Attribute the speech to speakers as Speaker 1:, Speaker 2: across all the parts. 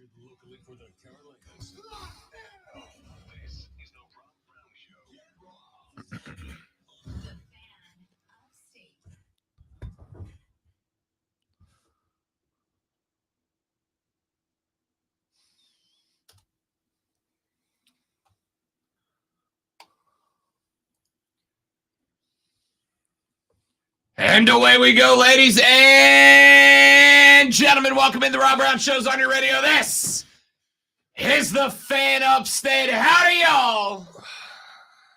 Speaker 1: locally for the Carolinas. This is the Rob Brown Show. The fan of state.
Speaker 2: And away we go, ladies and gentlemen. Welcome in the Rob Brown Show's on your radio. This is the fan upstate. Howdy, y'all.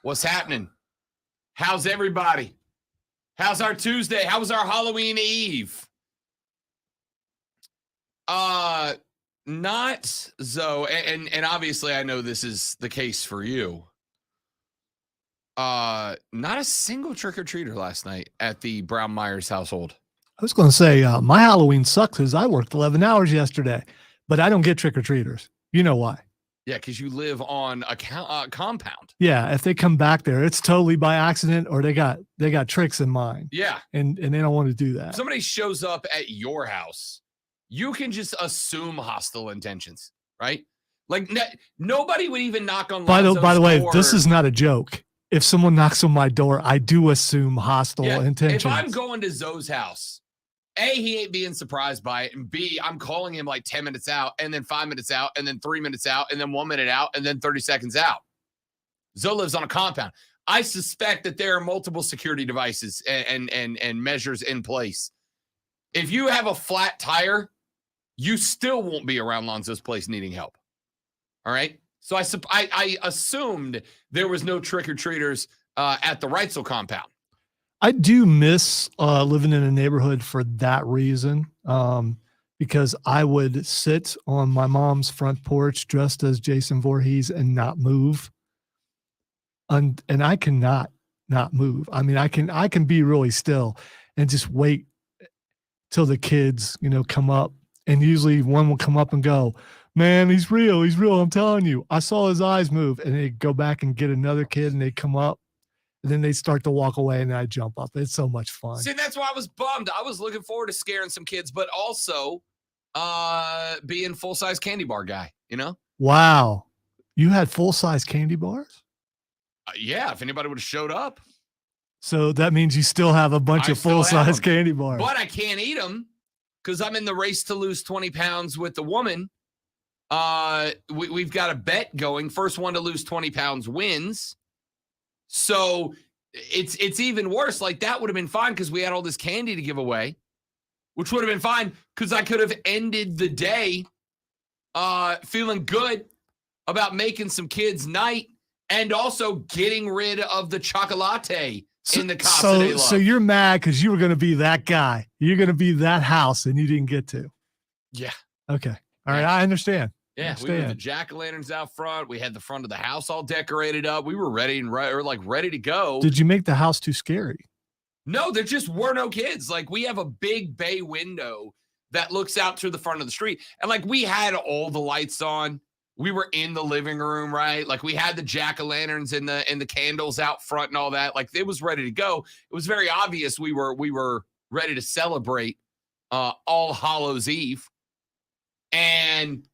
Speaker 2: What's happening? How's everybody? How's our Tuesday? How was our Halloween Eve? Not Zoe, and obviously I know this is the case for you. Not a single trick-or-treater last night at the Brown Myers household.
Speaker 3: I was going to say my Halloween sucks because I worked 11 hours yesterday, but I don't get trick-or-treaters. You know why?
Speaker 2: Yeah, because you live on a compound.
Speaker 3: Yeah, if they come back there, it's totally by accident or they got tricks in mind.
Speaker 2: Yeah.
Speaker 3: And they don't want to do that.
Speaker 2: If somebody shows up at your house, you can just assume hostile intentions, right? Like nobody would even knock on
Speaker 3: By the way,
Speaker 2: door.
Speaker 3: this is not a joke. If someone knocks on my door, I do assume hostile intentions.
Speaker 2: If I'm going to Zoe's house, A, he ain't being surprised by it, and B, I'm calling him like 10 minutes out, and then 5 minutes out, and then 3 minutes out, and then 1 minute out, and then 30 seconds out. Zoe lives on a compound. I suspect that there are multiple security devices and measures in place. If you have a flat tire, you still won't be around Lonzo's place needing help. All right? So I assumed there was no trick-or-treaters at the Reitzel compound.
Speaker 3: I do miss living in a neighborhood for that reason, because I would sit on my mom's front porch dressed as Jason Voorhees and not move. And I cannot not move. I mean, I can be really still and just wait till the kids, come up. And usually one will come up and go, "Man, he's real. He's real. I'm telling you. I saw his eyes move." And they go back and get another kid and they come up and then they start to walk away and I jump up. It's so much fun.
Speaker 2: See, that's why I was bummed. I was looking forward to scaring some kids, but also being full-size candy bar guy,
Speaker 3: Wow. You had full-size candy bars?
Speaker 2: Yeah, if anybody would have showed up.
Speaker 3: So that means you still have a bunch of full-size candy bars.
Speaker 2: But I can't eat them because I'm in the race to lose 20 pounds with the woman. We've got a bet going. First one to lose 20 pounds wins. So it's even worse. Like that would have been fine because we had all this candy to give away, which would have been fine because I could have ended the day feeling good about making some kids' night and also getting rid of the chocolate in the Casa de Love.
Speaker 3: So you're mad because you were going to be that guy. You're going to be that house and you didn't get to.
Speaker 2: Yeah.
Speaker 3: Okay. All right. I understand.
Speaker 2: Yeah, we had the jack-o'-lanterns out front. We had the front of the house all decorated up. We were ready to go.
Speaker 3: Did you make the house too scary?
Speaker 2: No, there just were no kids. Like we have a big bay window that looks out through the front of the street. And like we had all the lights on. We were in the living room, right? Like we had the jack-o'-lanterns and the candles out front and all that. Like it was ready to go. It was very obvious we were ready to celebrate All Hallows Eve. And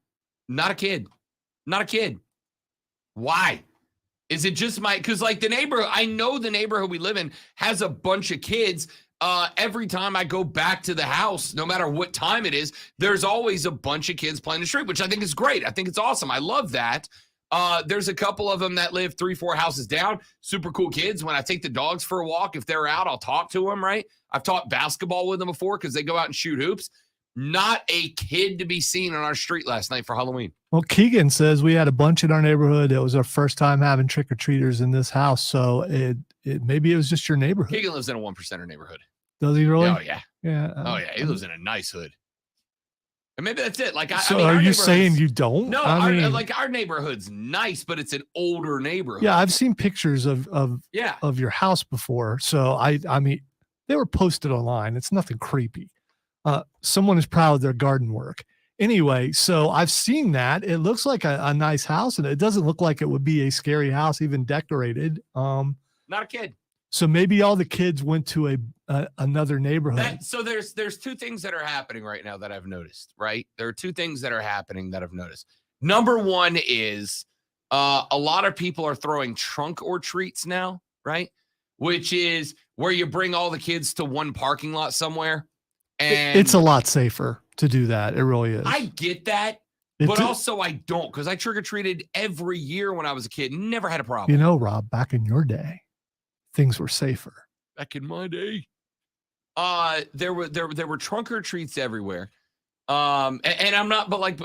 Speaker 2: not a kid. Why? Is it just because like the neighborhood, I know the neighborhood we live in has a bunch of kids. Every time I go back to the house, no matter what time it is, there's always a bunch of kids playing the street, which I think is great. I think it's awesome. I love that. There's a couple of them that live 3-4 houses down. Super cool kids. When I take the dogs for a walk, if they're out, I'll talk to them, right? I've taught basketball with them before because they go out and shoot hoops. Not a kid to be seen on our street last night for Halloween.
Speaker 3: Well, Keegan says we had a bunch in our neighborhood. It was our first time having trick-or-treaters in this house. So maybe it was just your neighborhood.
Speaker 2: Keegan lives in a 1%er neighborhood.
Speaker 3: Does he really?
Speaker 2: Oh, yeah.
Speaker 3: Yeah.
Speaker 2: Oh, yeah. He lives in a nice hood. And maybe that's it. Like,
Speaker 3: are you saying you don't?
Speaker 2: No, our neighborhood's nice, but it's an older neighborhood.
Speaker 3: Yeah, I've seen pictures of your house before. So I mean, they were posted online. It's nothing creepy. Someone is proud of their garden work. Anyway, so I've seen that. It looks like a nice house, and it doesn't look like it would be a scary house, even decorated.
Speaker 2: Not a kid.
Speaker 3: So maybe all the kids went to another neighborhood.
Speaker 2: So there's two things that are happening right now that I've noticed, right? There are two things that are happening that I've noticed. Number one is a lot of people are throwing trunk or treats now, right? Which is where you bring all the kids to one parking lot somewhere. And
Speaker 3: It's a lot safer to do that. It really is.
Speaker 2: I get that,
Speaker 3: It's
Speaker 2: but
Speaker 3: a-
Speaker 2: also I don't, because I trick-or-treated every year when I was a kid. Never had a problem.
Speaker 3: you know, Rob, back in your day, things were safer.
Speaker 2: Back in my day, there were trunk or treats everywhere. And I'm not, but like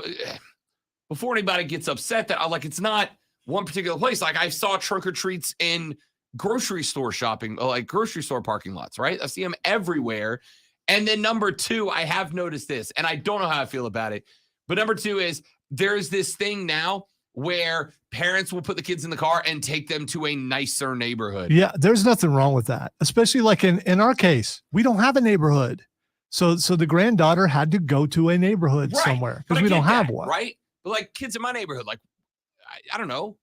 Speaker 2: before anybody gets upset that it's not one particular place. Like I saw trunk or treats in grocery store shopping, like grocery store parking lots, right? I see them everywhere. And then number two, I have noticed this, and I don't know how I feel about it, but number two is there's this thing now where parents will put the kids in the car and take them to a nicer neighborhood.
Speaker 3: Yeah, there's nothing wrong with that. Especially like in our case, we don't have a neighborhood. So the granddaughter had to go to a neighborhood
Speaker 2: Right.
Speaker 3: somewhere
Speaker 2: But
Speaker 3: because
Speaker 2: I
Speaker 3: we don't
Speaker 2: get
Speaker 3: have
Speaker 2: that,
Speaker 3: one.
Speaker 2: right? But like kids in my neighborhood, like I don't know,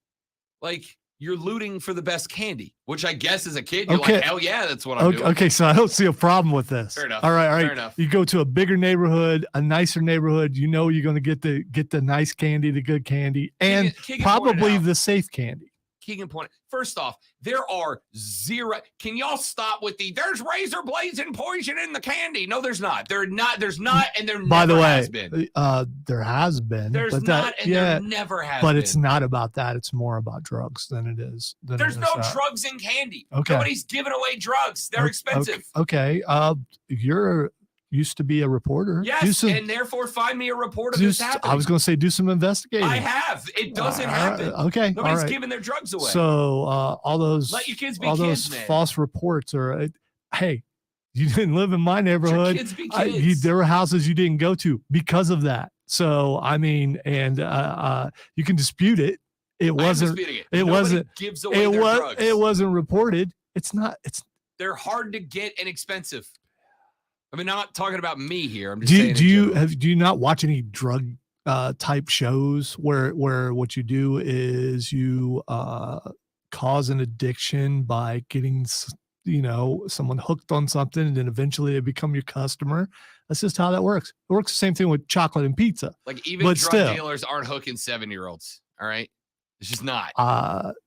Speaker 2: like you're looting for the best candy, which I guess as a kid, you're
Speaker 3: Okay.
Speaker 2: like, hell yeah, that's what I'm
Speaker 3: Okay,
Speaker 2: doing.
Speaker 3: okay, so I don't see a problem with this.
Speaker 2: Fair enough.
Speaker 3: All right, all
Speaker 2: Fair
Speaker 3: right.
Speaker 2: enough.
Speaker 3: You go to a bigger neighborhood, a nicer neighborhood. You know you're going to get the nice candy, the good candy, and
Speaker 2: Keegan pointed
Speaker 3: probably
Speaker 2: out-
Speaker 3: the safe candy.
Speaker 2: Keegan pointed. First off, there are zero. Can y'all stop with there's razor blades and poison in the candy? No, there's not. There's not, and there
Speaker 3: By the
Speaker 2: never
Speaker 3: way,
Speaker 2: has been.
Speaker 3: there has been.
Speaker 2: There's
Speaker 3: but
Speaker 2: not,
Speaker 3: that,
Speaker 2: and
Speaker 3: yeah,
Speaker 2: there never has
Speaker 3: but
Speaker 2: been.
Speaker 3: it's not about that. It's more about drugs than it is.
Speaker 2: There's no drugs in candy.
Speaker 3: Okay.
Speaker 2: Nobody's giving away drugs. They're expensive.
Speaker 3: Okay. You're used to be a reporter. Do
Speaker 2: Yes,
Speaker 3: some-
Speaker 2: and therefore find me a report of
Speaker 3: do
Speaker 2: this
Speaker 3: s-
Speaker 2: happening.
Speaker 3: I was going to say do some investigating.
Speaker 2: I have. It doesn't
Speaker 3: All right,
Speaker 2: happen.
Speaker 3: Okay.
Speaker 2: Nobody's
Speaker 3: all right.
Speaker 2: giving their drugs away.
Speaker 3: So all those
Speaker 2: Let your kids be
Speaker 3: all
Speaker 2: kids,
Speaker 3: those
Speaker 2: man.
Speaker 3: false reports are. Hey, you didn't live in my
Speaker 2: Let your
Speaker 3: neighborhood.
Speaker 2: kids be kids.
Speaker 3: There were houses you didn't go to because of that. So I mean, and you can dispute it. It
Speaker 2: I'm
Speaker 3: wasn't.
Speaker 2: disputing it.
Speaker 3: it
Speaker 2: Nobody
Speaker 3: wasn't-
Speaker 2: gives away
Speaker 3: It
Speaker 2: their
Speaker 3: was.
Speaker 2: drugs.
Speaker 3: It wasn't reported. It's not. It's.
Speaker 2: They're hard to get and expensive. I mean, I'm not talking about me here. I'm just
Speaker 3: Do
Speaker 2: saying.
Speaker 3: you,
Speaker 2: in
Speaker 3: do you
Speaker 2: general.
Speaker 3: have do you not watch any drug type shows where what you do is you cause an addiction by getting someone hooked on something and then eventually they become your customer? That's just how that works. It works the same thing with chocolate and pizza.
Speaker 2: Like even
Speaker 3: but
Speaker 2: drug
Speaker 3: still.
Speaker 2: dealers aren't hooking 7-year-olds. All right, it's just not.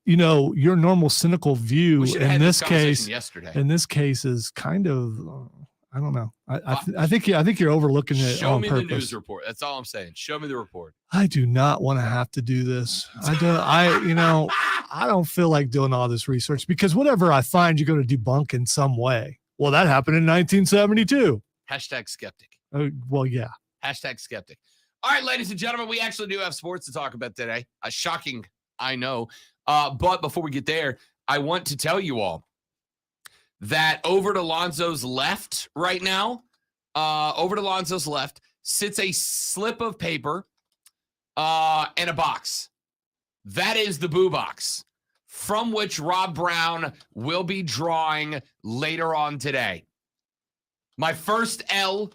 Speaker 3: Your normal cynical view
Speaker 2: We should have
Speaker 3: in
Speaker 2: had
Speaker 3: this
Speaker 2: conversation
Speaker 3: case
Speaker 2: yesterday.
Speaker 3: is kind of I don't know. I think you're overlooking it
Speaker 2: Show
Speaker 3: on
Speaker 2: me
Speaker 3: purpose.
Speaker 2: the news report. That's all I'm saying. Show me the report.
Speaker 3: I do not want to have to do this. I don't feel like doing all this research because whatever I find, you're going to debunk in some way. Well, that happened in 1972.
Speaker 2: Hashtag skeptic.
Speaker 3: Well, yeah.
Speaker 2: Hashtag skeptic. All right, ladies and gentlemen, we actually do have sports to talk about today. Shocking, I know. But before we get there, I want to tell you all that over to Lonzo's left right now, sits a slip of paper and a box. That is the Boo Box, from which Rob Brown will be drawing later on today. My first L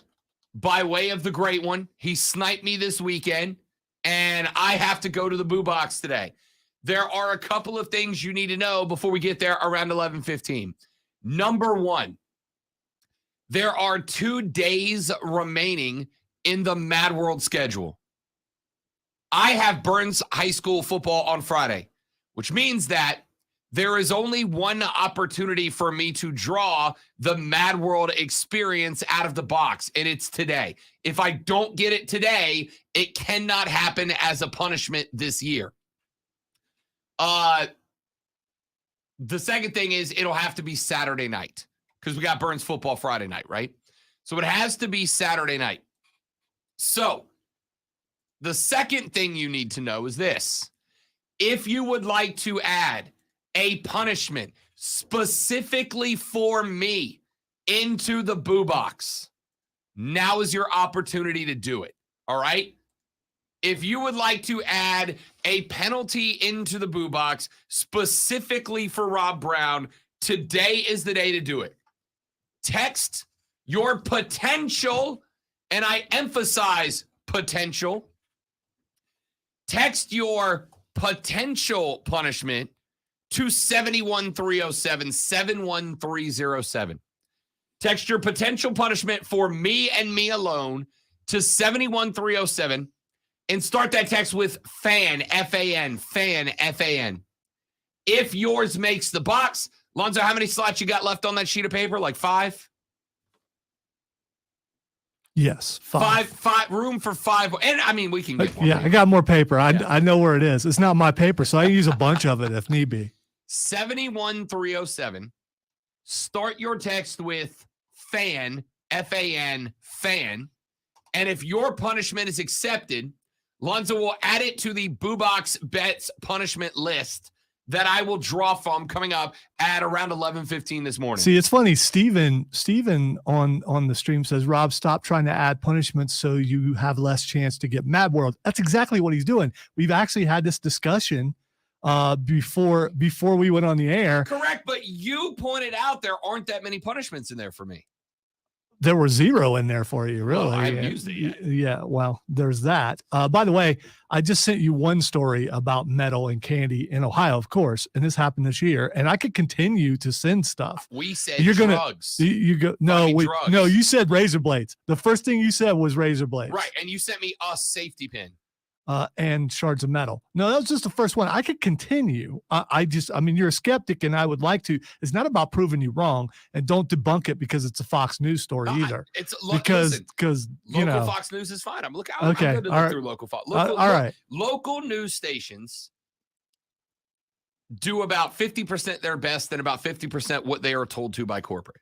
Speaker 2: by way of the great one. He sniped me this weekend, and I have to go to the Boo Box today. There are a couple of things you need to know before we get there around 11:15. Number one, there are 2 days remaining in the Mad World schedule. I have Burns High School football on Friday, which means that there is only one opportunity for me to draw the Mad World experience out of the box, and it's today. If I don't get it today, it cannot happen as a punishment this year. The second thing is it'll have to be Saturday night because we got Burns football Friday night, right? So it has to be Saturday night. So the second thing you need to know is this. If you would like to add a punishment specifically for me into the Boo Box, now is your opportunity to do it. All right? If you would like to add a penalty into the Boo Box specifically for Rob Brown, today is the day to do it. Text your potential, and I emphasize potential. Text your potential punishment to 71307, 71307. Text your potential punishment for me and me alone to 71307 and start that text with FAN, F-A-N, FAN, F-A-N. If yours makes the box, Lonzo, how many slots you got left on that sheet of paper? Like 5?
Speaker 3: Yes, 5.
Speaker 2: Five, room for 5. And I mean, we can get more.
Speaker 3: Yeah,
Speaker 2: paper.
Speaker 3: I got more paper.
Speaker 2: Yeah.
Speaker 3: I know where it is. It's not my paper, so I can use a bunch of it if need be.
Speaker 2: 71307. Start your text with FAN, F-A-N, FAN. And if your punishment is accepted, Lonzo will add it to the Boo Box Bets punishment list that I will draw from coming up at around 11:15 this morning.
Speaker 3: See, it's funny. Steven on the stream says, Rob, stop trying to add punishments so you have less chance to get Mad World. That's exactly what he's doing. We've actually had this discussion before we went on the air.
Speaker 2: Correct, but you pointed out there aren't that many punishments in there for me.
Speaker 3: There were 0 in there for you, really.
Speaker 2: Well, I haven't used it yet.
Speaker 3: Yeah, well, there's that. By the way, I just sent you one story about metal and candy in Ohio, of course, and this happened this year. And I could continue to send stuff.
Speaker 2: We said
Speaker 3: You're
Speaker 2: drugs.
Speaker 3: You go no,
Speaker 2: drugs.
Speaker 3: no. You said razor blades. The first thing you said was razor blades,
Speaker 2: Right, and you sent me a safety pin.
Speaker 3: and shards of metal. No, that was just the first one. I could continue. I mean, you're a skeptic, and I would like to. It's not about proving you wrong, and don't debunk it because it's a Fox News story either. Because you
Speaker 2: local
Speaker 3: know,
Speaker 2: Fox News is fine. I'm looking.
Speaker 3: Okay,
Speaker 2: I'm good to
Speaker 3: all
Speaker 2: look
Speaker 3: right.
Speaker 2: through local Fox.
Speaker 3: all right.
Speaker 2: Local news stations do about 50% their best and about 50% what they are told to by corporate.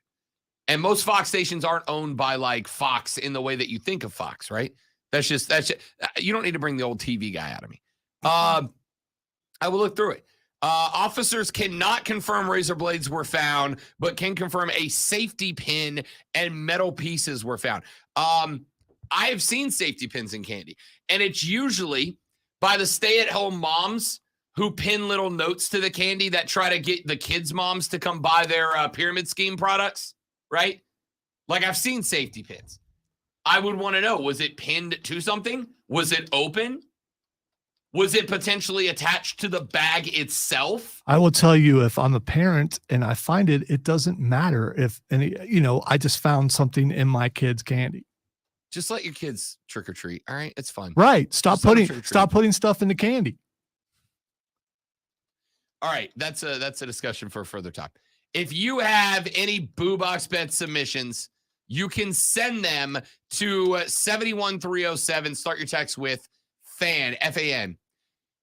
Speaker 2: And most Fox stations aren't owned by like Fox in the way that you think of Fox, right? That's just you don't need to bring the old TV guy out of me. I will look through it. Officers cannot confirm razor blades were found, but can confirm a safety pin and metal pieces were found. I have seen safety pins in candy, and it's usually by the stay-at-home moms who pin little notes to the candy that try to get the kids' moms to come buy their pyramid scheme products, right? Like I've seen safety pins. I would want to know, was it pinned to something? Was it open? Was it potentially attached to the bag itself?
Speaker 3: I will tell you, if I'm a parent and I find it, it doesn't matter if any, I just found something in my kid's candy.
Speaker 2: Just let your kids trick or treat. All right, it's fun.
Speaker 3: Right. Stop
Speaker 2: Just let 'em trick or treat.
Speaker 3: putting stuff in the candy.
Speaker 2: All right, that's a discussion for a further time. If you have any Boo Box Bet submissions, you can send them to 71307. Start your text with FAN, F-A-N.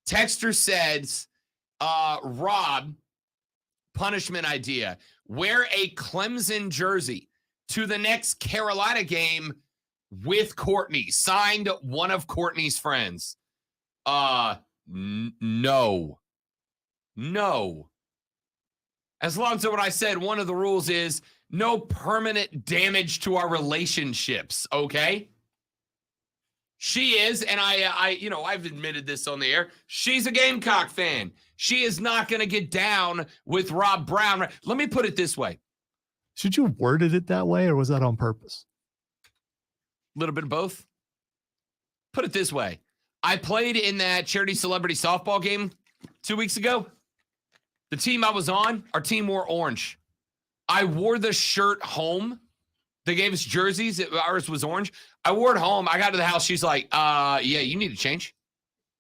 Speaker 2: Texter says, Rob, punishment idea. Wear a Clemson jersey to the next Carolina game with Courtney. Signed one of Courtney's friends. No. As long as what I said, one of the rules is no permanent damage to our relationships, okay? She is, and I've admitted this on the air, she's a Gamecock fan. She is not going to get down with Rob Brown. Let me put it this way.
Speaker 3: Should you have worded it that way, or was that on purpose?
Speaker 2: A little bit of both. Put it this way. I played in that charity celebrity softball game 2 weeks ago. The team I was on, our team wore orange. I wore the shirt home. They gave us jerseys. Ours was orange. I wore it home. I got to the house. She's like, yeah, you need to change.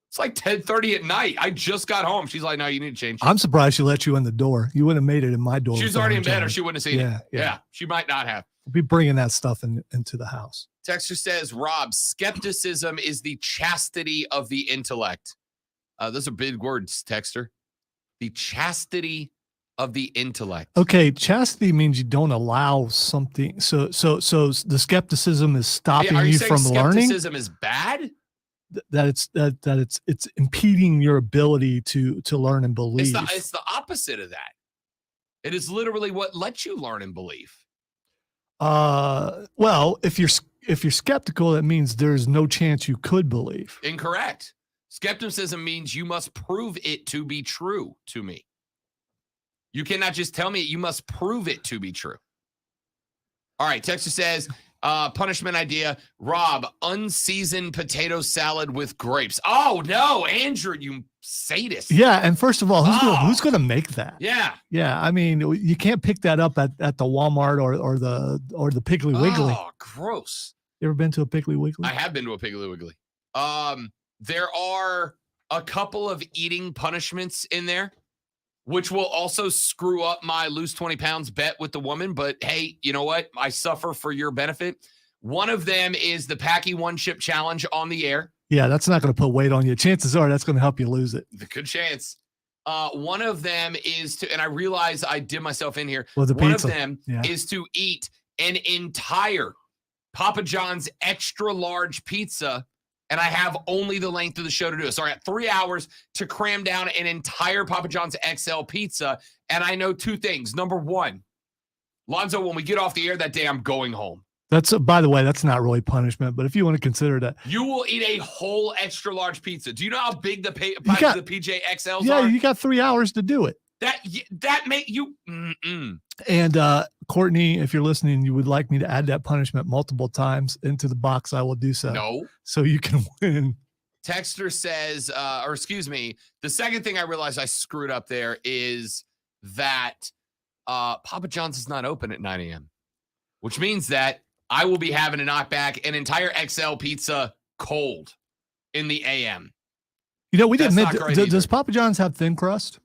Speaker 2: It's like 10:30 at night. I just got home. She's like, no, you need to change.
Speaker 3: I'm surprised she let you in the door. You wouldn't have made it in my door.
Speaker 2: She was already in bed or she wouldn't have seen it. Yeah, she might not have.
Speaker 3: We'll be bringing that stuff into the house.
Speaker 2: Texter says, Rob, skepticism is the chastity of the intellect. Those are big words, Texter. The chastity of the intellect.
Speaker 3: Okay, chastity means you don't allow something. So the skepticism is stopping
Speaker 2: Are you
Speaker 3: you
Speaker 2: saying
Speaker 3: from learning.
Speaker 2: skepticism is bad?
Speaker 3: That it's impeding your ability to learn and believe.
Speaker 2: It's the opposite of that. It is literally what lets you learn and believe.
Speaker 3: Well, if you're skeptical, that means there's no chance you could believe.
Speaker 2: Incorrect. Skepticism means you must prove it to be true to me. You cannot just tell me it. You must prove it to be true. All right. Texter says, Punishment idea. Rob, unseasoned potato salad with grapes. Oh, no, Andrew, you sadist.
Speaker 3: Yeah, and first of all,
Speaker 2: Oh.
Speaker 3: who's going to make that?
Speaker 2: Yeah.
Speaker 3: Yeah, I mean, you can't pick that up at the Walmart or the Piggly Wiggly.
Speaker 2: Oh, gross.
Speaker 3: You ever been to a Piggly Wiggly?
Speaker 2: I have been to a Piggly Wiggly. There are a couple of eating punishments in there, which will also screw up my lose 20 pounds bet with the woman. But hey, you know what? I suffer for your benefit. One of them is the Packy One Chip Challenge on the air.
Speaker 3: Yeah, that's not going to put weight on you. Chances are that's going to help you lose it.
Speaker 2: The good chance. One of them is to, and I realize I did myself in here.
Speaker 3: Well, the
Speaker 2: One
Speaker 3: pizza.
Speaker 2: of them
Speaker 3: Yeah.
Speaker 2: is to eat an entire Papa John's extra large pizza, and I have only the length of the show to do it. So I got 3 hours to cram down an entire Papa John's XL pizza, and I know two things. Number one, Lonzo, when we get off the air that day, I'm going home.
Speaker 3: That's by the way, that's not really punishment, but if you want to consider that,
Speaker 2: You will eat a whole extra large pizza. Do you know how big the
Speaker 3: got-
Speaker 2: the PJ XLs
Speaker 3: yeah,
Speaker 2: are?
Speaker 3: you got 3 hours to do it.
Speaker 2: That make you. Mm-mm.
Speaker 3: And Courtney, if you're listening, you would like me to add that punishment multiple times into the box, I will do so.
Speaker 2: No.
Speaker 3: So you can win.
Speaker 2: Texter says, or excuse me, the second thing I realized I screwed up there is that Papa John's is not open at 9 a.m., which means that I will be having to knock back an entire XL pizza cold in the AM.
Speaker 3: You know, we
Speaker 2: That's
Speaker 3: didn't
Speaker 2: not
Speaker 3: admit,
Speaker 2: great
Speaker 3: does
Speaker 2: either.
Speaker 3: Papa John's have thin crust?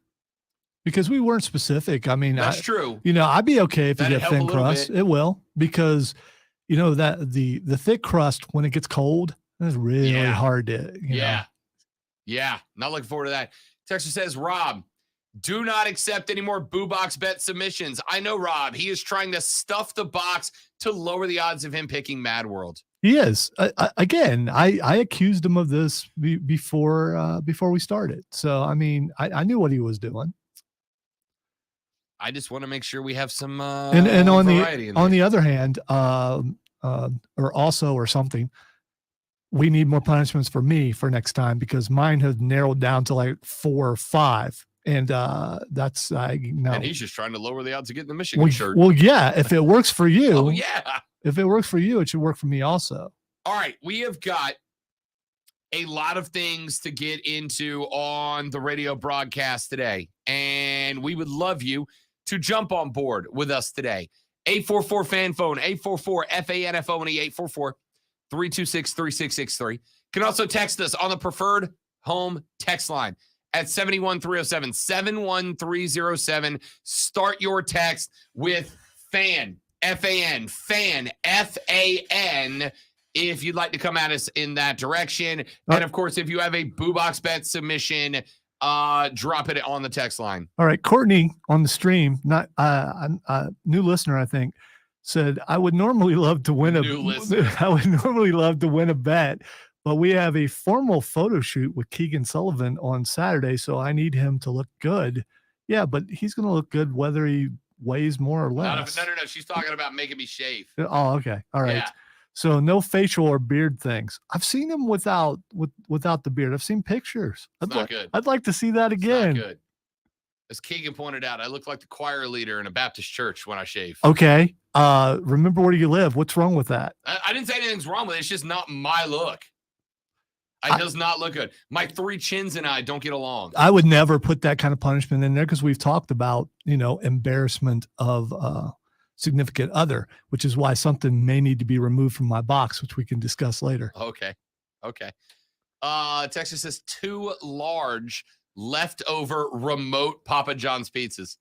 Speaker 3: Because we weren't specific. I mean,
Speaker 2: That's true.
Speaker 3: you know, I'd be okay if you
Speaker 2: That'd
Speaker 3: get
Speaker 2: help a
Speaker 3: thin
Speaker 2: little
Speaker 3: crust.
Speaker 2: bit.
Speaker 3: It will, because you know that the thick crust when it gets cold is really
Speaker 2: Yeah.
Speaker 3: hard to. You know.
Speaker 2: Yeah. Not looking forward to that. Texter says, Rob, do not accept any more Boo Box bet submissions. I know Rob. He is trying to stuff the box to lower the odds of him picking Mad World.
Speaker 3: He is. Again, I accused him of this before we started. So I mean, I knew what he was doing.
Speaker 2: I just want to make sure we have some
Speaker 3: And on
Speaker 2: variety in there.
Speaker 3: the other hand, or something, we need more punishments for me for next time because mine have narrowed down to like 4 or 5, and that's no.
Speaker 2: And he's just trying to lower the odds of getting the Michigan
Speaker 3: Well,
Speaker 2: shirt.
Speaker 3: well, yeah. If it works for you,
Speaker 2: Oh, yeah.
Speaker 3: if it works for you, it should work for me also.
Speaker 2: All right. We have got a lot of things to get into on the radio broadcast today, and we would love you to jump on board with us today. 844 fan phone, 844 FANFONE, 844-326-3663. Can also text us on the preferred home text line at 71307, 71307. Start your text with FAN, F-A-N, FAN, F-A-N, if you'd like to come at us in that direction. And of course, if you have a Boo Box bet submission, drop it on the text line.
Speaker 3: All right, Courtney on the stream, not a new listener, I think, said I would normally love to win
Speaker 2: New listener.
Speaker 3: I would normally love to win a bet, but we have a formal photo shoot with Keegan Sullivan on Saturday, so I need him to look good. Yeah, but he's going to look good whether he weighs more or
Speaker 2: No.
Speaker 3: less.
Speaker 2: She's talking about making me shave.
Speaker 3: Oh, okay. All right.
Speaker 2: Yeah.
Speaker 3: So no facial or beard things. I've seen him without the beard. I've seen pictures.
Speaker 2: It's not good.
Speaker 3: I'd like to see that
Speaker 2: It's not
Speaker 3: again.
Speaker 2: good. As Keegan pointed out, I look like the choir leader in a Baptist church when I shave.
Speaker 3: Okay. Remember where you live. What's wrong with that?
Speaker 2: I didn't say anything's wrong with it. It's just not my look. It does not look good. My 3 chins and I don't get along.
Speaker 3: I would never put that kind of punishment in there because we've talked about, embarrassment of significant other, which is why something may need to be removed from my box, which we can discuss later.
Speaker 2: Okay. Texas says 2 large leftover remote Papa John's pizzas.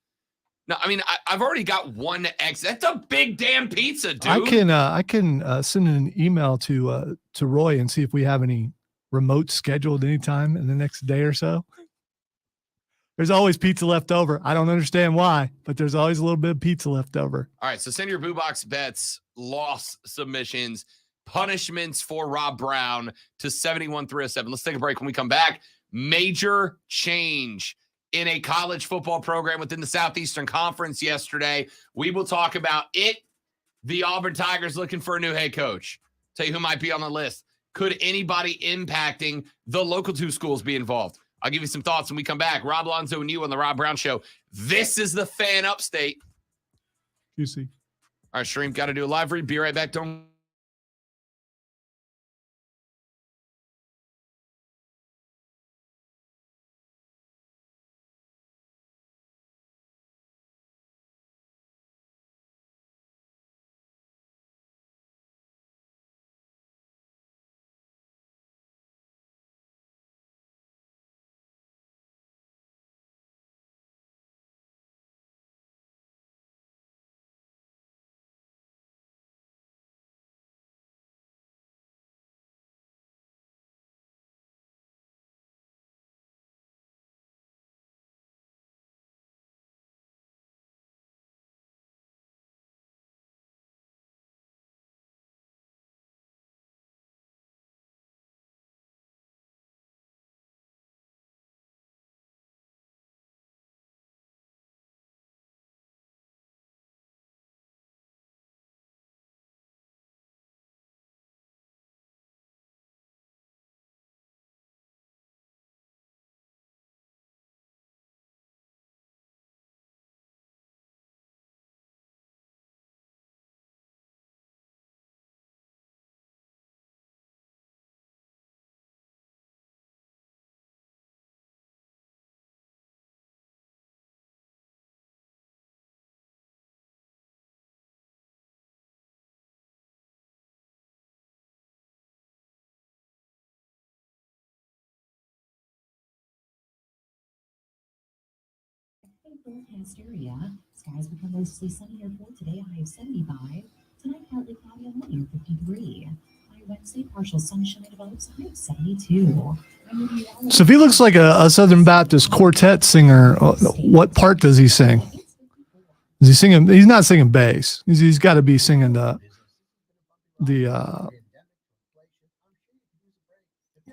Speaker 2: No, I mean, I've already got 1 X. That's a big damn pizza, dude.
Speaker 3: I can send an email to Roy and see if we have any remote scheduled anytime in the next day or so. There's always pizza left over. I don't understand why, but there's always a little bit of pizza left over.
Speaker 2: All right, so send your Boo Box bets, loss submissions, punishments for Rob Brown to 71307. Let's take a break. When we come back, major change in a college football program within the Southeastern Conference yesterday. We will talk about it. The Auburn Tigers looking for a new head coach. Tell you who might be on the list. Could anybody impacting the local 2 schools be involved? I'll give you some thoughts when we come back. Rob Lonzo and you on the Rob Brown Show. This is the Fan Upstate.
Speaker 3: You see.
Speaker 2: All right, stream, got to do a live read. Be right back. Don't
Speaker 4: Forecast area. Skies become mostly sunny here for today, a high of 75. Tonight, partly cloudy and windy, 53. By Wednesday, partial sunshine develops, a high of 72.
Speaker 3: So if he looks like a Southern Baptist quartet singer, what part does he sing? Is he singing? He's not singing bass. He's got to be singing the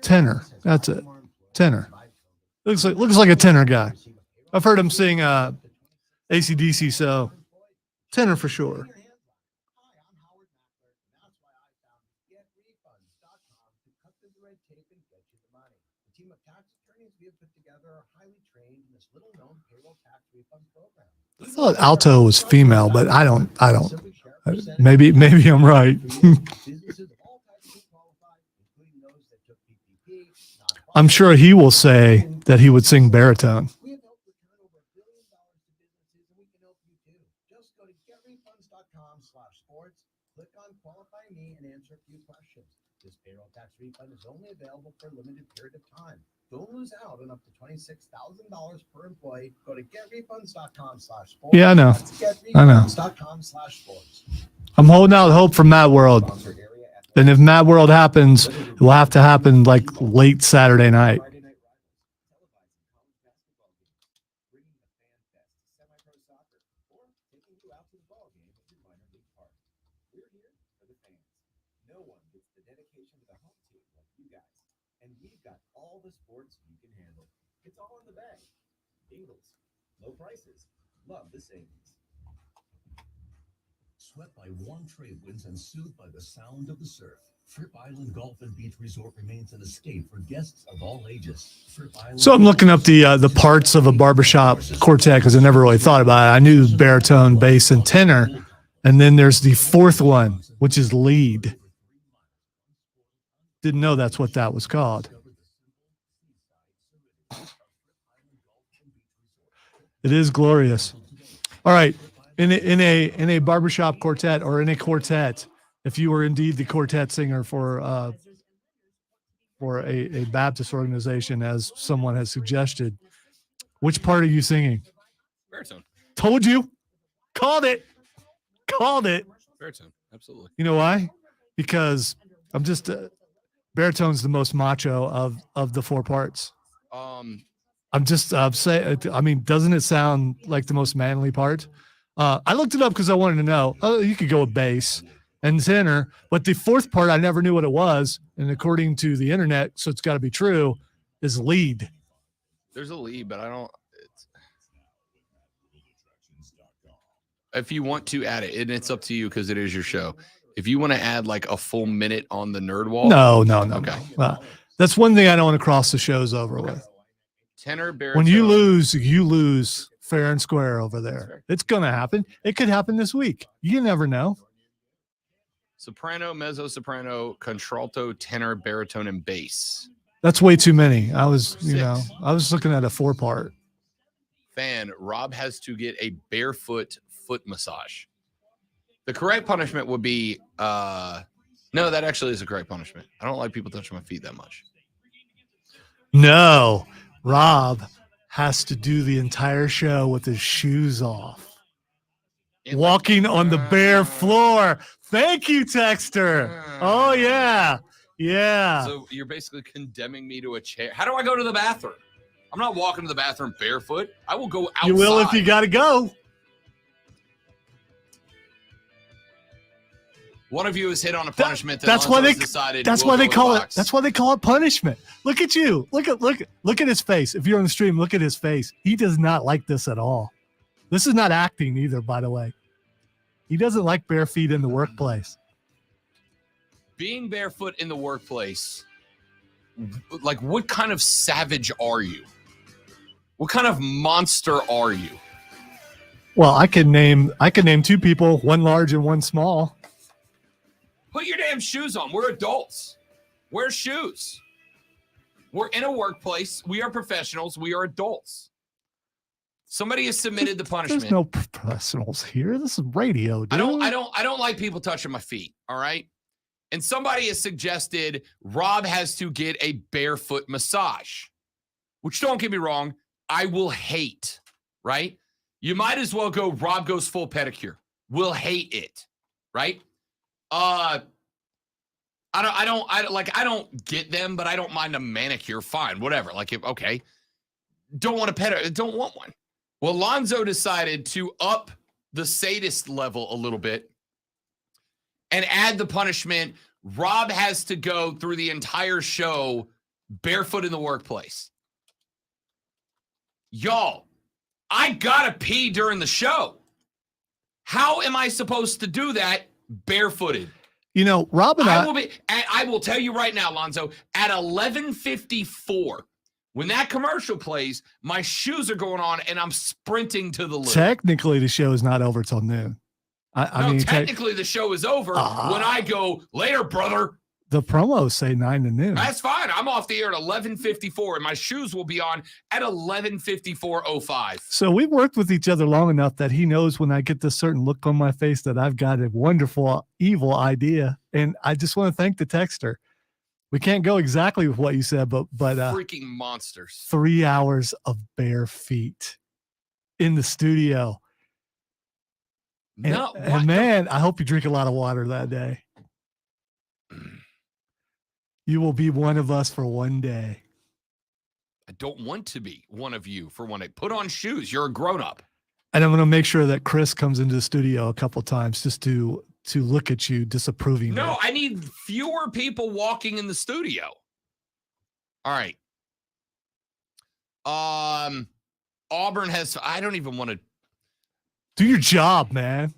Speaker 3: tenor. That's it. Tenor. Looks like a tenor guy. I've heard him sing AC/DC, so tenor for sure. I thought alto was female, but I don't. Maybe I'm right. I'm sure he will say that he would sing baritone.
Speaker 5: This payroll tax refund is only available for a limited period of time. Don't lose out on up to $26,000 per employee. Go to getrefunds.com/sports.
Speaker 3: Yeah, I know.
Speaker 5: That's getrefunds.com/sports.
Speaker 3: I'm holding out hope for Mad World. And if Mad World happens, it will have to happen like late Saturday night.
Speaker 5: No one gets the dedication to the home team like you guys. And we've got all the sports you can handle. It's all in the bag. Ingles, low prices. Love the savings.
Speaker 6: Swept by warm trade winds and soothed by the sound of the surf, Fripp Island Golf and Beach Resort remains an escape for guests of all ages.
Speaker 3: So I'm looking up the parts of a barbershop quartet because I never really thought about it. I knew baritone, bass, and tenor. And then there's the fourth one, which is lead. Didn't know that's what that was called. It is glorious. All right. In a barbershop quartet or in a quartet, if you were indeed the quartet singer for a Baptist organization, as someone has suggested, which part are you singing?
Speaker 2: Baritone.
Speaker 3: Told you. Called it.
Speaker 2: Baritone. Absolutely.
Speaker 3: You know why? Because I'm just baritone's the most macho of the four parts. I'm saying, I mean, doesn't it sound like the most manly part? I looked it up because I wanted to know. Oh, you could go with bass and tenor, but the fourth part I never knew what it was, and according to the internet, so it's got to be true, is lead.
Speaker 2: There's a lead, but I don't. If you want to add it, and it's up to you because it is your show. If you want to add like a full minute on the nerd wall,
Speaker 3: no.
Speaker 2: Okay.
Speaker 3: That's one thing I don't want to cross the shows over with.
Speaker 2: Tenor, baritone.
Speaker 3: When you lose fair and square over there. It's going to happen. It could happen this week. You never know.
Speaker 2: Soprano, mezzo soprano, contralto, tenor, baritone, and bass.
Speaker 3: That's way too many. I was looking at a 4-part.
Speaker 2: Fan, Rob has to get a barefoot foot massage. The correct punishment would be no, that actually is a correct punishment. I don't like people touching my feet that much.
Speaker 3: No, Rob has to do the entire show with his shoes off. Walking on the bare floor. Thank you, Texter. Oh, yeah. Yeah.
Speaker 2: So you're basically condemning me to a chair. How do I go to the bathroom? I'm not walking to the bathroom barefoot. I will go outside.
Speaker 3: You will if you got to go.
Speaker 2: One of you has hit on a punishment
Speaker 3: that's why they
Speaker 2: decided.
Speaker 3: That's why they call it. That's why they call it punishment. Look at you. Look at his face. If you're on the stream, look at his face. He does not like this at all. This is not acting either, by the way. He doesn't like bare feet in the workplace.
Speaker 2: Being barefoot in the workplace, like, what kind of savage are you? What kind of monster are you?
Speaker 3: Well, I can name 2 people, one large and one small.
Speaker 2: Put your damn shoes on. We're adults. Wear shoes. We're in a workplace. We are professionals. We are adults. Somebody has submitted the punishment.
Speaker 3: There's no professionals here. This is radio, dude.
Speaker 2: I don't like people touching my feet. All right. And somebody has suggested Rob has to get a barefoot massage, which, don't get me wrong, I will hate. Right. You might as well go Rob goes full pedicure. We'll hate it, right? I don't get them, but I don't mind a manicure. Fine, whatever. Like, okay, don't want a pedicure, don't want one. Well, Lonzo decided to up the sadist level a little bit and add the punishment. Rob has to go through the entire show barefoot in the workplace. Y'all, I gotta pee during the show. How am I supposed to do that barefooted?
Speaker 3: You know, Rob and
Speaker 2: I will tell you right now, Lonzo, at 11:54, when that commercial plays, my shoes are going on and I'm sprinting to the loo.
Speaker 3: technically the show is not over till noon. I mean,
Speaker 2: technically the show is over when I go, later, brother.
Speaker 3: the promos say 9 to noon.
Speaker 2: That's fine. I'm off the air at 11:54 and my shoes will be on at 11:54:05.
Speaker 3: So we've worked with each other long enough that he knows when I get this certain look on my face that I've got a wonderful, evil idea. And I just want to thank the texter. We can't go exactly with what you said, but
Speaker 2: Freaking monsters.
Speaker 3: 3 hours of bare feet in the studio. And,
Speaker 2: No,
Speaker 3: and man, I hope you drink a lot of water that day. You will be one of us for one day.
Speaker 2: I don't want to be one of you for one day. Put on shoes. You're a grown-up.
Speaker 3: And I'm going to make sure that Chris comes into the studio a couple times just to look at you disapprovingly.
Speaker 2: No, I need fewer people walking in the studio. All right. Auburn has, I don't even want to.
Speaker 3: Do your job, man.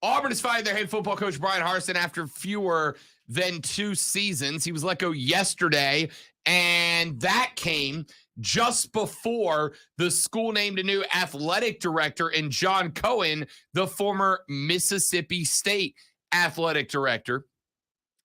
Speaker 2: Auburn has fired their head football coach, Brian Harsin, after fewer than 2 seasons. He was let go yesterday, and that came just before the school named a new athletic director in John Cohen, the former Mississippi State athletic director.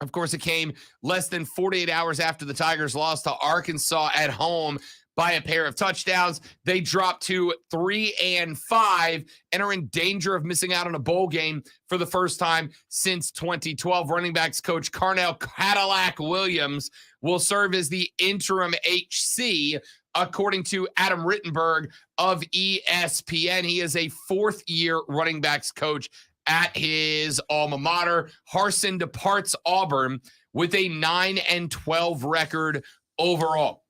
Speaker 2: Of course, it came less than 48 hours after the Tigers lost to Arkansas at home by a pair of touchdowns. They dropped to 3-5 and are in danger of missing out on a bowl game for the first time since 2012. Running backs coach Carnell Cadillac Williams will serve as the interim HC, according to Adam Rittenberg of ESPN. He is a 4th-year running backs coach at his alma mater. Harsin departs Auburn with a 9-12 record overall.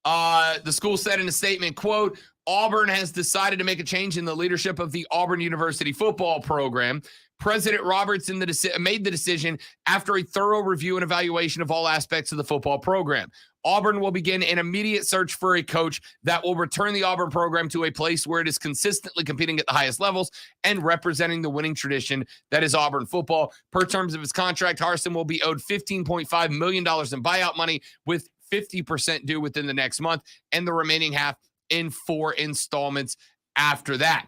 Speaker 2: The school said in a statement, quote, Auburn has decided to make a change in the leadership of the Auburn University football program. President Robertson made the decision after a thorough review and evaluation of all aspects of the football program. Auburn will begin an immediate search for a coach that will return the Auburn program to a place where it is consistently competing at the highest levels and representing the winning tradition that is Auburn football. Per terms of his contract, Harsin will be owed $15.5 million in buyout money, with 50% due within the next month and the remaining half in 4 installments after that.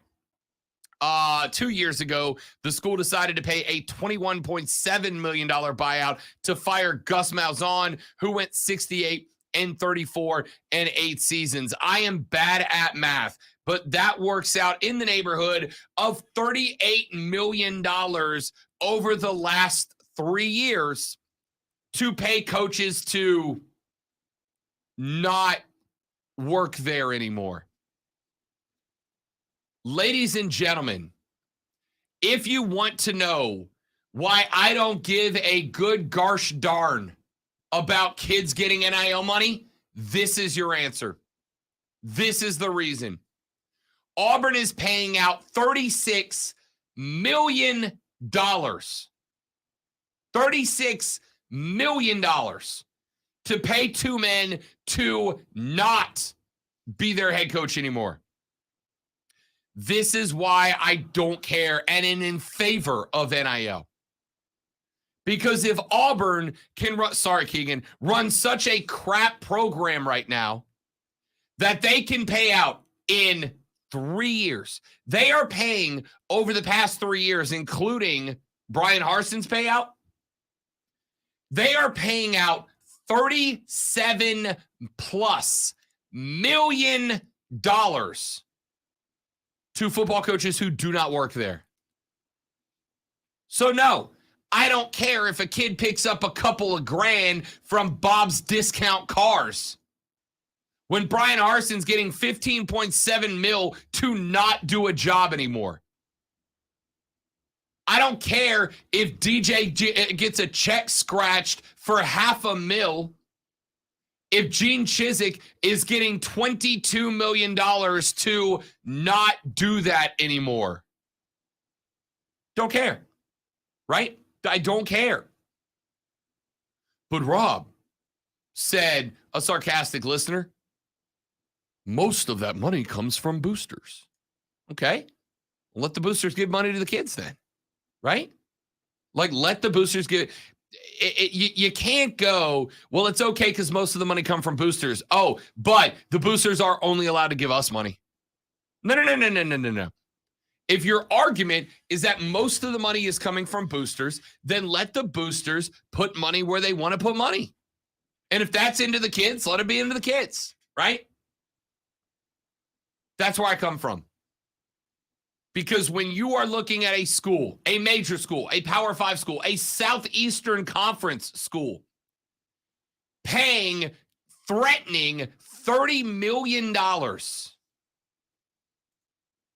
Speaker 2: 2 years ago, the school decided to pay a $21.7 million buyout to fire Gus Malzahn, who went 68-34 and 8 seasons. I am bad at math, but that works out in the neighborhood of $38 million over the last 3 years to pay coaches to not work there anymore. Ladies and gentlemen, if you want to know why I don't give a good gosh darn about kids getting NIL money, this is your answer. This is the reason. Auburn is paying out $36 million. $36 million to pay 2 men to not be their head coach anymore. This is why I don't care and am in favor of NIL. Because if Auburn can run such a crap program right now that they can pay out in 3 years. They are paying over the past 3 years, including Brian Harsin's payout. They are paying out $37+ million to football coaches who do not work there. So no, I don't care if a kid picks up a couple of grand from Bob's Discount Cars. when Brian Harson's getting 15.7 mil to not do a job anymore. I don't care if DJ gets a check scratched for $500,000. If Gene Chizik is getting $22 million to not do that anymore. Don't care, right? I don't care. But Rob said, a sarcastic listener, most of that money comes from boosters. Okay. Well, let the boosters give money to the kids then, right? Like, let the boosters give you can't go, well, it's okay because most of the money come from boosters. Oh, but the boosters are only allowed to give us money. No. If your argument is that most of the money is coming from boosters, then let the boosters put money where they want to put money. And if that's into the kids, let it be into the kids, right? That's where I come from. Because when you are looking at a school, a major school, a Power 5 school, a Southeastern Conference school, threatening $30 million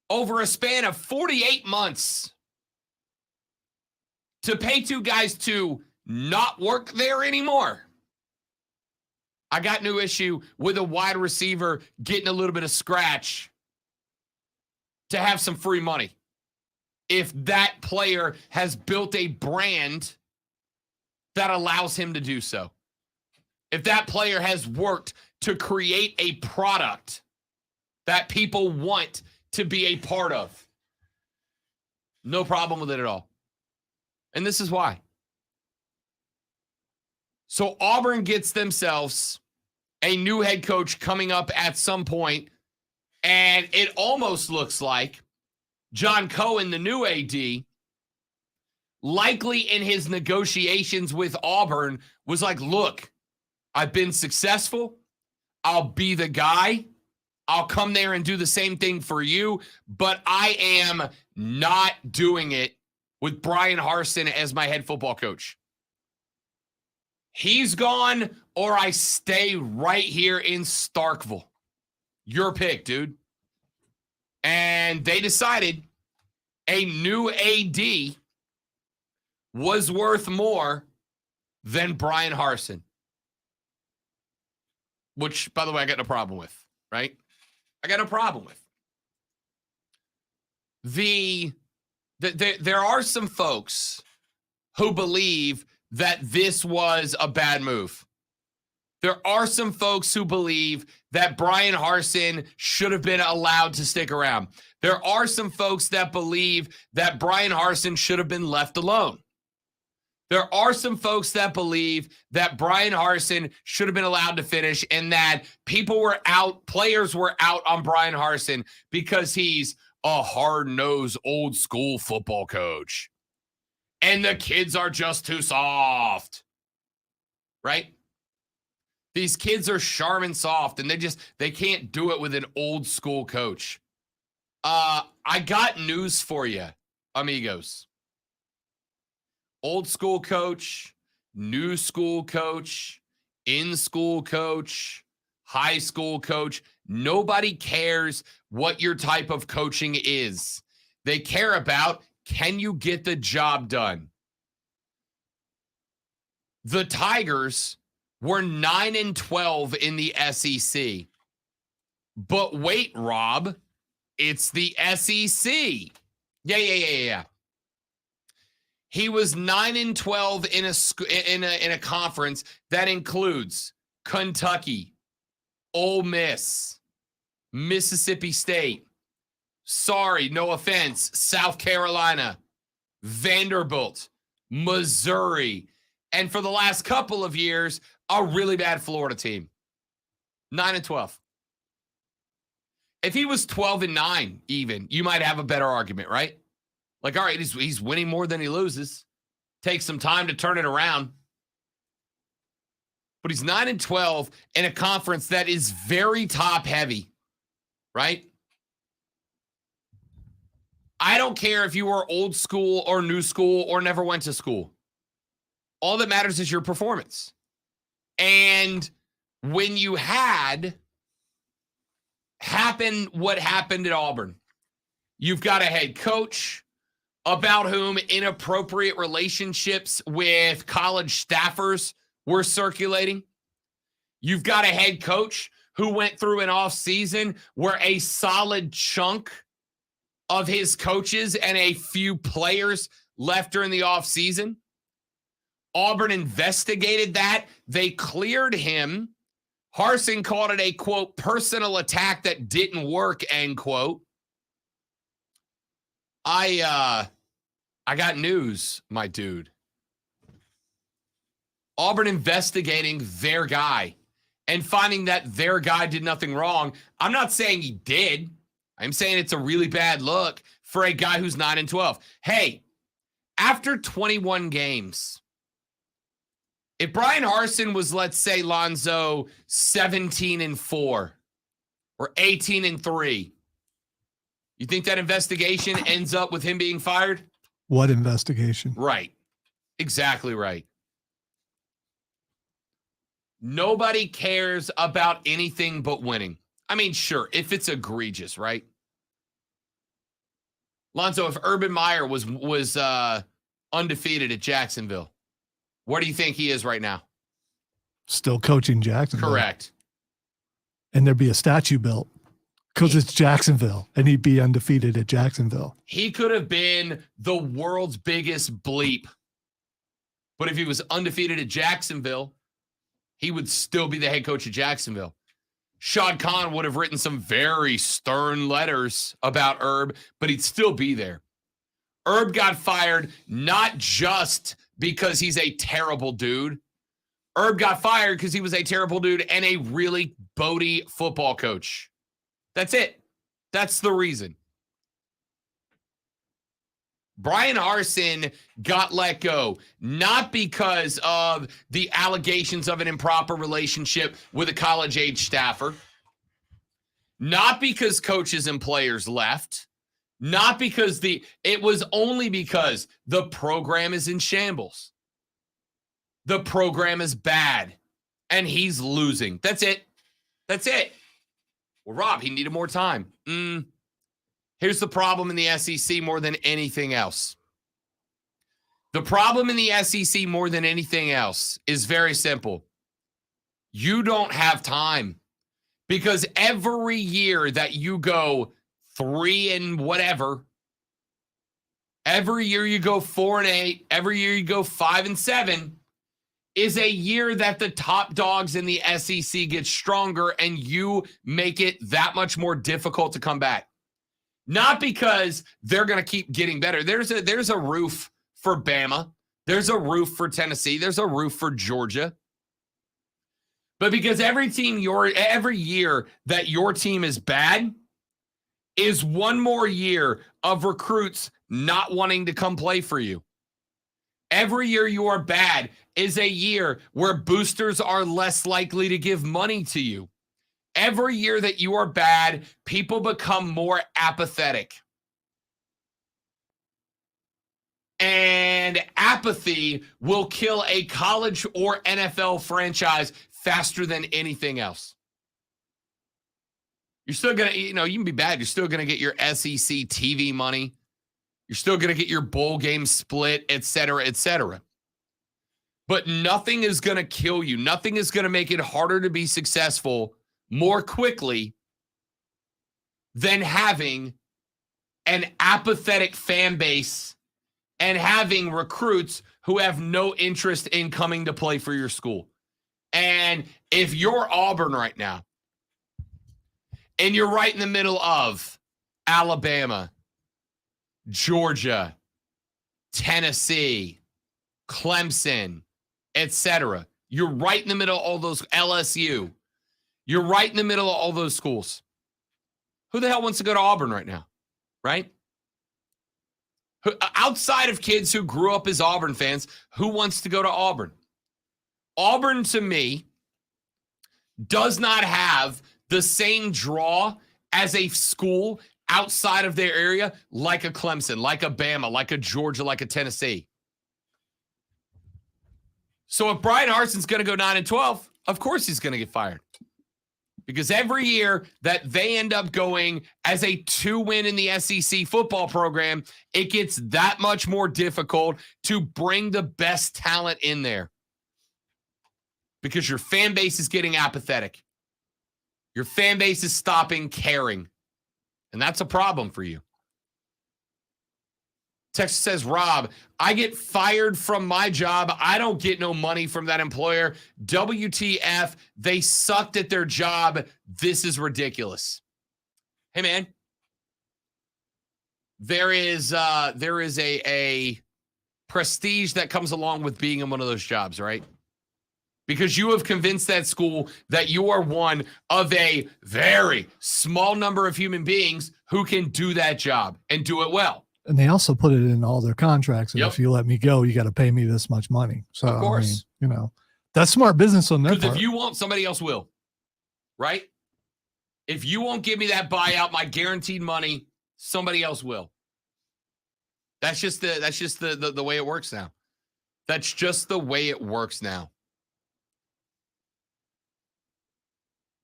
Speaker 2: over a span of 48 months to pay two guys to not work there anymore. I got no issue with a wide receiver getting a little bit of scratch to have some free money if that player has built a brand that allows him to do so. If that player has worked to create a product that people want to be a part of. No problem with it at all. And this is why. So Auburn gets themselves a new head coach coming up at some point, and it almost looks like John Cohen, the new AD, likely in his negotiations with Auburn, was like, look, I've been successful. I'll be the guy. I'll come there and do the same thing for you, but I am not doing it with Brian Harsin as my head football coach. He's gone, or I stay right here in Starkville. Your pick, dude. And they decided a new AD was worth more than Brian Harsin. Which, by the way, I got no problem with, right? I got no problem with. There are some folks who believe that this was a bad move. There are some folks who believe that Brian Harsin should have been allowed to stick around. There are some folks that believe that Brian Harsin should have been left alone. There are some folks that believe that Brian Harsin should have been allowed to finish and that players were out on Brian Harsin because he's a hard-nosed, old-school football coach. And the kids are just too soft, right? These kids are Charmin soft, and they can't do it with an old-school coach. I got news for you, amigos. Old school coach, new school coach, in-school coach, high school coach. Nobody cares what your type of coaching is. They care about, can you get the job done? The Tigers were 9-12 in the SEC. But wait, Rob, it's the SEC. Yeah. He was 9-12 in a conference that includes Kentucky, Ole Miss, Mississippi State. Sorry, no offense, South Carolina, Vanderbilt, Missouri, and for the last couple of years, a really bad Florida team. 9-12. If he was 12-9 even, you might have a better argument, right? Like, all right, he's winning more than he loses. Takes some time to turn it around. But he's 9-12 in a conference that is very top heavy, right? I don't care if you were old school or new school or never went to school. All that matters is your performance. And when you had what happened at Auburn. You've got a head coach about whom inappropriate relationships with college staffers were circulating. You've got a head coach who went through an offseason where a solid chunk of his coaches and a few players left during the offseason. Auburn investigated that. They cleared him. Harsin called it a, quote, personal attack that didn't work, end quote. I got news, my dude. Auburn investigating their guy and finding that their guy did nothing wrong. I'm not saying he did. I'm saying it's a really bad look for a guy who's 9-12. Hey, after 21 games, if Brian Harsin was, let's say, Lonzo, 17-4 or 18-3, you think that investigation ends up with him being fired?
Speaker 3: What investigation?
Speaker 2: Right. Exactly right. Nobody cares about anything but winning. I mean, sure, if it's egregious, right? Lonzo, if Urban Meyer was undefeated at Jacksonville, where do you think he is right now?
Speaker 3: Still coaching Jacksonville.
Speaker 2: Correct.
Speaker 3: And there'd be a statue built because it's Jacksonville, and he'd be undefeated at Jacksonville.
Speaker 2: He could have been the world's biggest bleep. But if he was undefeated at Jacksonville, he would still be the head coach of Jacksonville. Shad Khan would have written some very stern letters about Herb, but he'd still be there. Herb got fired not just because he's a terrible dude. Herb got fired because he was a terrible dude and a really boaty football coach. That's it. That's the reason. Brian Harsin got let go, not because of the allegations of an improper relationship with a college-age staffer, not because coaches and players left, not because it was only because the program is in shambles. The program is bad, and he's losing. That's it. That's it. Well, Rob, he needed more time. Here's the problem in the SEC more than anything else. The problem in the SEC more than anything else is very simple. You don't have time because every year that you go 3 and whatever, every year you go 4-8, every year you go 5-7 is a year that the top dogs in the SEC get stronger and you make it that much more difficult to come back. Not because they're going to keep getting better. There's a roof for Bama. There's a roof for Tennessee. There's a roof for Georgia. But because every year that your team is bad is one more year of recruits not wanting to come play for you. Every year you are bad is a year where boosters are less likely to give money to you. Every year that you are bad, people become more apathetic. And apathy will kill a college or NFL franchise faster than anything else. You're still going to, you can be bad. You're still going to get your SEC TV money. You're still going to get your bowl game split, et cetera, et cetera. But nothing is going to kill you. Nothing is going to make it harder to be successful more quickly than having an apathetic fan base and having recruits who have no interest in coming to play for your school. And if you're Auburn right now, and you're right in the middle of Alabama, Georgia, Tennessee, Clemson, etc., you're right in the middle of all those, LSU, you're right in the middle of all those schools. Who the hell wants to go to Auburn right now, right? Outside of kids who grew up as Auburn fans, who wants to go to Auburn? Auburn, to me, does not have the same draw as a school outside of their area like a Clemson, like a Bama, like a Georgia, like a Tennessee. So if Brian Harsin's going to go 9-12, of course he's going to get fired. Because every year that they end up going as a 2-win in the SEC football program, it gets that much more difficult to bring the best talent in there. Because your fan base is getting apathetic. Your fan base is stopping caring. And that's a problem for you. Text says, Rob, I get fired from my job. I don't get no money from that employer. WTF, they sucked at their job. This is ridiculous. Hey, man. There is a prestige that comes along with being in one of those jobs, right? Because you have convinced that school that you are one of a very small number of human beings who can do that job and do it well.
Speaker 3: And they also put it in all their contracts. And
Speaker 2: Yep.
Speaker 3: if you let me go, you got to pay me this much money. So,
Speaker 2: Of course.
Speaker 3: I mean, that's smart business on their
Speaker 2: Because
Speaker 3: part.
Speaker 2: if you won't, somebody else will, right? If you won't give me that buyout, my guaranteed money, somebody else will. That's just the way it works now. That's just the way it works now.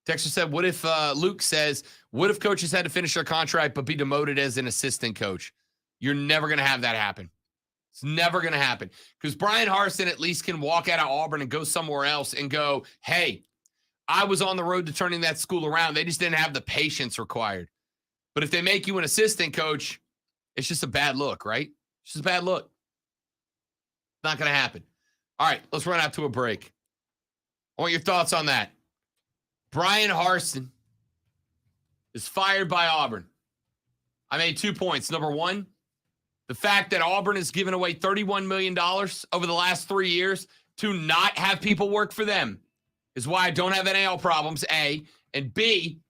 Speaker 2: Texter said, what if Luke says, what if coaches had to finish their contract but be demoted as an assistant coach? You're never going to have that happen. It's never going to happen. Because Brian Harsin at least can walk out of Auburn and go somewhere else and go, hey, I was on the road to turning that school around. They just didn't have the patience required. But if they make you an assistant coach, it's just a bad look, right? It's just a bad look. Not going to happen. All right, let's run out to a break. I want your thoughts on that. Brian Harsin is fired by Auburn. I made 2 points. Number one, the fact that Auburn has given away $31 million over the last 3 years to not have people work for them is why I don't have NIL problems, A. And B,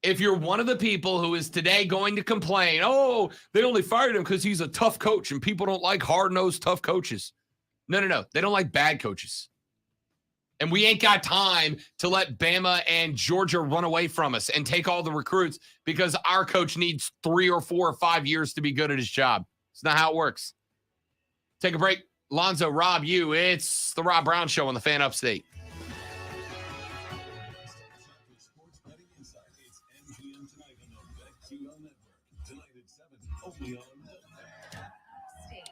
Speaker 2: if you're one of the people who is today going to complain, oh, they only fired him because he's a tough coach and people don't like hard-nosed tough coaches. No. They don't like bad coaches. And we ain't got time to let Bama and Georgia run away from us and take all the recruits because our coach needs 3 or 4 or 5 years to be good at his job. It's not how it works. Take a break. Lonzo, Rob, you. It's the Rob Brown Show on the Fan Upstate.
Speaker 6: Sports betting insight. It's MGM tonight on the BetQL Network. Tonight at 7, only on
Speaker 1: Upstate.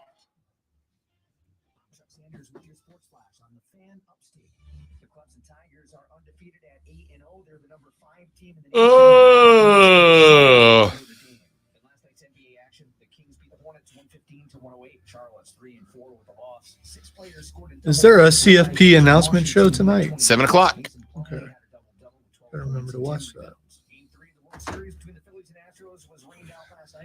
Speaker 7: Chuck Sanders with your sports flash on the Fan Upstate. The Clemson Tigers are undefeated at 8-0. They're the number 5 team in the nation.
Speaker 2: Oh.
Speaker 7: In last night's NBA action, the Kings beat the Hornets 115-108. Charlotte's 3-4 with a loss. 6 players scored in
Speaker 3: Is there a CFP announcement show tonight?
Speaker 2: 7 o'clock.
Speaker 3: Okay. I remember to watch that.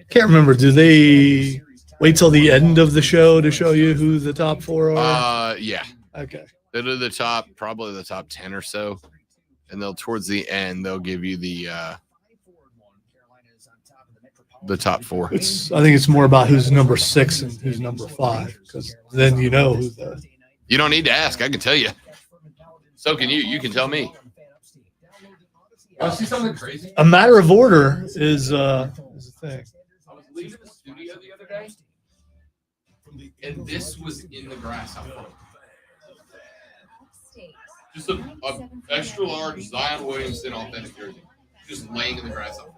Speaker 3: Can't remember. Do they wait till the end of the show to show you who the top 4 are?
Speaker 2: Yeah.
Speaker 3: Okay.
Speaker 2: They'll do the top, probably the top 10 or so. And they'll, towards the end, they'll give you the top 4.
Speaker 3: I think it's more about who's number 6 and who's number 5, because then you know who the.
Speaker 2: You don't need to ask. I can tell you. So can you. You can tell me. I see something crazy.
Speaker 3: A matter of order is a thing.
Speaker 2: I was leaving the studio the other day, and this was in the grass out front.
Speaker 1: Upstate.
Speaker 2: Just a extra large Zion Williamson authentic jersey, just laying in the grass out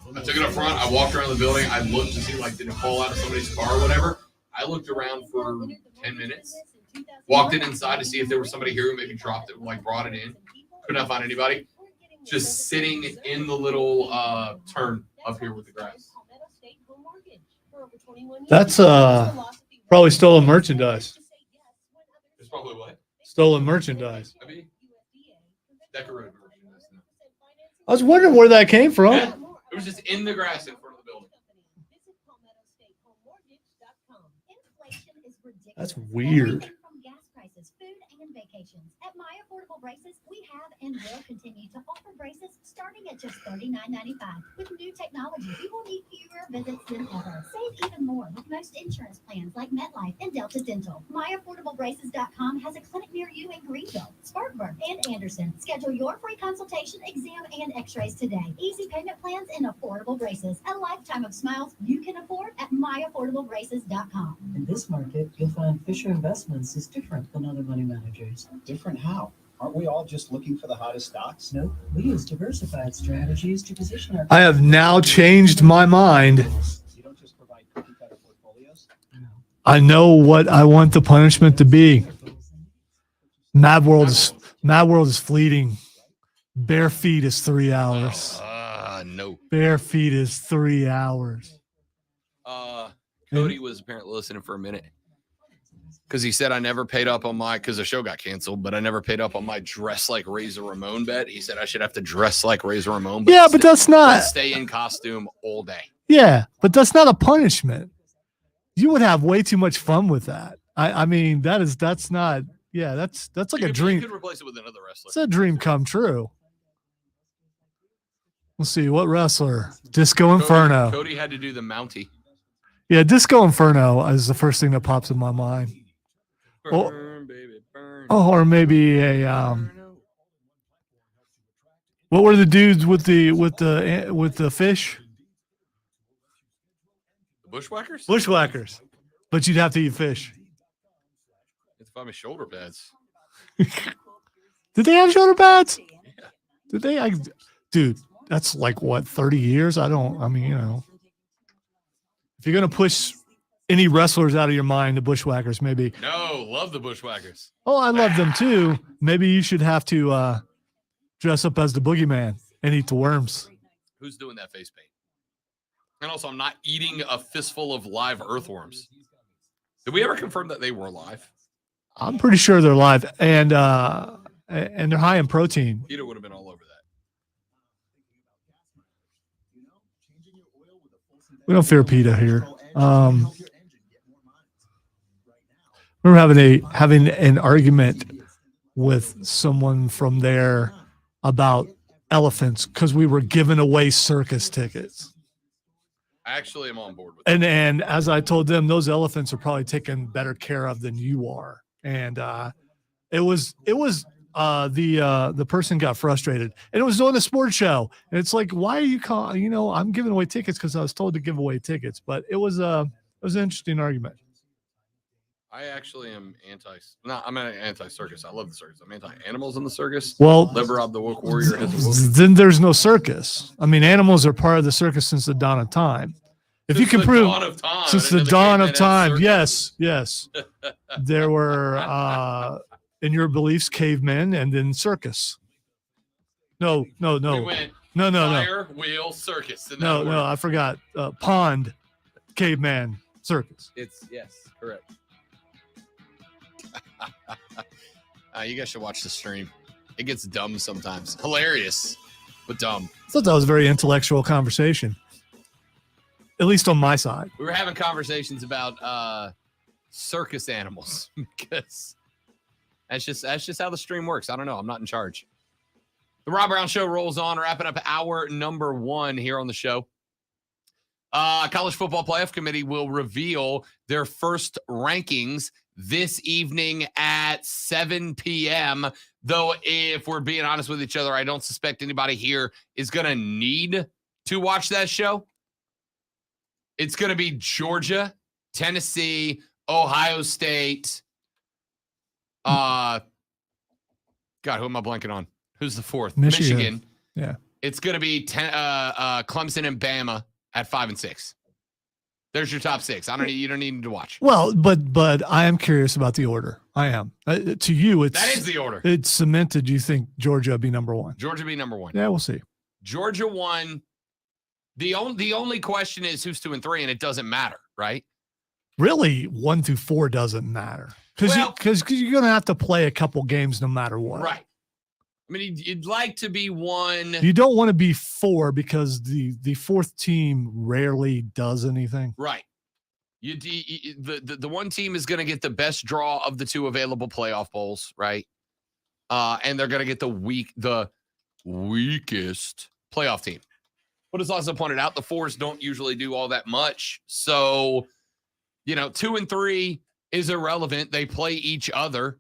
Speaker 2: front. I took it up front. I walked around the building. I looked to see, like, did it fall out of somebody's car or whatever. I looked around for 10 minutes, walked in inside to see if there was somebody here who maybe dropped it, like brought it in. Could not find anybody. Just sitting in the little turn up here with the grass.
Speaker 3: That's probably stolen merchandise.
Speaker 2: It's probably what?
Speaker 3: Stolen merchandise.
Speaker 2: I mean, decorative merchandise.
Speaker 3: I was wondering where that came from.
Speaker 2: Yeah, it was just in the grass in front of the building.
Speaker 3: That's weird.
Speaker 4: From gas prices, food, and vacations. At My Affordable Braces, we have and will continue to offer braces starting at just $39.95. With new technology, you will need fewer visits than ever. Save even more with most insurance plans like MetLife and Delta Dental. MyAffordableBraces.com has a clinic near you in Greenville, Spartanburg, and Anderson. Schedule your free consultation, exam, and x-rays today. Easy payment plans and affordable braces. A lifetime of smiles you can afford at MyAffordableBraces.com.
Speaker 8: In this market, you'll find Fisher Investments is different than other money managers.
Speaker 7: Different how? Aren't we all just looking for the hottest stocks?
Speaker 8: No, we use diversified strategies to position our.
Speaker 3: I have now changed my mind.
Speaker 7: You don't just provide cookie-cutter portfolios?
Speaker 3: I know what I want the punishment to be. Mad World is fleeting. Bare feet is 3 hours.
Speaker 2: No.
Speaker 3: Bare feet is 3 hours.
Speaker 2: Cody was apparently listening for a minute because he said I never paid up on my, because the show got canceled, but I never paid up on my dress like Razor Ramon bet. He said I should have to dress like Razor Ramon.
Speaker 3: Yeah, but that's not.
Speaker 2: Stay in costume all day.
Speaker 3: Yeah, but that's not a punishment. You would have way too much fun with that. I mean, that's not. Yeah, that's like a dream.
Speaker 2: You could replace it with another wrestler.
Speaker 3: It's a dream come true. Let's see what wrestler. Disco Inferno.
Speaker 2: Cody had to do the Mountie.
Speaker 3: Yeah, Disco Inferno is the first thing that pops in my mind. Oh.
Speaker 2: Burn, baby, burn.
Speaker 3: Oh, or maybe a what were the dudes with the fish?
Speaker 2: The Bushwhackers?
Speaker 3: Bushwhackers. But you'd have to eat fish.
Speaker 2: It's by my shoulder pads.
Speaker 3: Did they have shoulder pads? Did they? Dude, that's like what, 30 years? I mean, you know. If you're gonna push any wrestlers out of your mind, the Bushwhackers maybe.
Speaker 2: No, love the Bushwhackers.
Speaker 3: Oh, I love them too. Maybe you should have to dress up as the boogeyman and eat the worms.
Speaker 2: Who's doing that face paint? And also, I'm not eating a fistful of live earthworms. Did we ever confirm that they were live?
Speaker 3: I'm pretty sure they're live and they're high in protein.
Speaker 2: Peter would have been all over that.
Speaker 3: We don't fear PETA here. We were having an argument with someone from there about elephants because we were giving away circus tickets.
Speaker 2: I actually am on board with that.
Speaker 3: And as I told them, those elephants are probably taken better care of than you are. And it was the person got frustrated, and it was on a sports show. And it's like, why are you calling? You know, I'm giving away tickets because I was told to give away tickets. But it was an interesting argument.
Speaker 2: I actually am I'm an anti-circus. I love the circus. I'm anti-animals in the circus.
Speaker 3: Well,
Speaker 2: Leberob the Woke Warrior has a woke.
Speaker 3: then there's no circus. I mean, animals are part of the circus since the dawn of time. If you can prove since the dawn of time, yes, there were in your beliefs, cavemen, and then circus. No.
Speaker 2: We went
Speaker 3: No.
Speaker 2: fire, wheel, circus. in that order.
Speaker 3: No, I forgot. Pond, caveman, circus.
Speaker 2: It's yes, correct. You guys should watch the stream. It gets dumb sometimes. Hilarious, but dumb.
Speaker 3: I thought that was a very intellectual conversation, at least on my side.
Speaker 2: We were having conversations about circus animals because that's just how the stream works. I don't know. I'm not in charge. The Rob Brown Show rolls on, wrapping up hour number 1 here on the show. College Football Playoff Committee will reveal their first rankings this evening at 7 p.m. Though, if we're being honest with each other, I don't suspect anybody here is going to need to watch that show. It's going to be Georgia, Tennessee, Ohio State. God, who am I blanking on? Who's the fourth? Michigan.
Speaker 3: Yeah.
Speaker 2: It's going to be Clemson and Bama at 5 and 6. There's your top 6. You don't need to watch.
Speaker 3: Well, but I am curious about the order. I am. To you,
Speaker 2: That is the order.
Speaker 3: It's cemented. You think Georgia will be number 1?
Speaker 2: Georgia be number 1.
Speaker 3: Yeah, we'll see.
Speaker 2: Georgia 1. The only question is who's 2 and 3, and it doesn't matter, right?
Speaker 3: Really, 1 through 4 doesn't matter because you're going to have to play a couple games no matter what.
Speaker 2: Right. I mean, you'd like to be 1.
Speaker 3: You don't want to be 4 because the fourth team rarely does anything.
Speaker 2: Right. The one team is going to get the best draw of the 2 available playoff bowls, right? And they're going to get the weakest playoff team. But as also pointed out, the 4s don't usually do all that much. So, 2 and 3 is irrelevant. They play each other.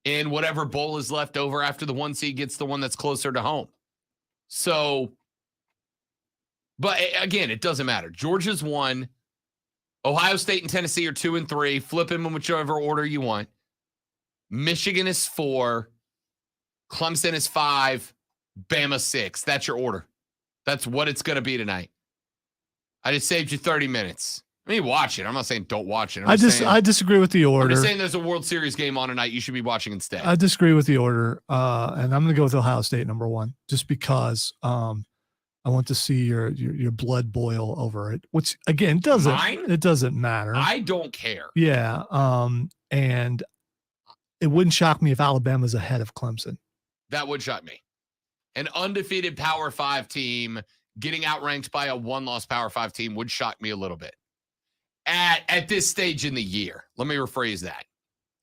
Speaker 2: And whatever bowl is left over after the 1 seed gets the one that's closer to home. So, but again, it doesn't matter. Georgia's 1. Ohio State and Tennessee are 2 and 3. Flip them in whichever order you want. Michigan is 4. Clemson is 5, Bama 6. That's your order. That's what it's going to be tonight. I just saved you 30 minutes. I mean, watch it. I'm not saying don't watch it.
Speaker 3: I disagree with the
Speaker 2: I'm
Speaker 3: order.
Speaker 2: just saying there's a World Series game on tonight you should be watching instead.
Speaker 3: I disagree with the order, and I'm going to go with Ohio State number 1, just because I want to see your blood boil over it. Which again it doesn't matter.
Speaker 2: I don't care.
Speaker 3: Yeah, and it wouldn't shock me if Alabama's ahead of Clemson.
Speaker 2: That would shock me. An undefeated Power 5 team getting outranked by a one-loss Power 5 team would shock me a little bit. At this stage in the year. Let me rephrase that.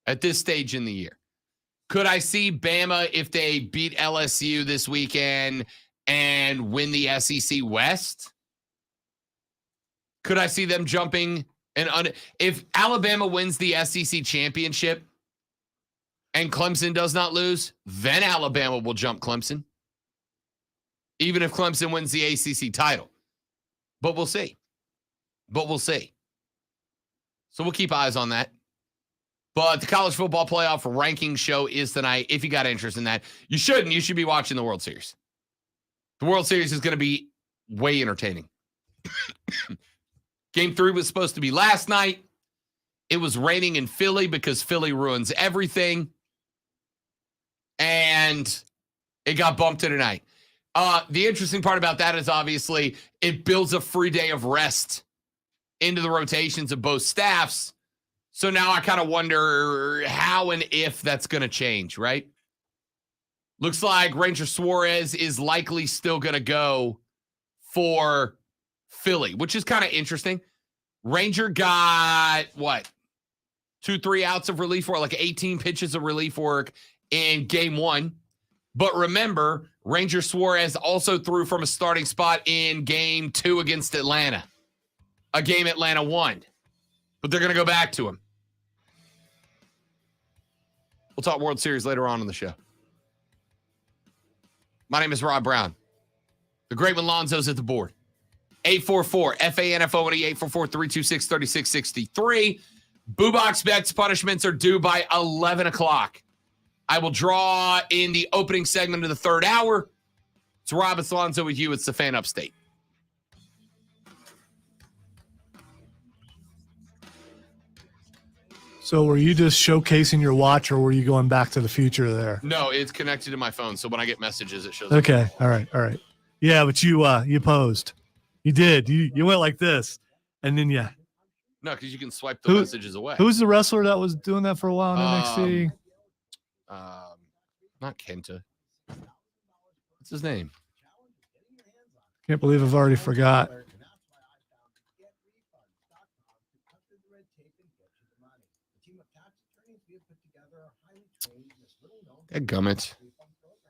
Speaker 2: At this stage in the year. Could I see Bama, if they beat LSU this weekend and win the SEC West? Could I see them jumping? If Alabama wins the SEC championship and Clemson does not lose, then Alabama will jump Clemson. Even if Clemson wins the ACC title. But we'll see. So we'll keep eyes on that. But the college football playoff ranking show is tonight. If you got interest in that, you shouldn't. You should be watching the World Series. The World Series is going to be way entertaining. Game 3 was supposed to be last night. It was raining in Philly because Philly ruins everything. And it got bumped to tonight. The interesting part about that is obviously it builds a free day of rest into the rotations of both staffs. So now I kind of wonder how and if that's going to change, right? Looks like Ranger Suarez is likely still going to go for Philly, which is kind of interesting. Ranger got, 2-3 outs of relief work, like 18 pitches of relief work in game 1. But remember, Ranger Suarez also threw from a starting spot in game 2 against Atlanta. A game Atlanta won. But they're going to go back to him. We'll talk World Series later on in the show. My name is Rob Brown. The great Malonzo's at the board. 844-FANFONE, 844-326-3663. Boo Box bets punishments are due by 11 o'clock. I will draw in the opening segment of the third hour. It's Rob Alonzo with you. It's the Fan Upstate.
Speaker 3: So were you just showcasing your watch, or were you going back to the future there?
Speaker 2: No, it's connected to my phone. So when I get messages, it shows.
Speaker 3: Okay. All right. Yeah, but you posed. You did. You went like this. And then
Speaker 2: No, because you can swipe the messages away.
Speaker 3: Who's the wrestler that was doing that for a while in NXT?
Speaker 2: Not Kenta. What's his name?
Speaker 3: Can't believe I've already forgot.
Speaker 2: Gummit.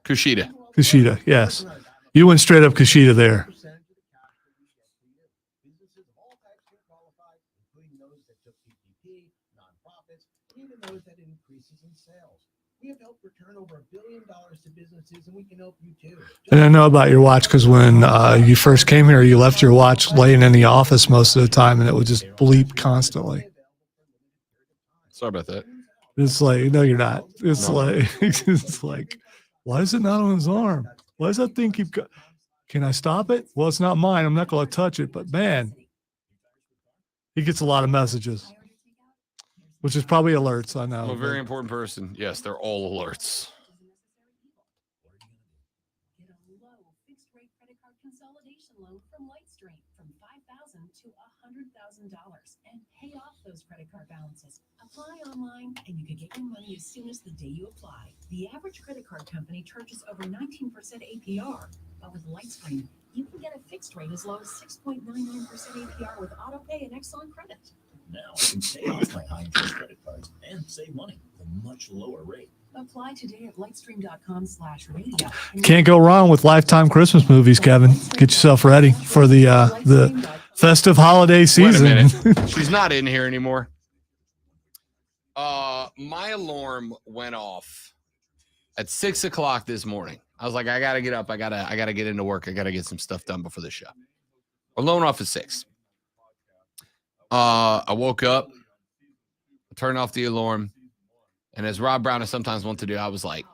Speaker 2: Kushida.
Speaker 3: Kushida, yes. You went straight up Kushida there.
Speaker 5: We have helped return over $1 billion to businesses, and we can help you too.
Speaker 3: And I know about your watch because when you first came here, you left your watch laying in the office most of the time, and it would just bleep constantly.
Speaker 2: Sorry about that.
Speaker 3: It's like, no, you're not. It's
Speaker 2: No.
Speaker 3: it's like, why is it not on his arm? Why does that thing keep going? Can I stop it? Well, it's not mine. I'm not going to touch it. But man, he gets a lot of messages, which is probably alerts. I know.
Speaker 2: I'm a very important person. Yes, they're all alerts.
Speaker 8: Get a low fixed rate credit card consolidation loan from Lightstream from $5,000 to $100,000 and pay off those credit card balances. Apply online and you can get your money as soon as the day you apply. The average credit card company charges over 19% APR, but with Lightstream, you can get a fixed rate as low as 6.99% APR with AutoPay and Exxon Credit.
Speaker 6: Now I can pay off my high interest credit cards and save money with a much lower rate.
Speaker 8: Apply today at lightstream.com/radio.
Speaker 3: Can't go wrong with Lifetime Christmas movies, Kevin. Get yourself ready for the festive holiday season.
Speaker 2: Wait a minute. She's not in here anymore. My alarm went off at 6 o'clock this morning. I was like, I gotta get up. I gotta get into work. I gotta get some stuff done before the show. Alarm off at 6. I woke up, turned off the alarm, and as Rob Brown is sometimes wants to do, I was like,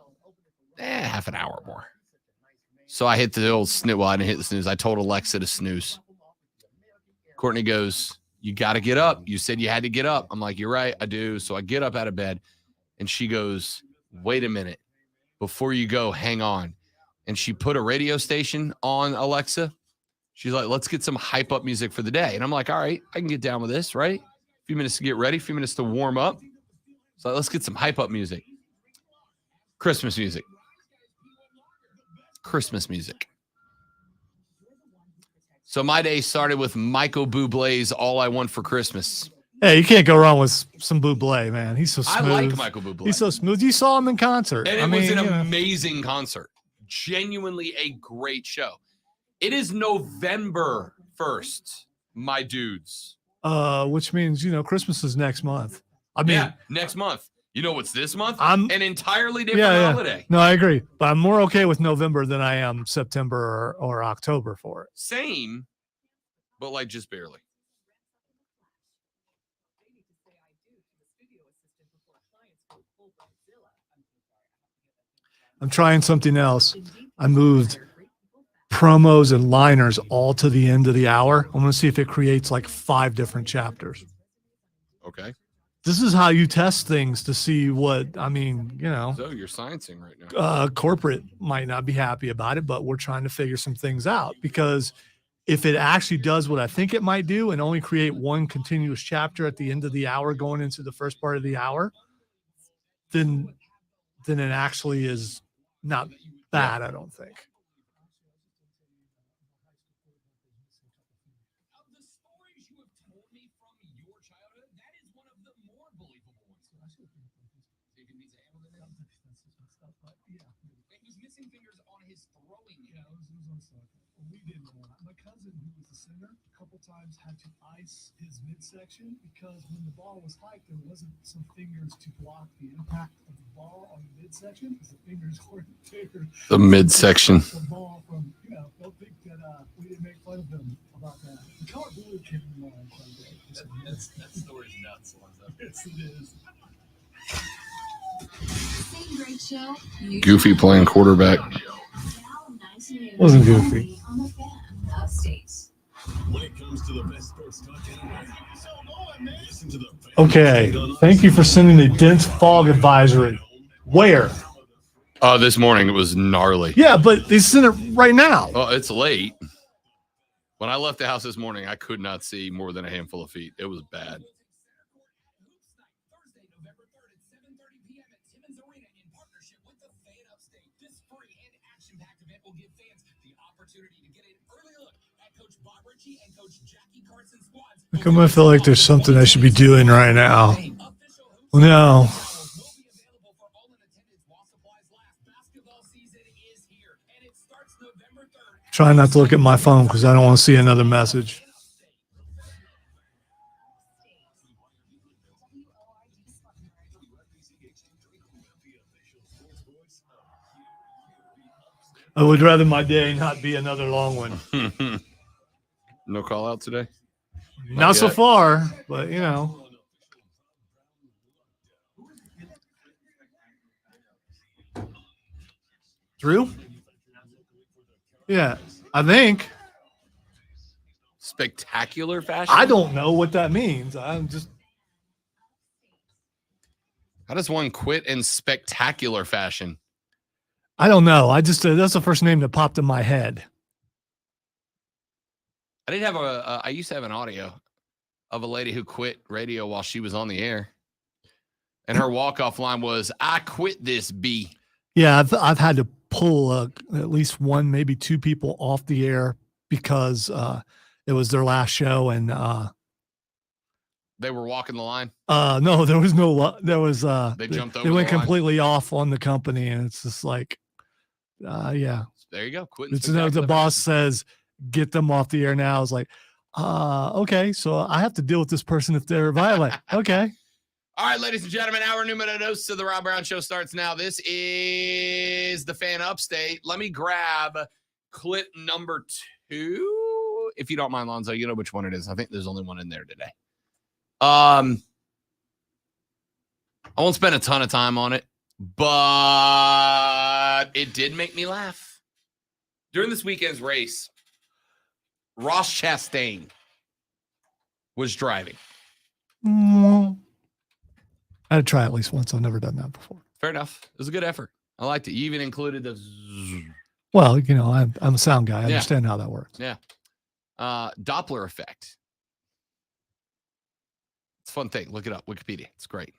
Speaker 2: half an hour more. So I hit the old snooze. Well, I didn't hit the snooze. I told Alexa to snooze. Courtney goes, you got to get up. You said you had to get up. I'm like, you're right. I do. So I get up out of bed and she goes, wait a minute. Before you go, hang on. And she put a radio station on Alexa. She's like, let's get some hype up music for the day. And I'm like, all right, I can get down with this, right? A few minutes to get ready, a few minutes to warm up. So let's get some hype up music. Christmas music. Christmas music. So my day started with Michael Bublé's All I Want for Christmas.
Speaker 3: Hey, you can't go wrong with some Bublé, man. He's so smooth.
Speaker 2: I like Michael Bublé.
Speaker 3: He's so smooth. You saw him in concert.
Speaker 2: And it was an amazing concert. Genuinely a great show. It is November 1st, my dudes.
Speaker 3: Which means, Christmas is next month. I mean,
Speaker 2: yeah, next month. You know what's this month?
Speaker 3: I'm
Speaker 2: an entirely different holiday.
Speaker 3: No, I agree. But I'm more okay with November than I am September or October for it.
Speaker 2: Same, but like just barely.
Speaker 3: I'm trying something else. I moved promos and liners all to the end of the hour. I'm going to see if it creates like 5 different chapters.
Speaker 2: Okay.
Speaker 3: This is how you test things to see what,
Speaker 2: So you're sciencing right now.
Speaker 3: Corporate might not be happy about it, but we're trying to figure some things out, because if it actually does what I think it might do and only create one continuous chapter at the end of the hour going into the first part of the hour, then it actually is not bad, I don't think.
Speaker 9: My cousin, who was a singer, a couple times had to ice his midsection because when the ball was hiked, there wasn't some fingers to block the impact of the ball on the midsection, because the fingers weren't bigger.
Speaker 2: The midsection.
Speaker 9: The ball from, don't think that we didn't make fun of him about that. The color blue came in mind quite a bit.
Speaker 5: That story's nuts.
Speaker 9: Yes, it is.
Speaker 8: Same great show.
Speaker 2: Goofy playing quarterback.
Speaker 3: Wasn't Goofy.
Speaker 8: On the fan upstate.
Speaker 6: When it comes to the best sports content, listen to the
Speaker 3: Okay. Thank you for sending a dense fog advisory. Where?
Speaker 2: This morning it was gnarly.
Speaker 3: Yeah, but they sent it right now.
Speaker 2: Oh, it's late. When I left the house this morning, I could not see more than a handful of feet. It was bad.
Speaker 3: How come I feel like there's something I should be doing right now? No. Try not to look at my phone because I don't want to see another message. I would rather my day not be another long one.
Speaker 2: No call out today?
Speaker 3: Not so far, but Drew? Yeah, I think.
Speaker 2: Spectacular fashion?
Speaker 3: I don't know what that means. I'm just.
Speaker 2: How does one quit in spectacular fashion?
Speaker 3: I don't know. I just that's the first name that popped in my head.
Speaker 2: I did have I used to have an audio of a lady who quit radio while she was on the air. And her walk-off line was, I quit this B.
Speaker 3: Yeah, I've had to pull at least one, maybe 2 people off the air because it was their last show and
Speaker 2: they were walking the line.
Speaker 3: No, there was no. There was.
Speaker 2: They jumped over.
Speaker 3: They went
Speaker 2: the line.
Speaker 3: completely off on the company, and it's just like, yeah.
Speaker 2: There you go. Quitting.
Speaker 3: It's the boss says, get them off the air now. It's like, okay, so I have to deal with this person if they're violent. Okay.
Speaker 2: All right, ladies and gentlemen, hour numero dos of the Rob Brown Show starts now. This is the Fan Upstate. Let me grab clip number 2. If you don't mind, Lonzo, you know which one it is. I think there's only one in there today. I won't spend a ton of time on it, but it did make me laugh. During this weekend's race, Ross Chastain was driving.
Speaker 3: I had to try at least once. I've never done that before.
Speaker 2: Fair enough. It was a good effort. I liked it. You even included the zzz.
Speaker 3: Well, you know, I'm a sound guy. I
Speaker 2: Yeah.
Speaker 3: understand how that works.
Speaker 2: Yeah. Doppler effect. It's a fun thing. Look it up. Wikipedia. It's great.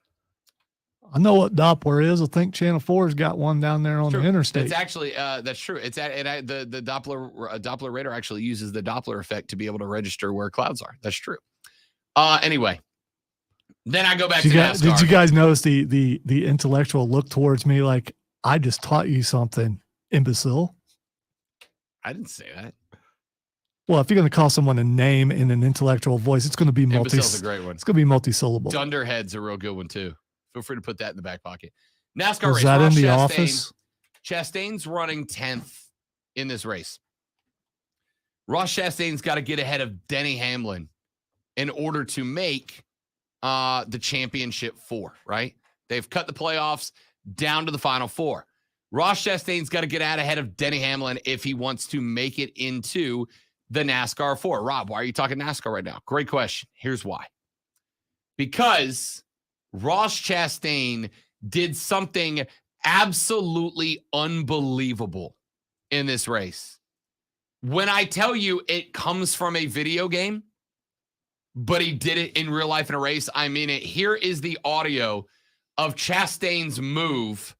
Speaker 3: I know what Doppler is. I think Channel 4's got one down there on
Speaker 2: True.
Speaker 3: the interstate.
Speaker 2: It's actually that's true. It's the Doppler radar actually uses the Doppler effect to be able to register where clouds are. That's true. Anyway, then I go back to NASCAR.
Speaker 3: Did you guys notice the intellectual look towards me like I just taught you something, imbecile?
Speaker 2: I didn't say that.
Speaker 3: Well, if you're going to call someone a name in an intellectual voice, it's going to be
Speaker 2: Imbecile's a great one.
Speaker 3: It's going to be multi-syllable.
Speaker 2: Dunderhead's a real good one too. Feel free to put that in the back pocket. NASCAR
Speaker 3: Was
Speaker 2: race.
Speaker 3: that
Speaker 2: Ross
Speaker 3: in the
Speaker 2: Chastain.
Speaker 3: office?
Speaker 2: Chastain's running 10th in this race. Ross Chastain's got to get ahead of Denny Hamlin in order to make the championship 4, right? They've cut the playoffs down to the final 4. Ross Chastain's got to get out ahead of Denny Hamlin if he wants to make it into the NASCAR 4. Rob, why are you talking NASCAR right now? Great question. Here's why. Because Ross Chastain did something absolutely unbelievable in this race. When I tell you it comes from a video game, but he did it in real life in a race, I mean it. Here is the audio of Chastain's move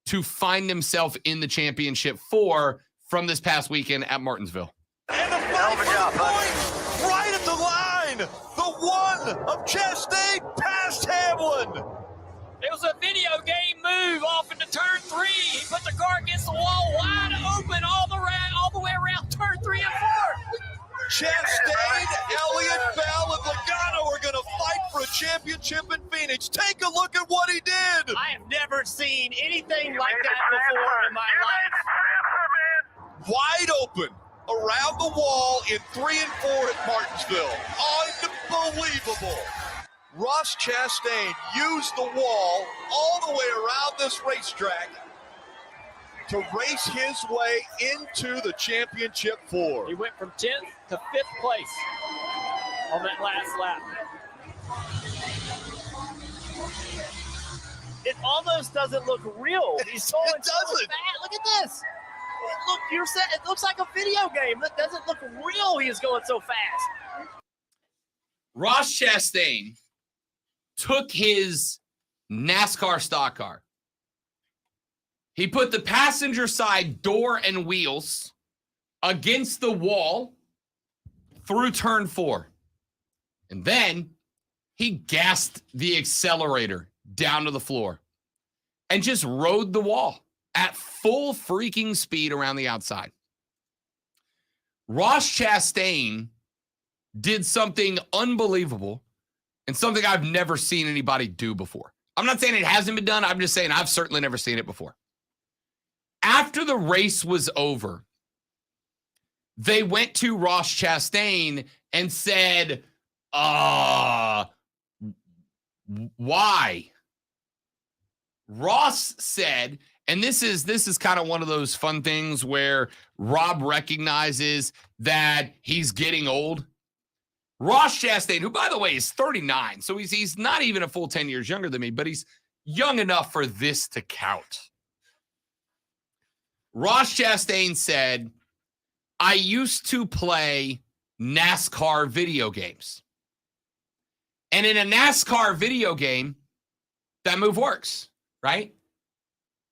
Speaker 2: to find himself in the championship 4 from this past weekend at Martinsville.
Speaker 10: And the fight for the point, right at the line. The one of Chastain past Hamlin.
Speaker 11: It was a video game move off into turn 3. He put the car against the wall wide open all the way around turn 3 and 4.
Speaker 10: Chastain, Elliott, Bell, and Logano are going to fight for a championship in Phoenix. Take a look at what he did.
Speaker 11: I have never seen anything like that before in my life.
Speaker 10: Wide open around the wall in 3 and 4 at Martinsville. Unbelievable. Ross Chastain used the wall all the way around this racetrack to race his way into the championship 4.
Speaker 11: He went from 10th to 5th place on that last lap. It almost doesn't look real. He's going
Speaker 10: It
Speaker 11: so
Speaker 10: doesn't.
Speaker 11: fast. Look at this. Look, it looks like a video game. It doesn't look real. He is going so fast.
Speaker 2: Ross Chastain took his NASCAR stock car. He put the passenger side door and wheels against the wall through turn 4. And then he gassed the accelerator down to the floor and just rode the wall at full freaking speed around the outside. Ross Chastain did something unbelievable and something I've never seen anybody do before. I'm not saying it hasn't been done. I'm just saying I've certainly never seen it before. After the race was over, they went to Ross Chastain and said, why? Ross said, and this is kind of one of those fun things where Rob recognizes that he's getting old. Ross Chastain, who, by the way, is 39, so he's not even a full 10 years younger than me, but he's young enough for this to count. Ross Chastain said, I used to play NASCAR video games. And in a NASCAR video game, that move works, right?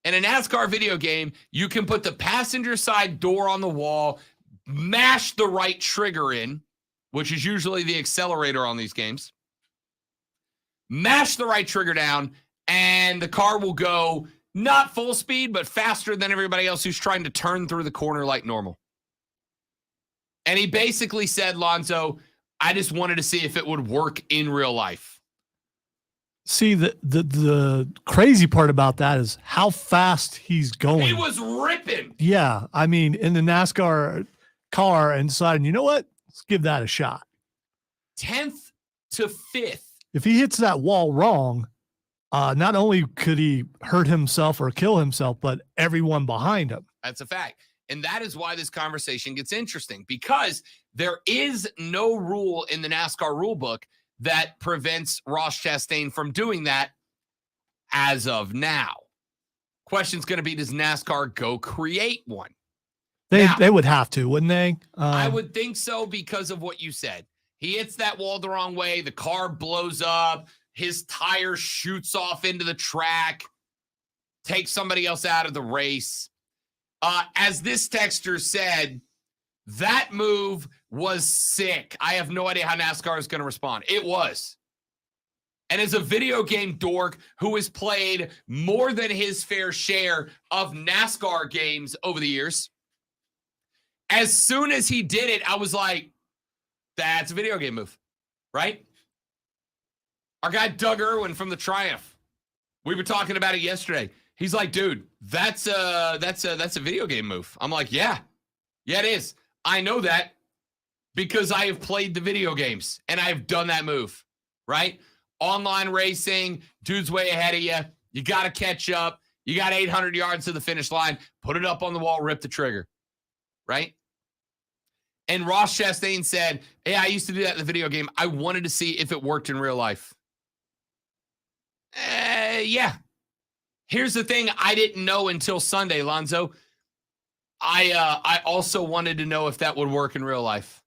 Speaker 2: In a NASCAR video game, you can put the passenger side door on the wall, mash the right trigger in, which is usually the accelerator on these games, mash the right trigger down, and the car will go not full speed, but faster than everybody else who's trying to turn through the corner like normal. And he basically said, Lonzo, I just wanted to see if it would work in real life.
Speaker 3: See, the crazy part about that is how fast he's going.
Speaker 2: He was ripping.
Speaker 3: Yeah. I mean, in the NASCAR car and deciding, you know what? Let's give that a shot.
Speaker 2: 10th to 5th.
Speaker 3: If he hits that wall wrong, not only could he hurt himself or kill himself, but everyone behind him.
Speaker 2: That's a fact. And that is why this conversation gets interesting, because there is no rule in the NASCAR rule book that prevents Ross Chastain from doing that as of now. Question's going to be, does NASCAR go create one?
Speaker 3: They would have to, wouldn't they?
Speaker 2: I would think so, because of what you said. He hits that wall the wrong way. The car blows up. His tire shoots off into the track, takes somebody else out of the race. As this texter said, that move was sick. I have no idea how NASCAR is going to respond. It was. And as a video game dork who has played more than his fair share of NASCAR games over the years, as soon as he did it, I was like, that's a video game move, right? Our guy Doug Irwin from the Triumph, we were talking about it yesterday. He's like, dude, that's a video game move. I'm like, yeah, it is. I know that because I have played the video games and I've done that move, right? Online racing, dude's way ahead of you. You got to catch up. You got 800 yards to the finish line. Put it up on the wall, rip the trigger, right? And Ross Chastain said, hey, I used to do that in the video game. I wanted to see if it worked in real life. Yeah. Here's the thing I didn't know until Sunday, Lonzo. I also wanted to know if that would work in real life.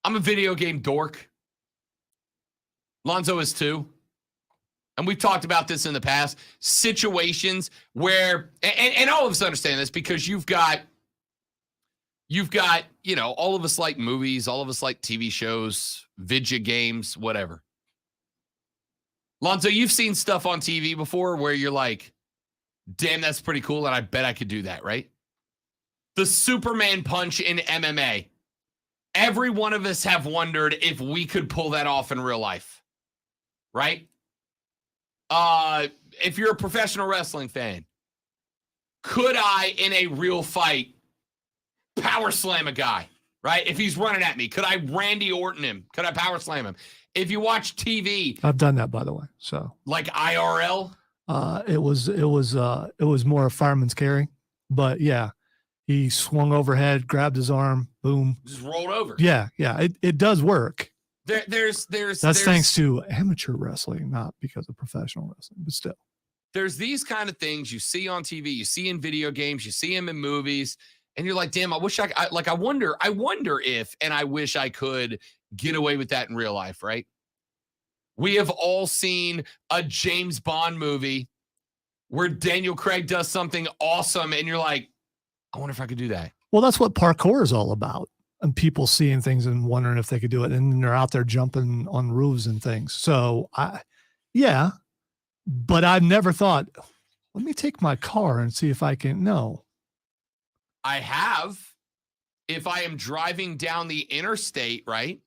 Speaker 2: I'm a video game dork. Lonzo is too. And we've talked about this in the past. Situations where, and all of us understand this because you've got, all of us like movies, all of us like TV shows, video games, whatever. Lonzo, you've seen stuff on TV before where you're like, damn, that's pretty cool, and I bet I could do that, right? The Superman punch in MMA. Every one of us have wondered if we could pull that off in real life, right? If you're a professional wrestling fan, could I, in a real fight, power slam a guy, right? If he's running at me, could I Randy Orton him? Could I power slam him? If you watch TV,
Speaker 3: I've done that, by the way. So
Speaker 2: like IRL,
Speaker 3: it was more a fireman's carry, but yeah, he swung overhead, grabbed his arm, boom,
Speaker 2: just rolled over.
Speaker 3: Yeah, it does work.
Speaker 2: There's
Speaker 3: thanks to amateur wrestling, not because of professional wrestling, but still.
Speaker 2: There's these kind of things you see on TV, you see in video games, you see them in movies, and you're like, damn, I wish I wonder if, and I wish I could get away with that in real life, right? We have all seen a James Bond movie where Daniel Craig does something awesome, and you're like, I wonder if I could do that.
Speaker 3: Well, that's what parkour is all about. And people seeing things and wondering if they could do it. And they're out there jumping on roofs and things. So but I've never thought, let me take my car and see if I can. No.
Speaker 2: I have, if I am driving down the interstate, right?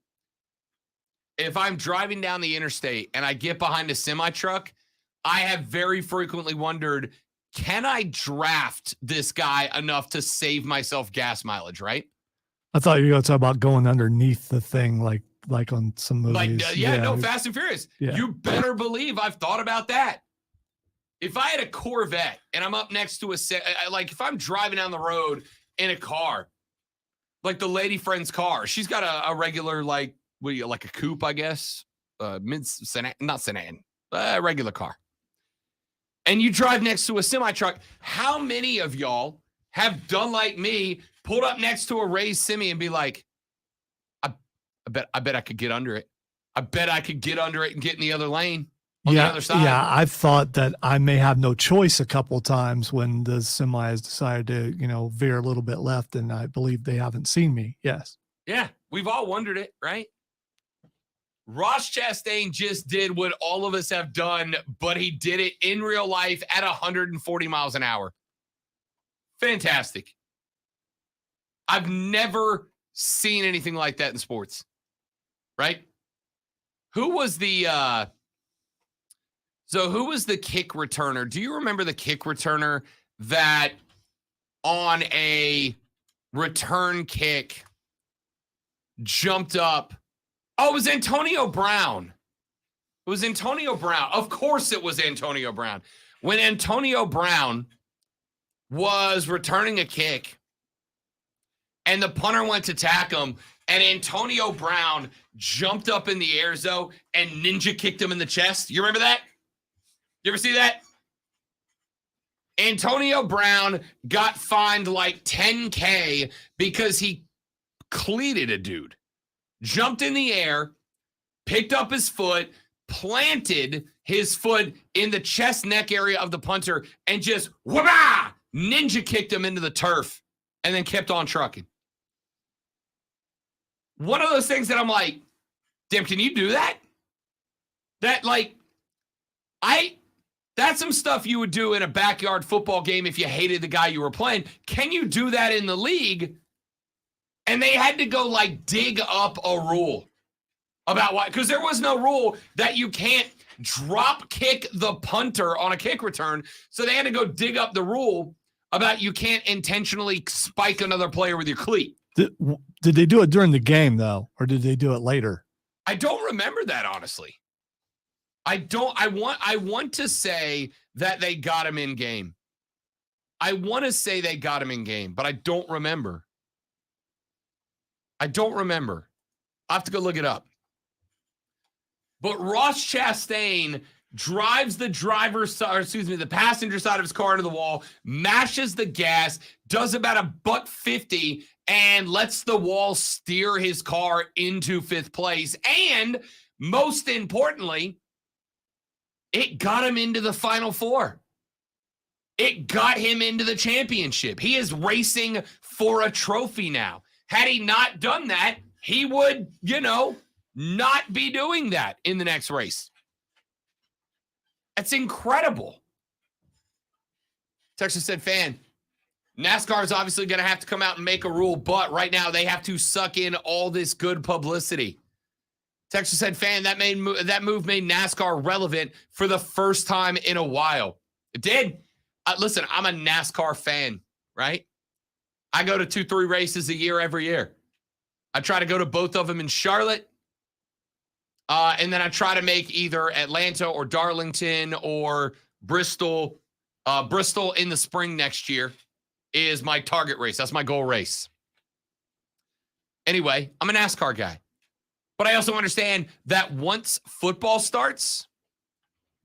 Speaker 2: If I'm driving down the interstate and I get behind a semi truck, I have very frequently wondered, can I draft this guy enough to save myself gas mileage, right?
Speaker 3: I thought you were going to talk about going underneath the thing, like on some movies.
Speaker 2: No, Fast and Furious. Yeah. You better believe I've thought about that. If I had a Corvette and I'm up next to if I'm driving down the road in a car, like the lady friend's car, she's got a regular, like a coupe, I guess, not sedan, a regular car. And you drive next to a semi truck. How many of y'all have done like me, pulled up next to a raised semi and be like, I bet I could get under it. I bet I could get under it and get in the other lane on the other side.
Speaker 3: Yeah, I've thought that I may have no choice a couple of times when the semi has decided to, veer a little bit left, and I believe they haven't seen me. Yes.
Speaker 2: Yeah, we've all wondered it, right? Ross Chastain just did what all of us have done, but he did it in real life at 140 miles an hour. Fantastic. I've never seen anything like that in sports, right? Who was the kick returner? Do you remember the kick returner that on a return kick jumped up? Oh, it was Antonio Brown. It was Antonio Brown. Of course it was Antonio Brown. When Antonio Brown was returning a kick and the punter went to tackle him, and Antonio Brown jumped up in the air zone and ninja kicked him in the chest. You remember that? You ever see that? Antonio Brown got fined like $10K because he cleated a dude, jumped in the air, picked up his foot, planted his foot in the chest neck area of the punter, and just wah ninja kicked him into the turf and then kept on trucking. One of those things that I'm like, damn, can you do that? That's some stuff you would do in a backyard football game if you hated the guy you were playing. Can you do that in the league? And they had to go like dig up a rule about why, because there was no rule that you can't drop kick the punter on a kick return. So they had to go dig up the rule about you can't intentionally spike another player with your cleat.
Speaker 3: Did they do it during the game though, or did they do it later?
Speaker 2: I don't remember that, honestly. I want to say that they got him in game. I want to say they got him in game, but I don't remember. I have to go look it up. But Ross Chastain drives the the passenger side of his car into the wall, mashes the gas, does about $150, and lets the wall steer his car into 5th place. And most importantly, it got him into the Final Four. It got him into the championship. He is racing for a trophy now. Had he not done that, he would, not be doing that in the next race. That's incredible. Texas said, fan, NASCAR is obviously going to have to come out and make a rule, but right now they have to suck in all this good publicity. Texas said, fan, that move made NASCAR relevant for the first time in a while. It did. Listen, I'm a NASCAR fan, right? I go to 2-3 races a year every year. I try to go to both of them in Charlotte. And then I try to make either Atlanta or Darlington or Bristol. Bristol in the spring next year is my target race. That's my goal race. Anyway, I'm a NASCAR guy. But I also understand that once football starts,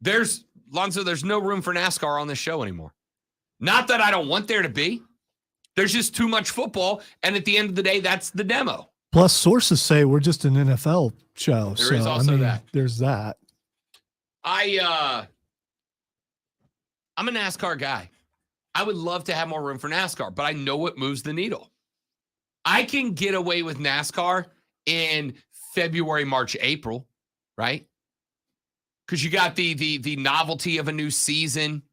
Speaker 2: there's no room for NASCAR on this show anymore. Not that I don't want there to be. There's just too much football. And at the end of the day, that's the demo.
Speaker 3: Plus, sources say we're just an NFL show.
Speaker 2: There is also that.
Speaker 3: There's that.
Speaker 2: I'm a NASCAR guy. I would love to have more room for NASCAR, but I know what moves the needle. I can get away with NASCAR in February, March, April, right? Because you got the novelty of a new season.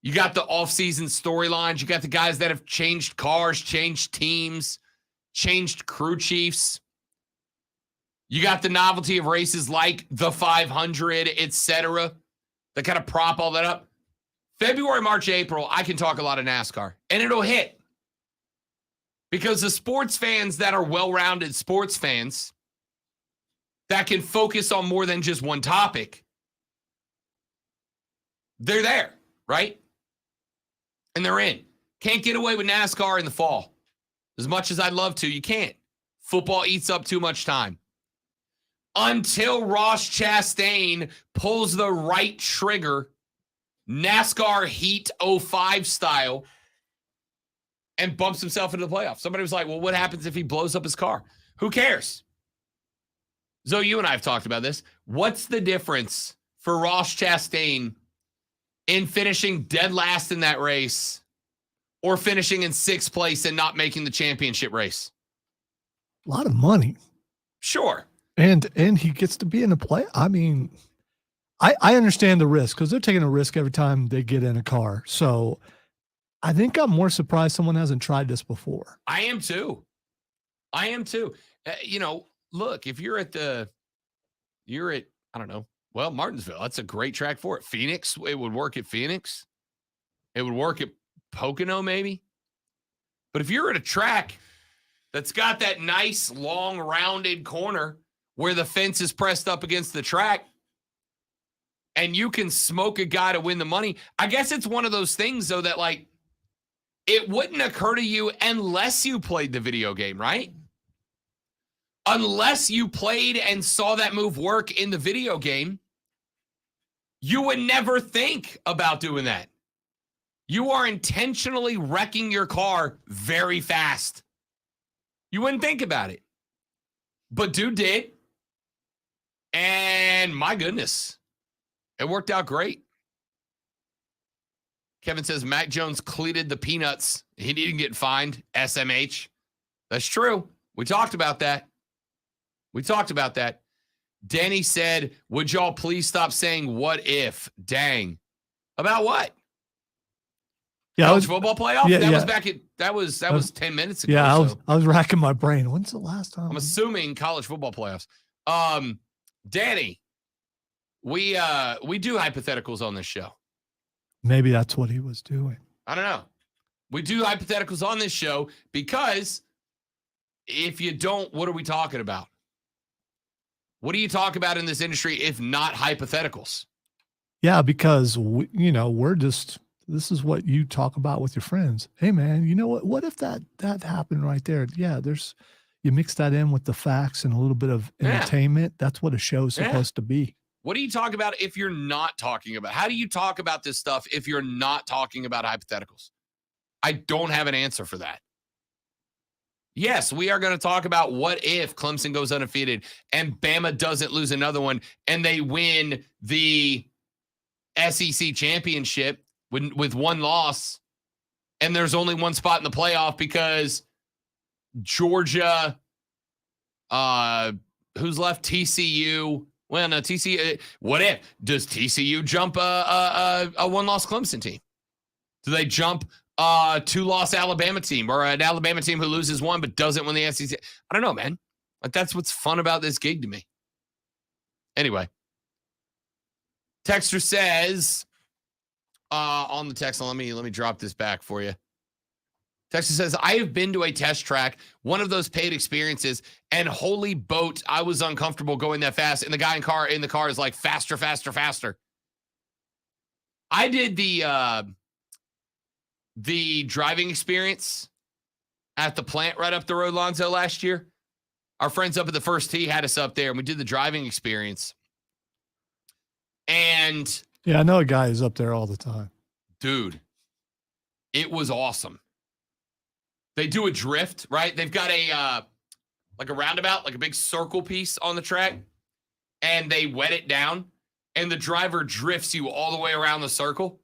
Speaker 2: You got the off-season storylines. You got the guys that have changed cars, changed teams, changed crew chiefs. You got the novelty of races like the 500, etc. that kind of prop all that up. February, March, April, I can talk a lot of NASCAR, and it'll hit. Because the sports fans that are well-rounded sports fans that can focus on more than just one topic, they're there, right? And they're in. Can't get away with NASCAR in the fall. As much as I'd love to, you can't. Football eats up too much time. Until Ross Chastain pulls the right trigger, NASCAR Heat 05 style, and bumps himself into the playoffs. Somebody was like, well, what happens if he blows up his car? Who cares? Zoe, you and I have talked about this. What's the difference for Ross Chastain in finishing dead last in that race or finishing in 6th place and not making the championship race?
Speaker 3: A lot of money.
Speaker 2: Sure.
Speaker 3: And he gets to be in a play. I mean, I understand the risk because they're taking a risk every time they get in a car. So I think I'm more surprised someone hasn't tried this before.
Speaker 2: I am too. Look, if you're at I don't know, well, Martinsville, that's a great track for it. Phoenix, it would work at Phoenix. It would work at Pocono maybe. But if you're at a track that's got that nice, long, rounded corner where the fence is pressed up against the track, and you can smoke a guy to win the money. I guess it's one of those things, though, that like it wouldn't occur to you unless you played the video game, right? Unless you played and saw that move work in the video game, you would never think about doing that. You are intentionally wrecking your car very fast. You wouldn't think about it. But dude did. And my goodness, it worked out great. Kevin says Mac Jones cleated the peanuts. He didn't get fined. SMH. That's true. We talked about that. Danny said, would y'all please stop saying what if? Dang. About what?
Speaker 3: Yeah,
Speaker 2: College football playoff?
Speaker 3: Yeah,
Speaker 2: that
Speaker 3: yeah.
Speaker 2: was back at that was 10 minutes ago.
Speaker 3: Yeah,
Speaker 2: so
Speaker 3: I was racking my brain. When's the last time?
Speaker 2: I'm assuming college football playoffs. Danny, we do hypotheticals on this show.
Speaker 3: Maybe that's what he was doing.
Speaker 2: I don't know. We do hypotheticals on this show because if you don't, what are we talking about? What do you talk about in this industry if not hypotheticals?
Speaker 3: Yeah, because this is what you talk about with your friends. Hey man, you know what? What if that happened right there? Yeah, you mix that in with the facts and a little bit of entertainment. That's what a show is supposed to be.
Speaker 2: What do you talk about if you're not talking about? How do you talk about this stuff if you're not talking about hypotheticals? I don't have an answer for that. Yes, we are going to talk about what if Clemson goes undefeated and Bama doesn't lose another one and they win the SEC championship with one loss and there's only one spot in the playoff because Georgia, who's left? TCU. Well, no, TCU. What if? Does TCU jump a one-loss Clemson team? Do they jump a two-loss Alabama team or an Alabama team who loses one but doesn't win the SEC? I don't know, man. Like, that's what's fun about this gig to me. Anyway, Texter says on the text, let me drop this back for you. Texter says, I have been to a test track, one of those paid experiences, and holy boat, I was uncomfortable going that fast. And the guy in the car is like, faster, faster, faster. I did the driving experience at the plant right up the road, Lonzo, last year. Our friends up at the First Tee had us up there, and we did the driving experience. And
Speaker 3: yeah, I know a guy who's up there all the time.
Speaker 2: Dude, it was awesome. They do a drift, right? They've got a roundabout, like a big circle piece on the track, and they wet it down, and the driver drifts you all the way around the circle.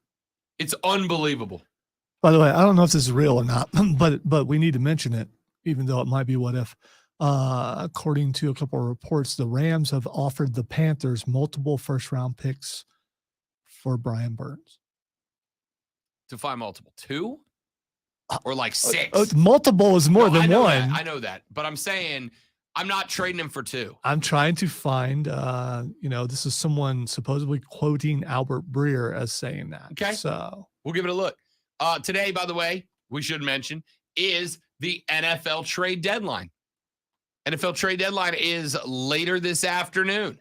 Speaker 2: It's unbelievable.
Speaker 3: By the way, I don't know if this is real or not, but we need to mention it, even though it might be what if. According to a couple of reports, the Rams have offered the Panthers multiple first-round picks for Brian Burns.
Speaker 2: To find multiple. 2? Or like 6?
Speaker 3: Multiple is more than one.
Speaker 2: I know that. But I'm saying I'm not trading him for 2.
Speaker 3: I'm trying to find, this is someone supposedly quoting Albert Breer as saying that.
Speaker 2: Okay.
Speaker 3: So
Speaker 2: we'll give it a look. Today, by the way, we should mention, is the NFL trade deadline. NFL trade deadline is later this afternoon.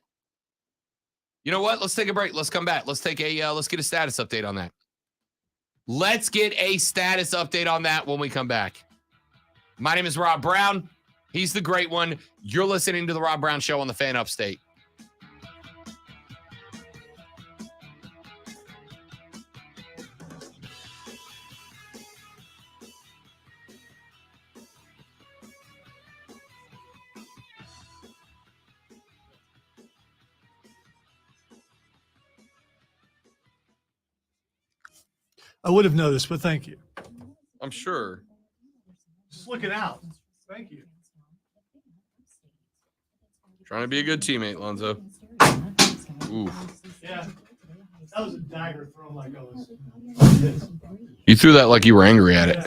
Speaker 2: You know what? Let's take a break. Let's come back. Let's get a status update on that. Let's get a status update on that when we come back. My name is Rob Brown. He's the great one. You're listening to the Rob Brown Show on the Fan Upstate.
Speaker 3: I would have noticed, but thank you.
Speaker 2: I'm sure.
Speaker 3: Just looking out. Thank you.
Speaker 2: Trying to be a good teammate, Lonzo. Ooh.
Speaker 3: Yeah. That was a dagger thrown like I was.
Speaker 2: You threw that like you were angry at it.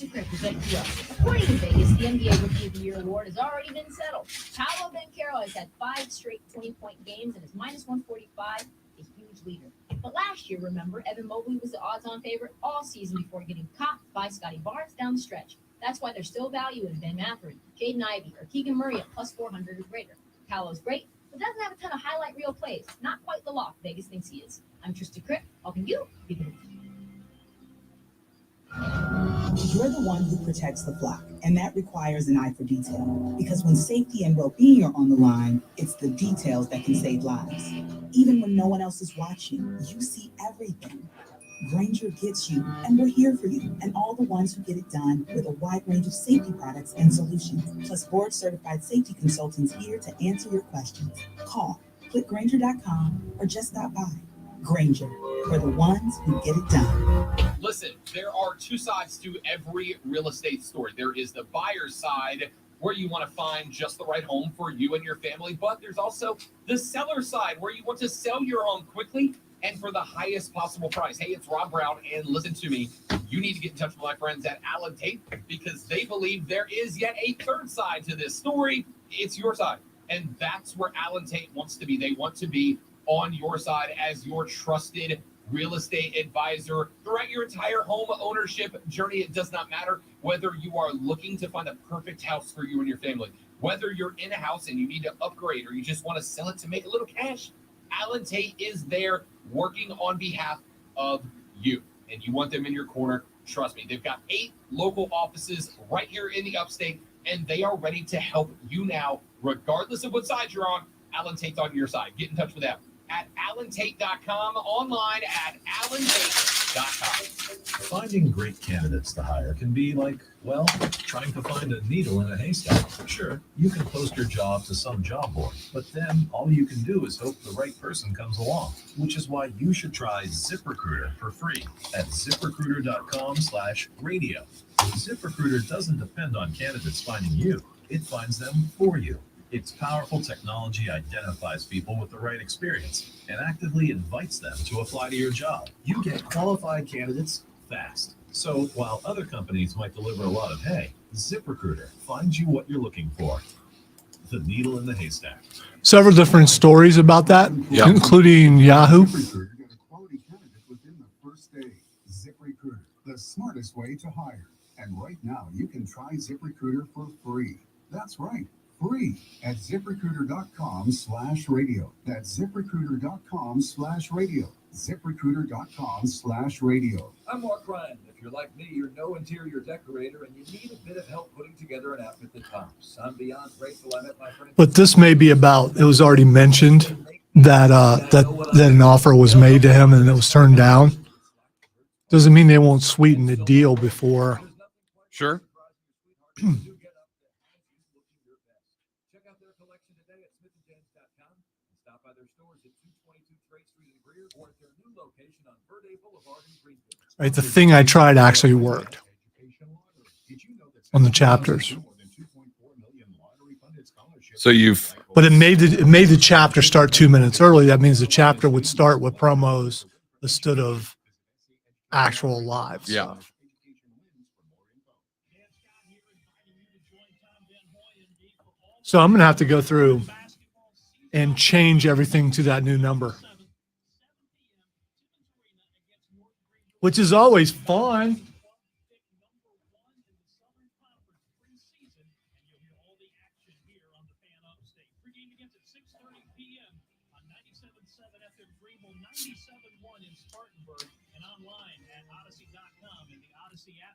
Speaker 12: Trista Crick present to us. According to Vegas, the NBA Rookie of the Year award has already been settled. Paolo Banchero has had 5 straight 20-point games and is minus 145, a huge leader. But last year, remember, Evan Mobley was the odds-on favorite all season before getting caught by Scotty Barnes down the stretch. That's why there's still value in Ben Mathurin, Jaden Ivey, or Keegan Murray at plus 400 or greater. Paolo's great, but doesn't have a ton of highlight reel plays. Not quite the lock Vegas thinks he is. I'm Trista Crick, helping you be the
Speaker 13: You're the one who protects the flock, and that requires an eye for detail. Because when safety and well-being are on the line, it's the details that can save lives. Even when no one else is watching, you see everything. Grainger gets you, and we're here for you, and all the ones who get it done with a wide range of safety products and solutions, plus board-certified safety consultants here to answer your questions. Call, click Grainger.com, or just stop by. Grainger, for the ones who get it done.
Speaker 2: Listen, there are two sides to every real estate story. There is the buyer's side, where you want to find just the right home for you and your family, but there's also the seller side, where you want to sell your home quickly and for the highest possible price. Hey, it's Rob Brown, and listen to me. You need to get in touch with my friends at Allen Tate, because they believe there is yet a third side to this story. It's your side, and that's where Allen Tate wants to be. They want to be on your side as your trusted real estate advisor throughout your entire home ownership journey. It does not matter whether you are looking to find the perfect house for you and your family, whether you're in a house and you need to upgrade, or you just want to sell it to make a little cash. Allen Tate is there working on behalf of you, and you want them in your corner. Trust me, they've got 8 local offices right here in the upstate, and they are ready to help you now, regardless of what side you're on. Allen Tate's on your side. Get in touch with them at allentate.com, online at allentate.com.
Speaker 6: Finding great candidates to hire can be like, well, trying to find a needle in a haystack. Sure, you can post your job to some job board, but then all you can do is hope the right person comes along, which is why you should try ZipRecruiter for free at ZipRecruiter.com/radio. ZipRecruiter doesn't depend on candidates finding you. It finds them for you. Its powerful technology identifies people with the right experience and actively invites them to apply to your job. You get qualified candidates fast. So while other companies might deliver a lot of hay, ZipRecruiter finds you what you're looking for. The needle in the haystack.
Speaker 3: Several different stories about that, including Yahoo.
Speaker 14: ZipRecruiter got a quality candidate within the first day. ZipRecruiter, the smartest way to hire. And right now, you can try ZipRecruiter for free. That's right, free at ZipRecruiter.com/radio. That's ZipRecruiter.com/radio. ZipRecruiter.com/radio.
Speaker 15: I'm Mark Ryan. If you're like me, you're no interior decorator and you need a bit of help putting together an outfit that tops. I'm beyond grateful I met my friend.
Speaker 3: But this may be about, it was already mentioned that that an offer was made to him and it was turned down. Doesn't mean they won't sweeten the deal before.
Speaker 2: Sure.
Speaker 15: Check out their collection today at SmithandJames.com and stop by their stores at 222 Trade Street in Greer or at their new location on Verde Boulevard in Greenville.
Speaker 3: Right, the thing I tried actually worked on the chapters.
Speaker 2: So you've,
Speaker 3: but it made the chapter start 2 minutes early. That means the chapter would start with promos instead of actual live stuff. So I'm gonna have to go through and change everything to that new number, which is always fun.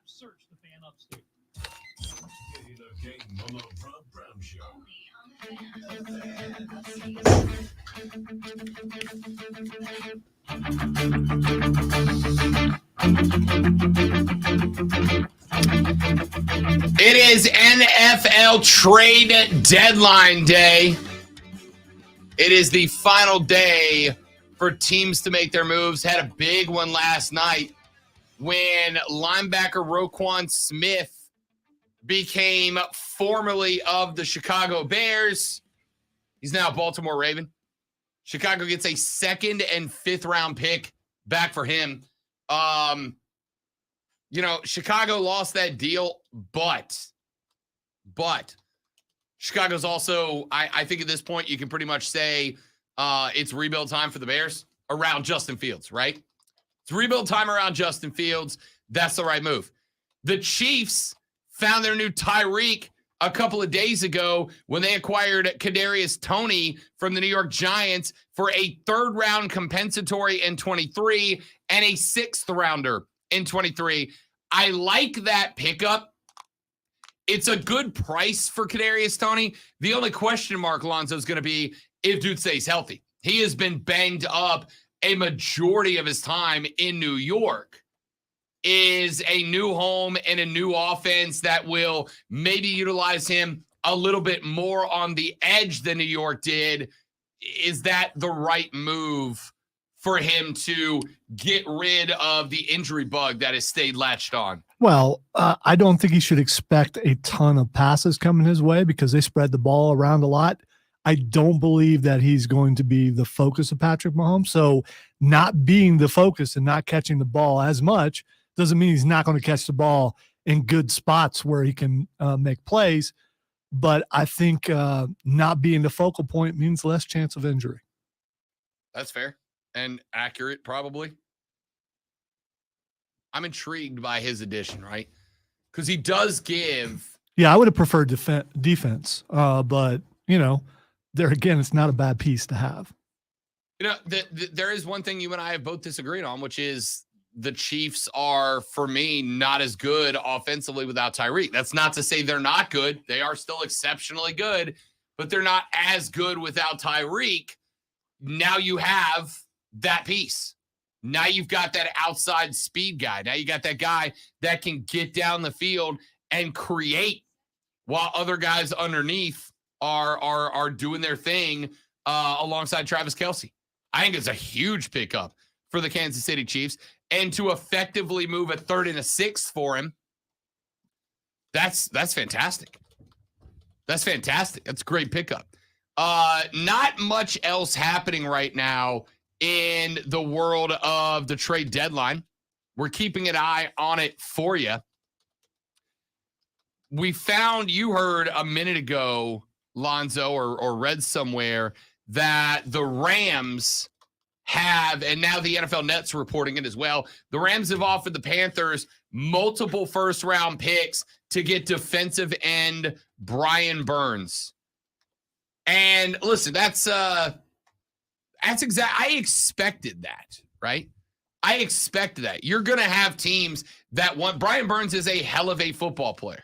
Speaker 16: Search the Fan Upstate. The King Molo Brown Show.
Speaker 2: It is NFL trade deadline day. It is the final day for teams to make their moves. Had a big one last night when linebacker Roquan Smith became formerly of the Chicago Bears. He's now a Baltimore Raven. Chicago gets a 2nd and 5th round pick back for him. Chicago lost that deal, but Chicago's also, I think at this point, you can pretty much say it's rebuild time for the Bears around Justin Fields, right? It's rebuild time around Justin Fields. That's the right move. The Chiefs found their new Tyreek a couple of days ago when they acquired Kadarius Toney from the New York Giants for a 3rd-round compensatory in 23 and a 6th-rounder in 23. I like that pickup. It's a good price for Kadarius Toney. The only question mark, Lonzo, is going to be if dude stays healthy. He has been banged up a majority of his time in New York. Is a new home and a new offense that will maybe utilize him a little bit more on the edge than New York did. Is that the right move for him to get rid of the injury bug that has stayed latched on?
Speaker 3: Well, I don't think he should expect a ton of passes coming his way because they spread the ball around a lot. I don't believe that he's going to be the focus of Patrick Mahomes. So not being the focus and not catching the ball as much doesn't mean he's not going to catch the ball in good spots where he can make plays. But I think not being the focal point means less chance of injury.
Speaker 2: That's fair and accurate, probably. I'm intrigued by his addition, right? Because he does give.
Speaker 3: Yeah, I would have preferred defense. But, there again, it's not a bad piece to have.
Speaker 2: There is one thing you and I have both disagreed on, which is the Chiefs are, for me, not as good offensively without Tyreek. That's not to say they're not good. They are still exceptionally good, but they're not as good without Tyreek. Now you have that piece. Now you've got that outside speed guy. Now you got that guy that can get down the field and create while other guys underneath are doing their thing alongside Travis Kelce. I think it's a huge pickup for the Kansas City Chiefs. And to effectively move a 3rd and a 6th for him, that's fantastic. That's fantastic. That's a great pickup. Not much else happening right now in the world of the trade deadline. We're keeping an eye on it for you. You heard a minute ago, Lonzo, or read somewhere that the Rams have, and now the NFL Net's reporting it as well, the Rams have offered the Panthers multiple 1st-round picks to get defensive end Brian Burns. And listen, that's I expected that, right? I expected that. You're going to have teams that want. Brian Burns is a hell of a football player.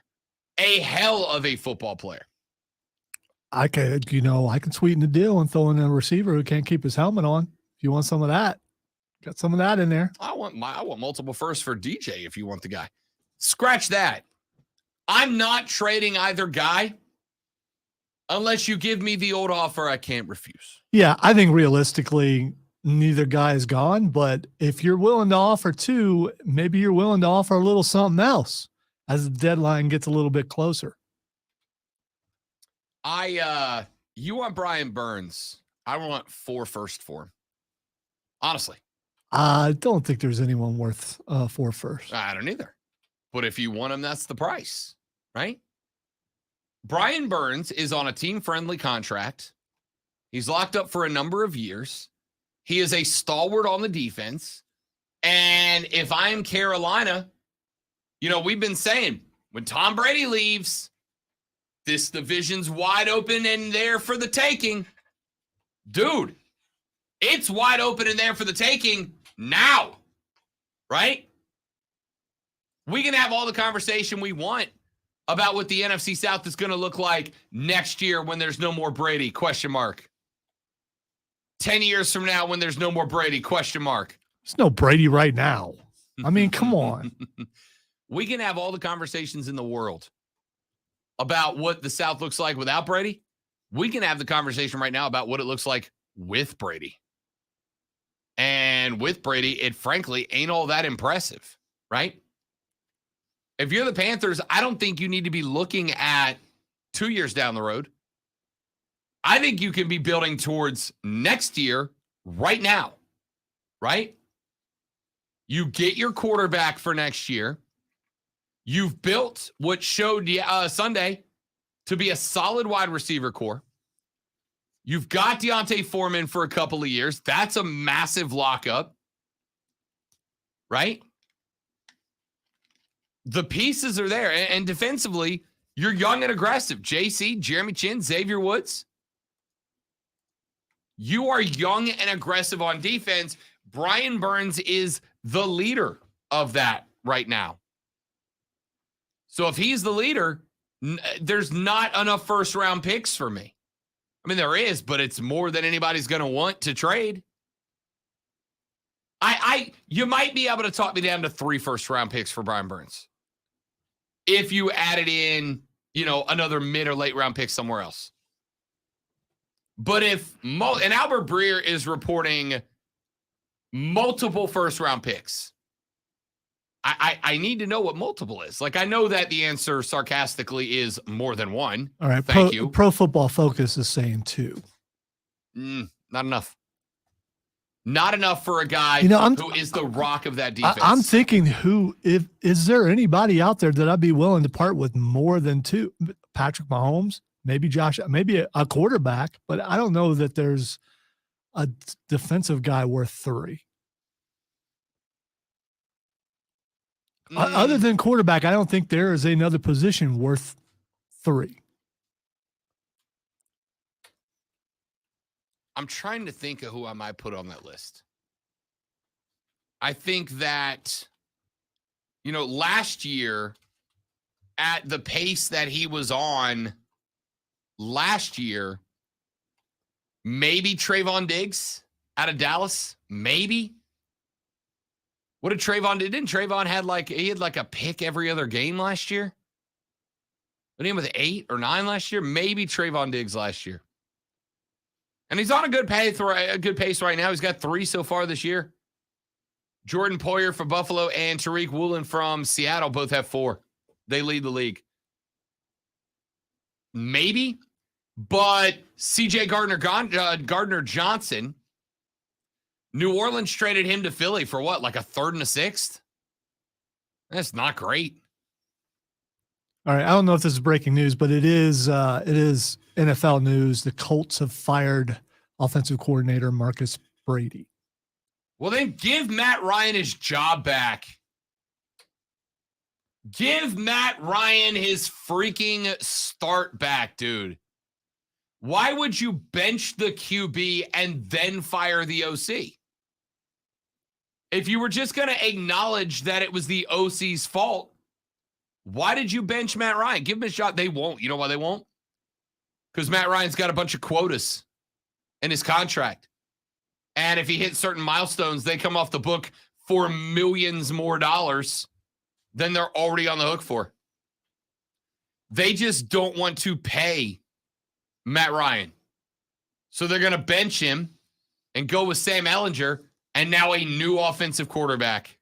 Speaker 2: A hell of a football player.
Speaker 3: I can sweeten the deal and throw in a receiver who can't keep his helmet on. If you want some of that, got some of that in there.
Speaker 2: I want multiple firsts for DJ if you want the guy. Scratch that. I'm not trading either guy unless you give me the old offer I can't refuse.
Speaker 3: Yeah, I think realistically, neither guy is gone. But if you're willing to offer 2, maybe you're willing to offer a little something else as the deadline gets a little bit closer.
Speaker 2: You want Brian Burns. I want 4 firsts for him. Honestly.
Speaker 3: I don't think there's anyone worth 4 firsts.
Speaker 2: I don't either. But if you want him, that's the price, right? Brian Burns is on a team-friendly contract. He's locked up for a number of years. He is a stalwart on the defense. And if I'm Carolina, we've been saying when Tom Brady leaves, this division's wide open and there for the taking. Dude, it's wide open and there for the taking now, right? We can have all the conversation we want about what the NFC South is going to look like next year when there's no more Brady, ? 10 years from now when there's no more Brady, ?
Speaker 3: There's no Brady right now. I mean, come on.
Speaker 2: We can have all the conversations in the world about what the South looks like without Brady. We can have the conversation right now about what it looks like with Brady. And with Brady, it frankly ain't all that impressive, right? If you're the Panthers, I don't think you need to be looking at 2 years down the road. I think you can be building towards next year right now, right? You get your quarterback for next year. You've built what showed Sunday to be a solid wide receiver core. You've got Deontay Foreman for a couple of years. That's a massive lockup, right? The pieces are there. And defensively, you're young and aggressive. JC, Jeremy Chin, Xavier Woods. You are young and aggressive on defense. Brian Burns is the leader of that right now. So if he's the leader, there's not enough first-round picks for me. I mean, there is, but it's more than anybody's going to want to trade. You might be able to talk me down to 3 first-round picks for Brian Burns if you added in, another mid or late-round pick somewhere else. But and Albert Breer is reporting multiple first-round picks. I need to know what multiple is. Like, I know that the answer sarcastically is more than one.
Speaker 3: All right.
Speaker 2: Thank you.
Speaker 3: Pro Football Focus is saying 2.
Speaker 2: Not enough. Not enough for a guy who is the rock of that defense.
Speaker 3: I'm thinking is there anybody out there that I'd be willing to part with more than 2? Patrick Mahomes, maybe Josh, maybe a quarterback, but I don't know that there's a defensive guy worth 3. Other than quarterback, I don't think there is another position worth 3.
Speaker 2: I'm trying to think of who I might put on that list. I think that, last year, at the pace that he was on last year, maybe Trayvon Diggs out of Dallas, maybe. What did Trayvon do? Didn't Trayvon had a pick every other game last year? But he with 8 or 9 last year? Maybe Trayvon Diggs last year. And he's on a good pace right now. He's got 3 so far this year. Jordan Poyer for Buffalo and Tariq Woolen from Seattle both have 4. They lead the league. Maybe. But C.J. Gardner-Johnson, New Orleans traded him to Philly for what, like a 3rd and a 6th? That's not great.
Speaker 3: All right, I don't know if this is breaking news, but it is NFL news. The Colts have fired offensive coordinator Marcus Brady.
Speaker 2: Well, then give Matt Ryan his job back. Give Matt Ryan his freaking start back, dude. Why would you bench the QB and then fire the OC? If you were just going to acknowledge that it was the OC's fault, why did you bench Matt Ryan? Give him a shot. They won't. You know why they won't? Because Matt Ryan's got a bunch of quotas in his contract. And if he hits certain milestones, they come off the book for millions more dollars than they're already on the hook for. They just don't want to pay Matt Ryan. So they're going to bench him and go with Sam Ehlinger and now a new offensive quarterback.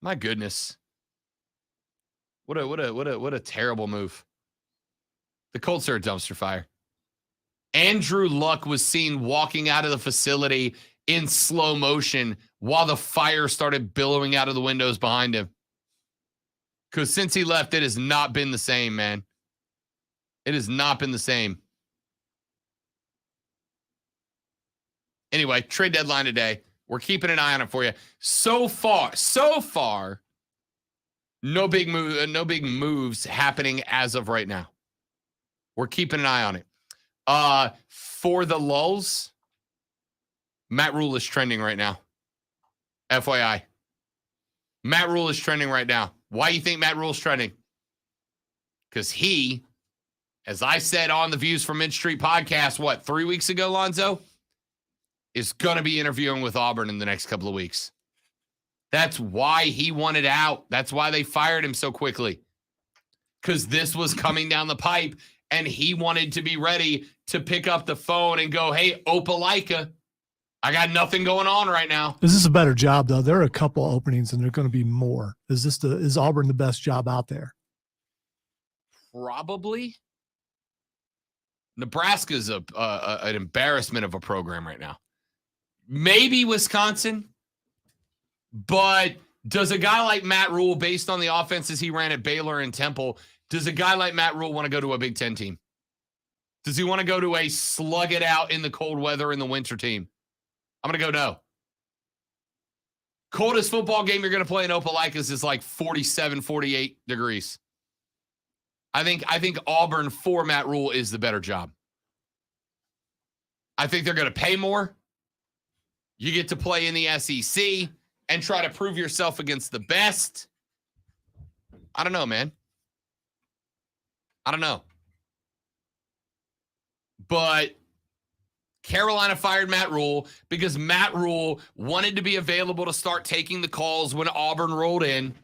Speaker 2: My goodness. What a terrible move. The Colts are a dumpster fire. Andrew Luck was seen walking out of the facility in slow motion while the fire started billowing out of the windows behind him. Because since he left, it has not been the same, man. It has not been the same. Anyway, trade deadline today. We're keeping an eye on it for you. So far, no big moves happening as of right now. We're keeping an eye on it. For the lulls, Matt Rule is trending right now. FYI. Matt Rule is trending right now. Why do you think Matt Rule is trending? Because he, as I said on the Views from Mid Street podcast, 3 weeks ago, Lonzo, is going to be interviewing with Auburn in the next couple of weeks. That's why he wanted out. That's why they fired him so quickly. Because this was coming down the pipe, and he wanted to be ready to pick up the phone and go, hey, Opelika, I got nothing going on right now.
Speaker 3: Is this a better job, though? There are a couple openings, and there are going to be more. Is Auburn the best job out there?
Speaker 2: Probably. Nebraska's an embarrassment of a program right now. Maybe Wisconsin, but Does a guy like Matt Rule, based on the offenses he ran at Baylor and Temple, does a guy like Matt Rule want to go to a Big Ten team? Does he want to go to a slug it out in the cold weather in the winter team? I'm going to go no. Coldest football game you're going to play in Opelika is like 47, 48 degrees. I think Auburn for Matt Rule is the better job. I think they're going to pay more. You get to play in the SEC and try to prove yourself against the best. I don't know, man. I don't know. But Carolina fired Matt Rule because Matt Rule wanted to be available to start taking the calls when Auburn rolled in.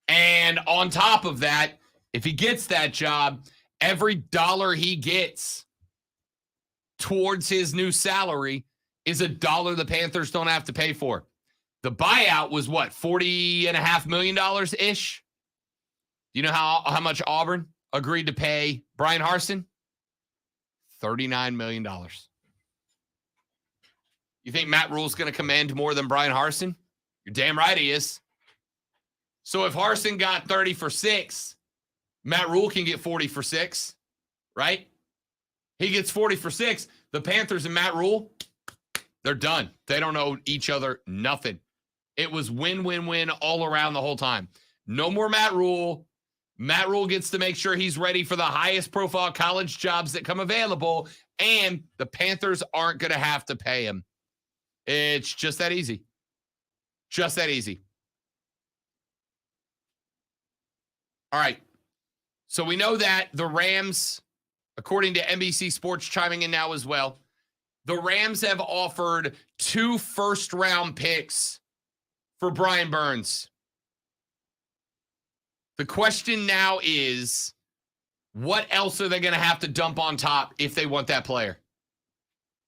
Speaker 2: And on top of that, if he gets that job, every dollar he gets towards his new salary is a dollar the Panthers don't have to pay for. The buyout was what, $40.5 million-ish? Do you know how much Auburn agreed to pay Brian Harsin? $39 million. You think Matt Rule's going to command more than Brian Harsin? You're damn right he is. So if Harsin got 30 for 6, Matt Rule can get 40 for 6, right? He gets 40 for 6. The Panthers and Matt Rule, they're done. They don't owe each other nothing. It was win-win-win all around the whole time. No more Matt Rule. Matt Rule gets to make sure he's ready for the highest profile college jobs that come available, and the Panthers aren't going to have to pay him. It's just that easy. Just that easy. All right. So we know that the Rams, according to NBC Sports chiming in now as well, the Rams have offered 2 first-round picks for Brian Burns. The question now is, what else are they going to have to dump on top if they want that player?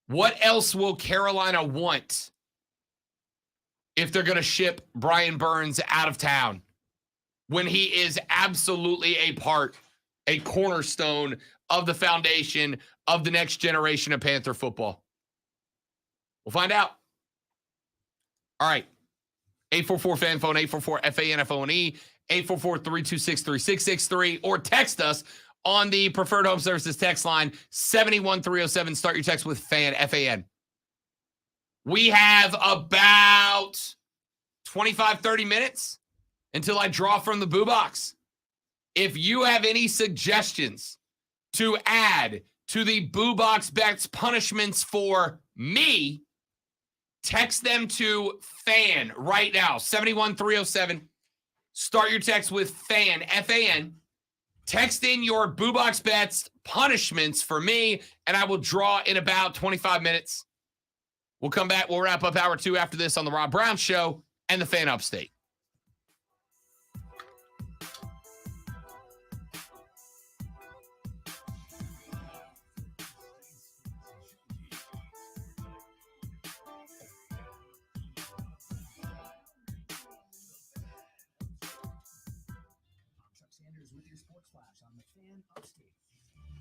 Speaker 2: What else will Carolina want if they're going to ship Brian Burns out of town when he is absolutely a cornerstone of the foundation of the next generation of Panther football? We'll find out. All right. 844-FAN-PHONE, 844-FAN-FONE, 844-326-3663, or text us on the Preferred Home Services text line, 71307. Start your text with FAN, F-A-N. We have about 25, 30 minutes until I draw from the Boo Box. If you have any suggestions to add to the Boo Box bets punishments for me, text them to FAN right now, 71307. Start your text with FAN, F-A-N. Text in your Boo Box bets punishments for me, and I will draw in about 25 minutes. We'll come back. We'll wrap up hour 2 after this on the Rob Brown Show and the Fan Upstate.
Speaker 7: With your sports flash on the Fan Upstate.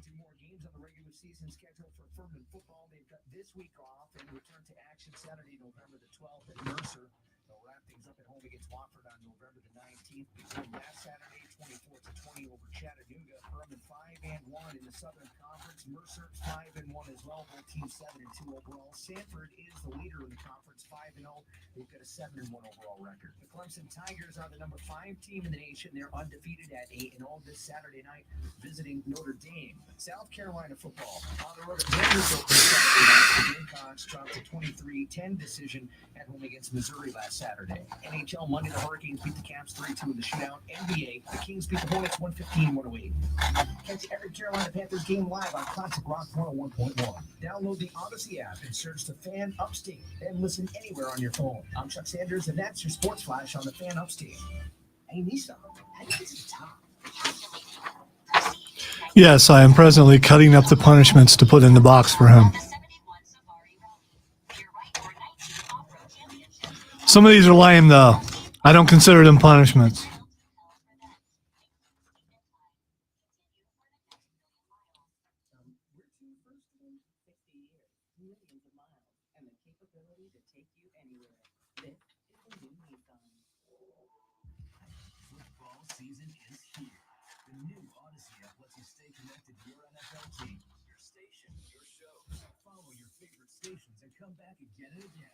Speaker 7: 2 more games on the regular season schedule for Furman football. They've got this week off and return to action Saturday, November the 12th at Mercer. They'll wrap things up at home against Wofford on November the 19th. Before that Saturday, 24-20 over Chattanooga. Furman 5-1 in the Southern Conference. Mercer 5-1 as well. Both teams 7-2 overall. Sanford is the leader in the conference, 5-0. They've got a 7-1 overall record. The Clemson Tigers are the number 5 team in the nation. They're undefeated at 8-0 this Saturday night, visiting Notre Dame. South Carolina football on the road at Vanderbilt this Saturday night. The Gamecocks dropped a 23-10 decision at home against Missouri last Saturday. NHL Monday, the Hurricanes beat the Caps 3-2 in the shootout. NBA, the Kings beat the Hornets 115-108. Catch every Carolina Panthers game live on Classic Rock 101.1. Download the Odyssey app and search the Fan Upstate and listen anywhere on your phone. I'm Chuck Sanders, and that's your sports flash on the Fan Upstate. Hey, Lisa, how do you get to the top?
Speaker 3: Yes, I am presently cutting up the punishments to put in the box for him. Some of these are lame, though. I don't consider them punishments.
Speaker 7: come back again and again.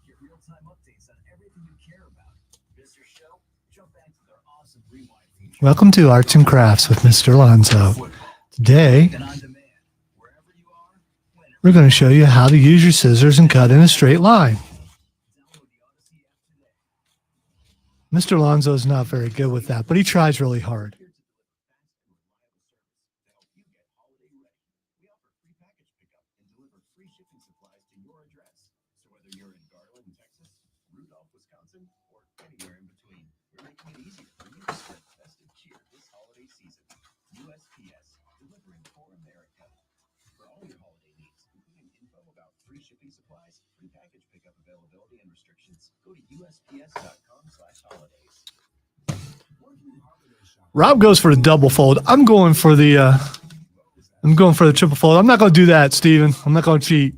Speaker 7: Get real-time updates on everything you care about. Miss your show? Jump back to their awesome rewind feature.
Speaker 3: Welcome to Arts and Crafts with Mr. Lonzo. Today, we're going to show you how to use your scissors and cut in a straight line. Mr. Lonzo is not very good with that, but he tries really hard. Rob goes for the double fold. I'm going for the triple fold. I'm not going to do that, Steven. I'm not going to cheat.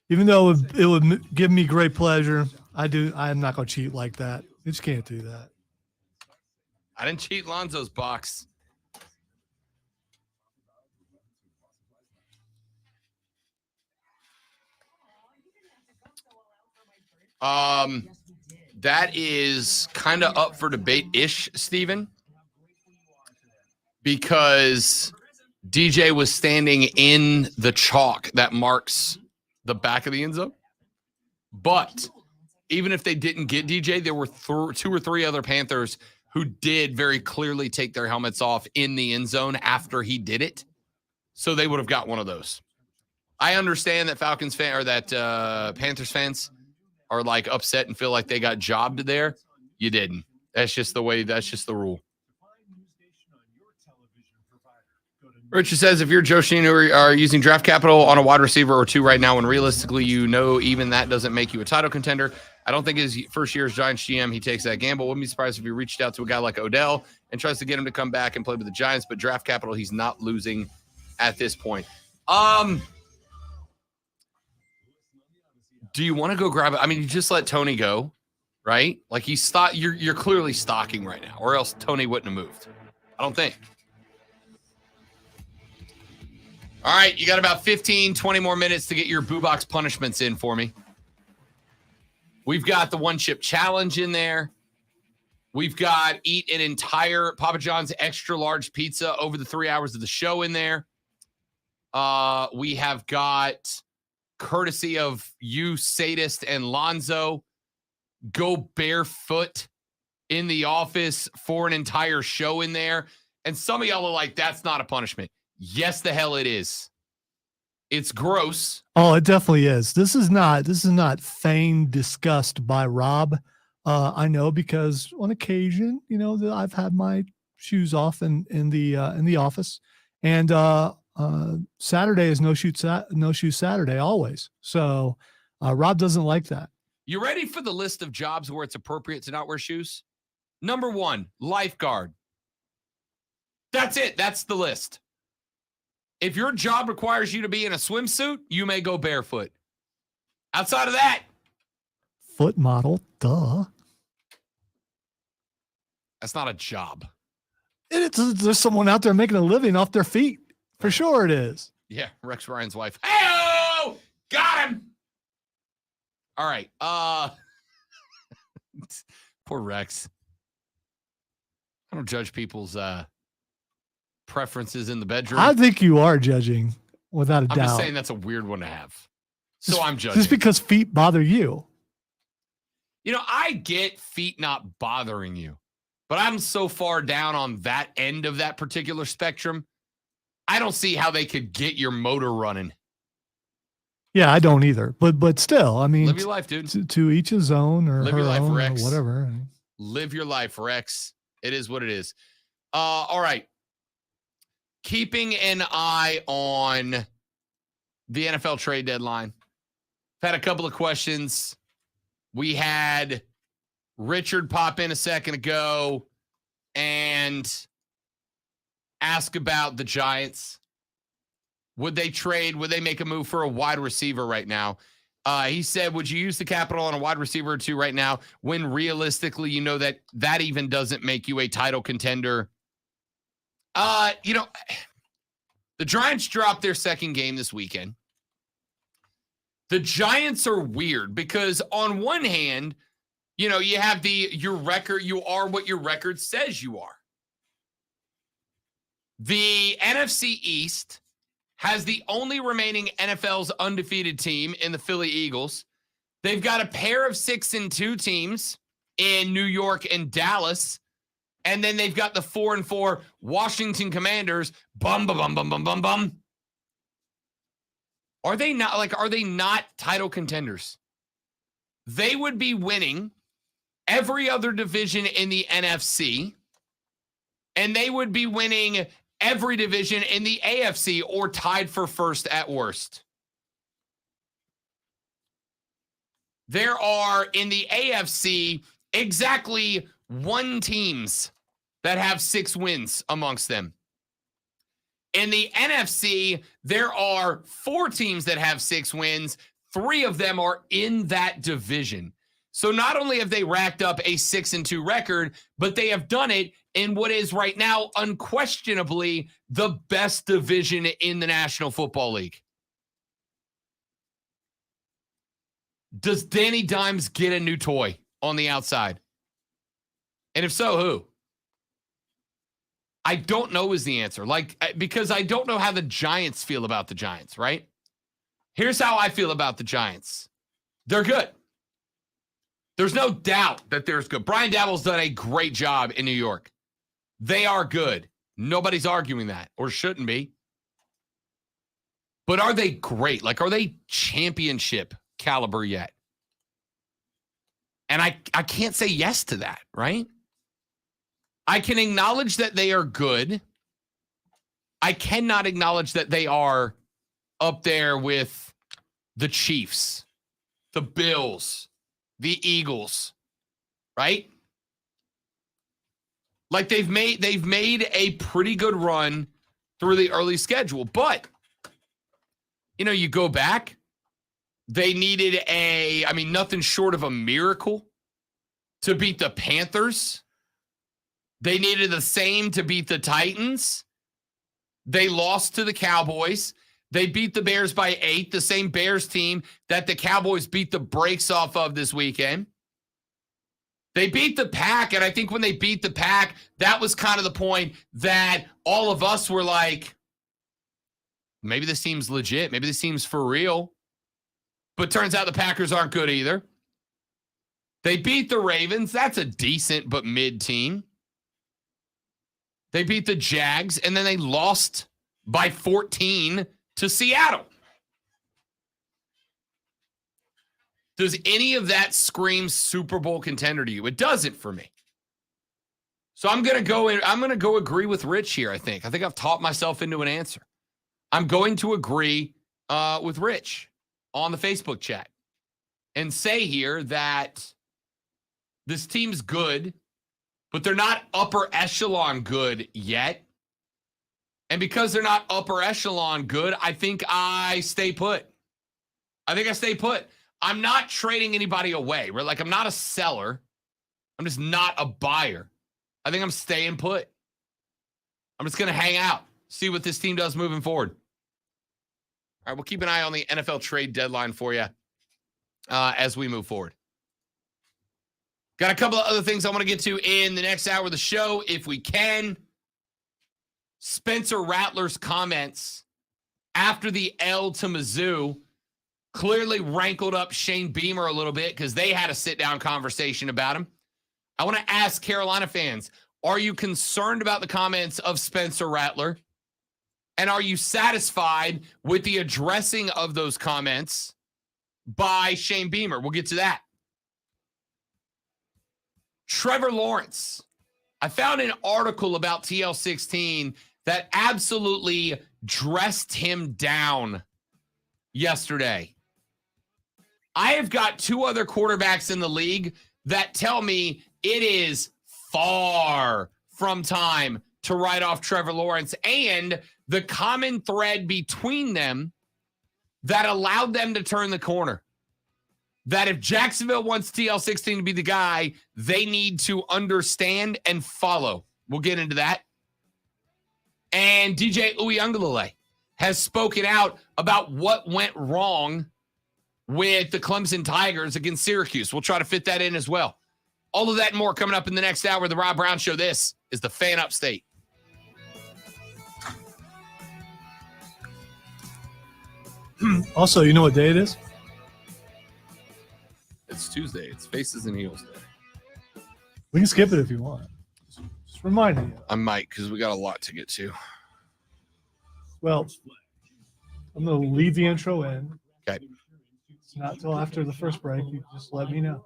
Speaker 3: Even though it would give me great pleasure, I'm not going to cheat like that. You just can't do that.
Speaker 2: I didn't cheat Lonzo's box. That is kind of up for debate-ish, Steven, because DJ was standing in the chalk that marks the back of the end zone. But even if they didn't get DJ, there were 2 or 3 other Panthers who did very clearly take their helmets off in the end zone after he did it. So they would have got one of those. I understand that Panthers fans are like upset and feel like they got jobbed there. You didn't. That's just the rule. Richard says, if you're Joe Sheen who are using draft capital on a wide receiver or 2 right now, and realistically, even that doesn't make you a title contender. I don't think his first year as Giants GM, he takes that gamble. Wouldn't be surprised if he reached out to a guy like Odell and tries to get him to come back and play with the Giants, but draft capital, he's not losing at this point. Do you want to go grab it? I mean, you just let Tony go, right? Like you're clearly stocking right now, or else Tony wouldn't have moved. I don't think. All right, you got about 15, 20 more minutes to get your Boo Box punishments in for me. We've got the 1-chip challenge in there. We've got eat an entire Papa John's extra large pizza over the 3 hours of the show in there. We have got, courtesy of you, Sadist and Lonzo, go barefoot in the office for an entire show in there. And some of y'all are like, that's not a punishment. Yes, the hell it is. It's gross.
Speaker 3: Oh, it definitely is. This is not feigned disgust by Rob. I know, because on occasion, I've had my shoes off in the office, and Saturday is no shoe Saturday always. So Rob doesn't like that.
Speaker 2: You ready for the list of jobs where it's appropriate to not wear shoes? Number 1, lifeguard. That's it. That's the list. If your job requires you to be in a swimsuit, you may go barefoot. Outside of that,
Speaker 3: foot model, duh.
Speaker 2: That's not a job.
Speaker 3: There's someone out there making a living off their feet. For sure it is.
Speaker 2: Yeah, Rex Ryan's wife. Hey-oh! Got him! All right. Poor Rex. I don't judge people's preferences in the bedroom.
Speaker 3: I think you are judging, without a doubt.
Speaker 2: I'm just saying that's a weird one to have. So I'm judging.
Speaker 3: Just because feet bother you.
Speaker 2: I get feet not bothering you, but I'm so far down on that end of that particular spectrum, I don't see how they could get your motor running.
Speaker 3: Yeah, I don't either. But still, I mean,
Speaker 2: live your life, dude.
Speaker 3: To each his own, or
Speaker 2: live
Speaker 3: her
Speaker 2: your life,
Speaker 3: own,
Speaker 2: Rex.
Speaker 3: or whatever.
Speaker 2: Live your life, Rex. It is what it is. All right. Keeping an eye on the NFL trade deadline. I've had a couple of questions. We had Richard pop in a second ago and ask about the Giants. Would they make a move for a wide receiver right now? He said, would you use the capital on a wide receiver or 2 right now when realistically you know that even doesn't make you a title contender The Giants dropped their second game this weekend. The Giants are weird because on one hand, you have your record, you are what your record says you are. The NFC East has the only remaining NFL's undefeated team in the Philly Eagles. They've got a pair of 6-2 teams in New York and Dallas. And then they've got the 4-4 Washington Commanders. Bum, bum, bum, bum, bum, bum, bum. Are they not title contenders? They would be winning every other division in the NFC. And they would be winning every division in the AFC or tied for first at worst. There are in the AFC exactly 1 teams that have 6 wins amongst them. In the NFC, there are 4 teams that have 6 wins. 3 of them are in that division. So not only have they racked up a 6-2 record, but they have done it in what is right now unquestionably the best division in the National Football League. Does Danny Dimes get a new toy on the outside? And if so, who? I don't know is the answer. Because I don't know how the Giants feel about the Giants, right? Here's how I feel about the Giants. They're good. There's no doubt that they're good. Brian Daboll's done a great job in New York. They are good. Nobody's arguing that, or shouldn't be. But are they great? Are they championship caliber yet? And I can't say yes to that, right? I can acknowledge that they are good. I cannot acknowledge that they are up there with the Chiefs, the Bills, the Eagles, right? They've made a pretty good run through the early schedule, but you go back, they needed nothing short of a miracle to beat the Panthers. They needed the same to beat the Titans. They lost to the Cowboys. They beat the Bears by 8, the same Bears team that the Cowboys beat the brakes off of this weekend. They beat the Pack, and I think when they beat the Pack, that was kind of the point that all of us were like, maybe this team's legit. Maybe this team's for real. But turns out the Packers aren't good either. They beat the Ravens. That's a decent but mid team. They beat the Jags, and then they lost by 14 to Seattle. Does any of that scream Super Bowl contender to you? It doesn't for me. So I'm going to go agree with Rich here, I think. I think I've talked myself into an answer. I'm going to agree with Rich on the Facebook chat and say here that this team's good, but they're not upper echelon good yet. And because they're not upper echelon good, I think I stay put. I'm not trading anybody away. Right? I'm not a seller. I'm just not a buyer. I think I'm staying put. I'm just going to hang out, see what this team does moving forward. All right, we'll keep an eye on the NFL trade deadline for you as we move forward. Got a couple of other things I want to get to in the next hour of the show, if we can. Spencer Rattler's comments after the L to Mizzou clearly rankled up Shane Beamer a little bit because they had a sit-down conversation about him. I want to ask Carolina fans, are you concerned about the comments of Spencer Rattler? And are you satisfied with the addressing of those comments by Shane Beamer? We'll get to that. Trevor Lawrence. I found an article about TL16 that absolutely dressed him down yesterday. I have got 2 other quarterbacks in the league that tell me it is far from time to write off Trevor Lawrence, and the common thread between them that allowed them to turn the corner. That if Jacksonville wants TL16 to be the guy, they need to understand and follow. We'll get into that. And DJ Uiagalelei has spoken out about what went wrong with the Clemson Tigers against Syracuse. We'll try to fit that in as well. All of that and more coming up in the next hour of the Rob Brown Show. This is the Fan Upstate.
Speaker 3: Also, you know what day it is?
Speaker 2: It's Tuesday. It's Faces and Heels Day.
Speaker 3: We can skip it if you want. Just remind me.
Speaker 2: I might, because we got a lot to get to.
Speaker 3: Well, I'm going to leave the intro in.
Speaker 2: Okay.
Speaker 3: It's not till after the first break. You just let me know.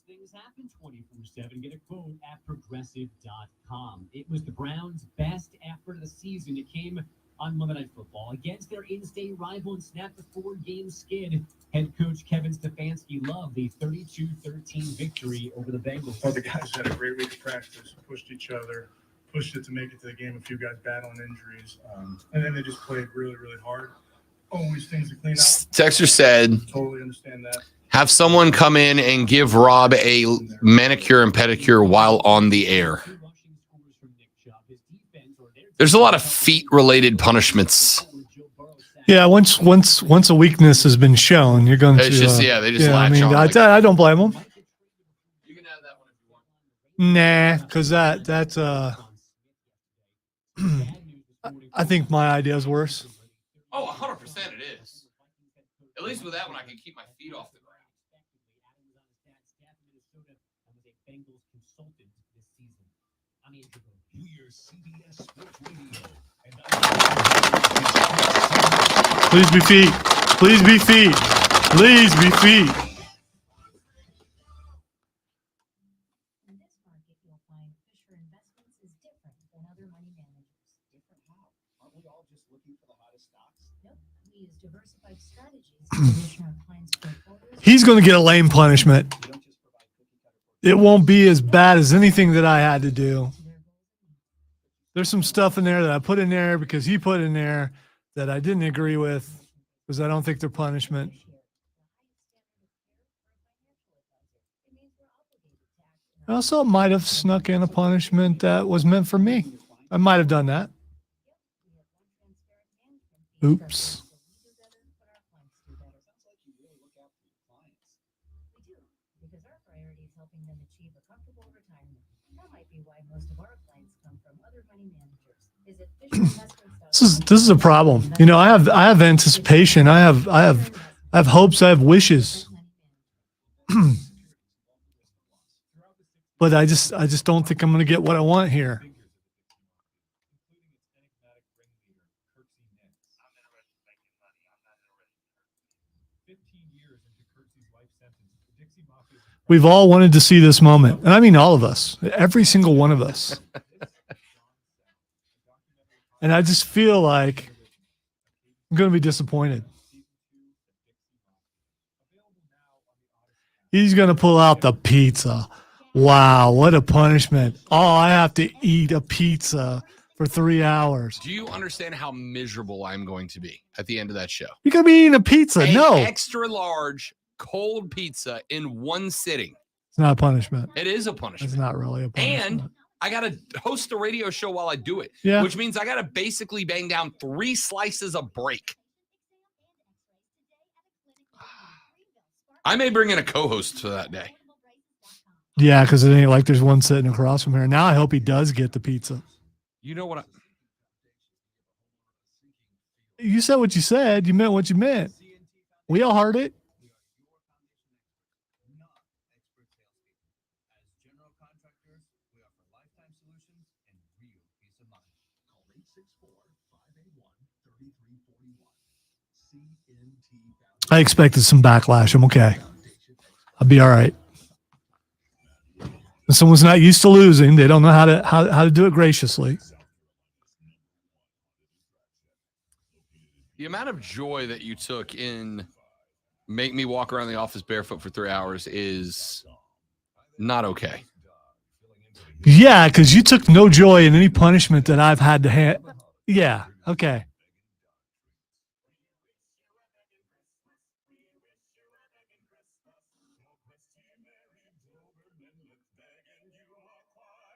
Speaker 17: Things happen 24/7. Get a quote at progressive.com. It was the Browns' best effort of the season. It came on Monday Night Football against their in-state rival and snapped the 4-game skid. Head coach Kevin Stefanski loved the 32-13 victory over the Bengals.
Speaker 9: Oh, the guys had a great week of practice, pushed each other, pushed it to make it to the game. A few guys battling injuries, and then they just played really, really hard. Always things to clean up.
Speaker 2: Texter said,
Speaker 9: Totally understand that.
Speaker 2: have someone come in and give Rob a manicure and pedicure while on the air. There's a lot of feet-related punishments.
Speaker 3: Yeah, once a weakness has been shown, you're going
Speaker 2: It's
Speaker 3: to.
Speaker 2: just, yeah, they just
Speaker 3: I
Speaker 2: latch
Speaker 3: mean,
Speaker 2: on.
Speaker 3: I don't blame them. Nah, because that's I think my idea is worse.
Speaker 2: Oh, 100% it is. At least with that one, I can keep my feet off the ground.
Speaker 3: Please be feet. Please be feet. Please be feet.
Speaker 4: In this market, you'll find Fisher Investments is different than other money managers. Different how? Aren't we all just looking for the hottest stocks? Nope. We use diversified strategies to position our clients' portfolios.
Speaker 3: He's going to get a lame punishment. It won't be as bad as anything that I had to do. There's some stuff in there that I put in there because he put in there that I didn't agree with because I don't think they're punishment. I also might have snuck in a punishment that was meant for me. I might have done that. Oops.
Speaker 4: Because our priority is helping them achieve a comfortable retirement. That might be why most of our clients come from other money managers. Visit Fisher Investments.
Speaker 3: This is a problem. You know, I have anticipation. I have hopes. I have wishes. But I just don't think I'm going to get what I want here. We've all wanted to see this moment. And I mean all of us. Every single one of us. And I just feel like I'm going to be disappointed. He's going to pull out the pizza. Wow, what a punishment. Oh, I have to eat a pizza for 3 hours.
Speaker 2: Do you understand how miserable I'm going to be at the end of that show?
Speaker 3: You're going to be eating a pizza.
Speaker 2: An
Speaker 3: No,
Speaker 2: extra large cold pizza in one sitting.
Speaker 3: it's not a punishment.
Speaker 2: It is a punishment.
Speaker 3: It's not really a punishment.
Speaker 2: And I got to host a radio show while I do it,
Speaker 3: Yeah.
Speaker 2: which means I got to basically bang down 3 slices of break. I may bring in a co-host for that day.
Speaker 3: Yeah, because it ain't like there's one sitting across from here. Now I hope he does get the pizza.
Speaker 2: You know what?
Speaker 3: You said what you said. You meant what you meant. We all heard it. I expected some backlash. I'm okay. I'll be all right. When someone's not used to losing, they don't know how to do it graciously.
Speaker 2: The amount of joy that you took in make me walk around the office barefoot for 3 hours is not okay.
Speaker 3: Yeah, because you took no joy in any punishment that I've had to have. Yeah, okay.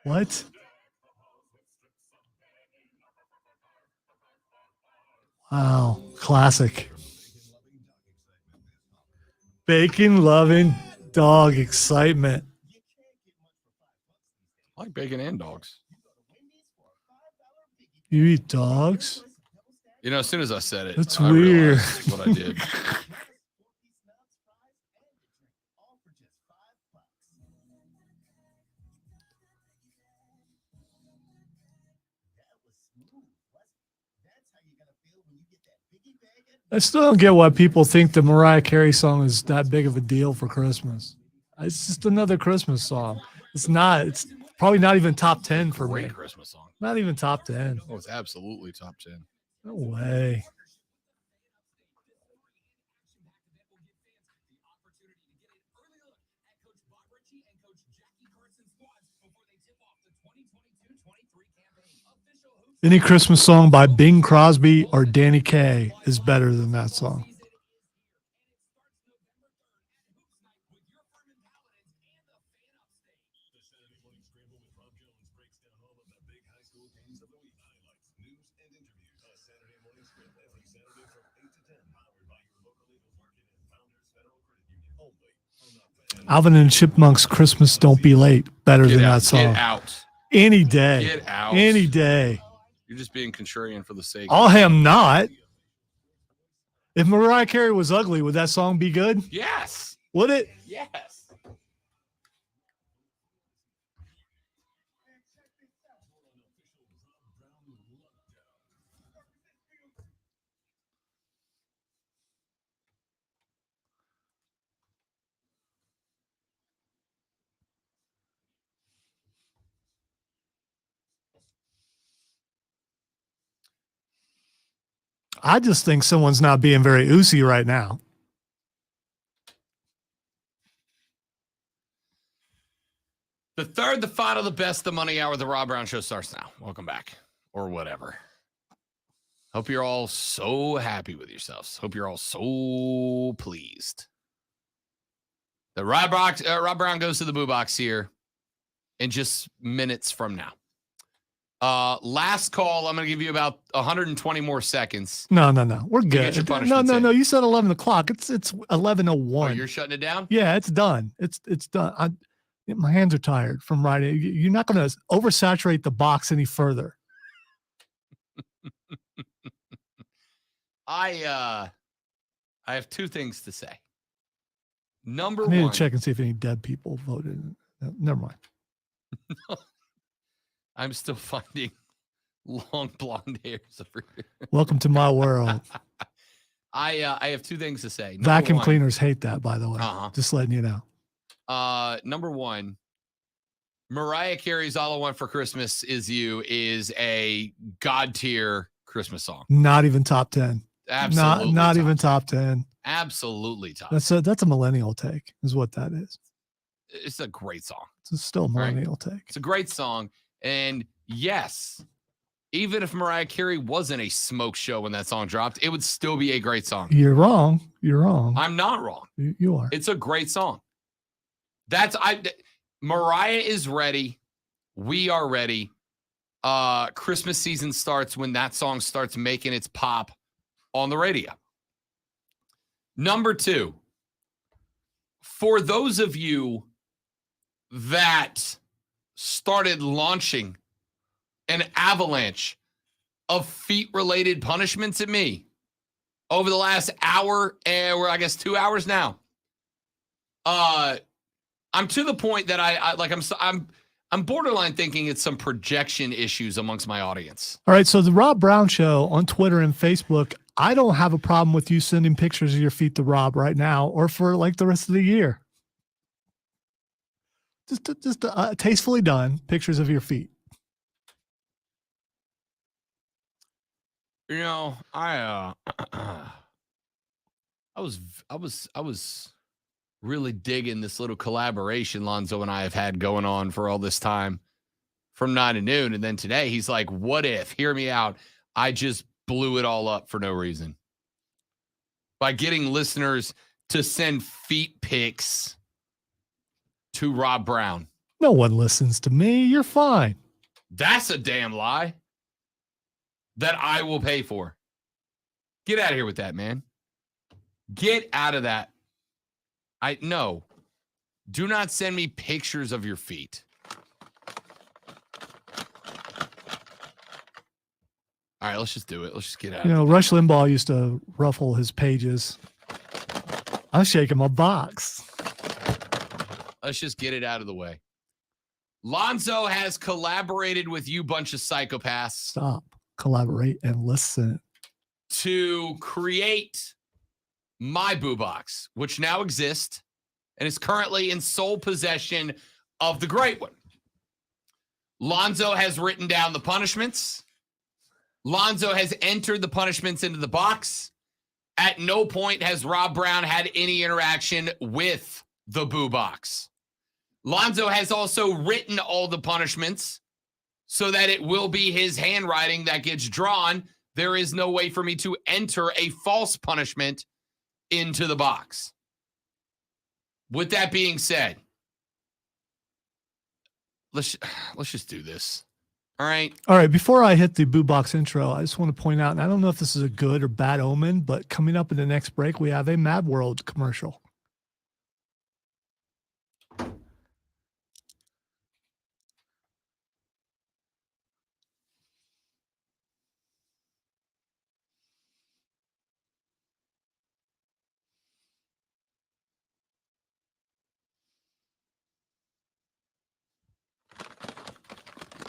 Speaker 3: What? Wow, classic. Bacon loving dog excitement.
Speaker 2: I like bacon and dogs.
Speaker 3: You eat dogs?
Speaker 2: You know, as soon as I said it,
Speaker 3: That's
Speaker 2: I
Speaker 3: weird.
Speaker 2: realized what I did.
Speaker 3: I still don't get why people think the Mariah Carey song is that big of a deal for Christmas. It's just another Christmas song. It's not. It's probably not even top 10 for me.
Speaker 2: Great Christmas song.
Speaker 3: Not even top 10.
Speaker 2: Oh, it's absolutely top 10.
Speaker 3: No way. Any Christmas song by Bing Crosby or Danny Kaye is better than that song. Alvin and the Chipmunks' Christmas Don't Be Late, better than that song.
Speaker 2: Get out.
Speaker 3: Any day.
Speaker 2: Get out.
Speaker 3: Any day.
Speaker 2: You're just being contrarian for the sake.
Speaker 3: I am not. If Mariah Carey was ugly, would that song be good?
Speaker 2: Yes.
Speaker 3: Would it?
Speaker 2: Yes.
Speaker 3: I just think someone's not being very oozy right now.
Speaker 2: The third, the final, the best, the money hour, the Rob Brown Show starts now. Welcome back, or whatever. Hope you're all so happy with yourselves. Hope you're all so pleased. The Rob Brown goes to the boo box here in just minutes from now. Last call. I'm going to give you about 120 more seconds.
Speaker 3: No. We're
Speaker 2: You get your
Speaker 3: good.
Speaker 2: punishments
Speaker 3: No.
Speaker 2: in.
Speaker 3: You said 11 o'clock. It's 11:01.
Speaker 2: Oh, you're shutting it down?
Speaker 3: Yeah, it's done. It's done. My hands are tired from writing. You're not going to oversaturate the box any further.
Speaker 2: I have two things to say. Number
Speaker 3: I need
Speaker 2: one.
Speaker 3: to check and see if any dead people voted. Never mind.
Speaker 2: I'm still finding long blonde hairs over here.
Speaker 3: Welcome to my world.
Speaker 2: I have two things to say. Number
Speaker 3: Vacuum
Speaker 2: one-
Speaker 3: cleaners hate that, by the way.
Speaker 2: Uh-huh.
Speaker 3: Just letting you know.
Speaker 2: Number one, Mariah Carey's "All I Want for Christmas Is You" is a god tier Christmas song.
Speaker 3: Not even top 10.
Speaker 2: Absolutely,
Speaker 3: Not
Speaker 2: top
Speaker 3: even top 10.
Speaker 2: Absolutely top.
Speaker 3: That's a millennial take, is what that is.
Speaker 2: It's a great song.
Speaker 3: It's still a
Speaker 2: Right.
Speaker 3: millennial take.
Speaker 2: It's a great song, and yes, even if Mariah Carey wasn't a smoke show when that song dropped, it would still be a great song.
Speaker 3: You're wrong. You're wrong.
Speaker 2: I'm not wrong.
Speaker 3: You are.
Speaker 2: It's a great song. Mariah is ready. We are ready. Christmas season starts when that song starts making its pop on the radio. Number two, for those of you that started launching an avalanche of feet-related punishments at me over the last hour, or I guess 2 hours now, I'm to the point that I'm borderline thinking it's some projection issues amongst my audience.
Speaker 3: All right. So the Rob Brown Show on Twitter and Facebook, I don't have a problem with you sending pictures of your feet to Rob right now or for like the rest of the year. Just tastefully done pictures of your feet.
Speaker 2: You know, I was really digging this little collaboration Lonzo and I have had going on for all this time from 9 to noon. And then today he's like, what if, hear me out, I just blew it all up for no reason by getting listeners to send feet pics to Rob Brown.
Speaker 3: No one listens to me. You're fine.
Speaker 2: That's a damn lie that I will pay for. Get out of here with that, man. Get out of that. No. Do not send me pictures of your feet. All right, let's just do it. Let's just get out.
Speaker 3: Rush Limbaugh used to ruffle his pages. I'm shaking my box.
Speaker 2: Let's just get it out of the way. Lonzo has collaborated with you bunch of psychopaths.
Speaker 3: Stop, collaborate, and listen.
Speaker 2: To create my Boo Box, which now exists and is currently in sole possession of the Great One. Lonzo has written down the punishments. Lonzo has entered the punishments into the box. At no point has Rob Brown had any interaction with the Boo Box. Lonzo has also written all the punishments so that it will be his handwriting that gets drawn. There is no way for me to enter a false punishment into the box. With that being said, let's just do this. All right.
Speaker 3: All right. Before I hit the Boo Box intro, I just want to point out, and I don't know if this is a good or bad omen, but coming up in the next break, we have a Mad World commercial.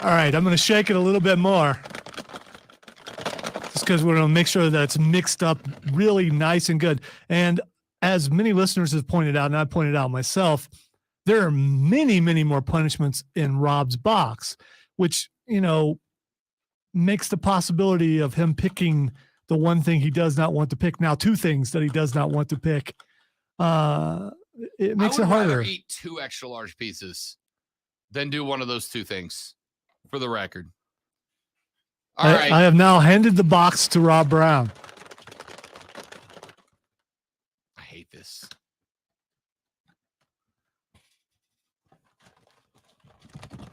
Speaker 3: All right, I'm going to shake it a little bit more. Just because we're going to make sure that it's mixed up really nice and good. And as many listeners have pointed out, and I pointed out myself, there are many, many more punishments in Rob's box, which, makes the possibility of him picking the one thing he does not want to pick. Now, two things that he does not want to pick. It makes it harder.
Speaker 2: I would rather eat 2 extra large pieces than do one of those 2 things. For the record. All right.
Speaker 3: I have now handed the box to Rob Brown.
Speaker 2: I hate this.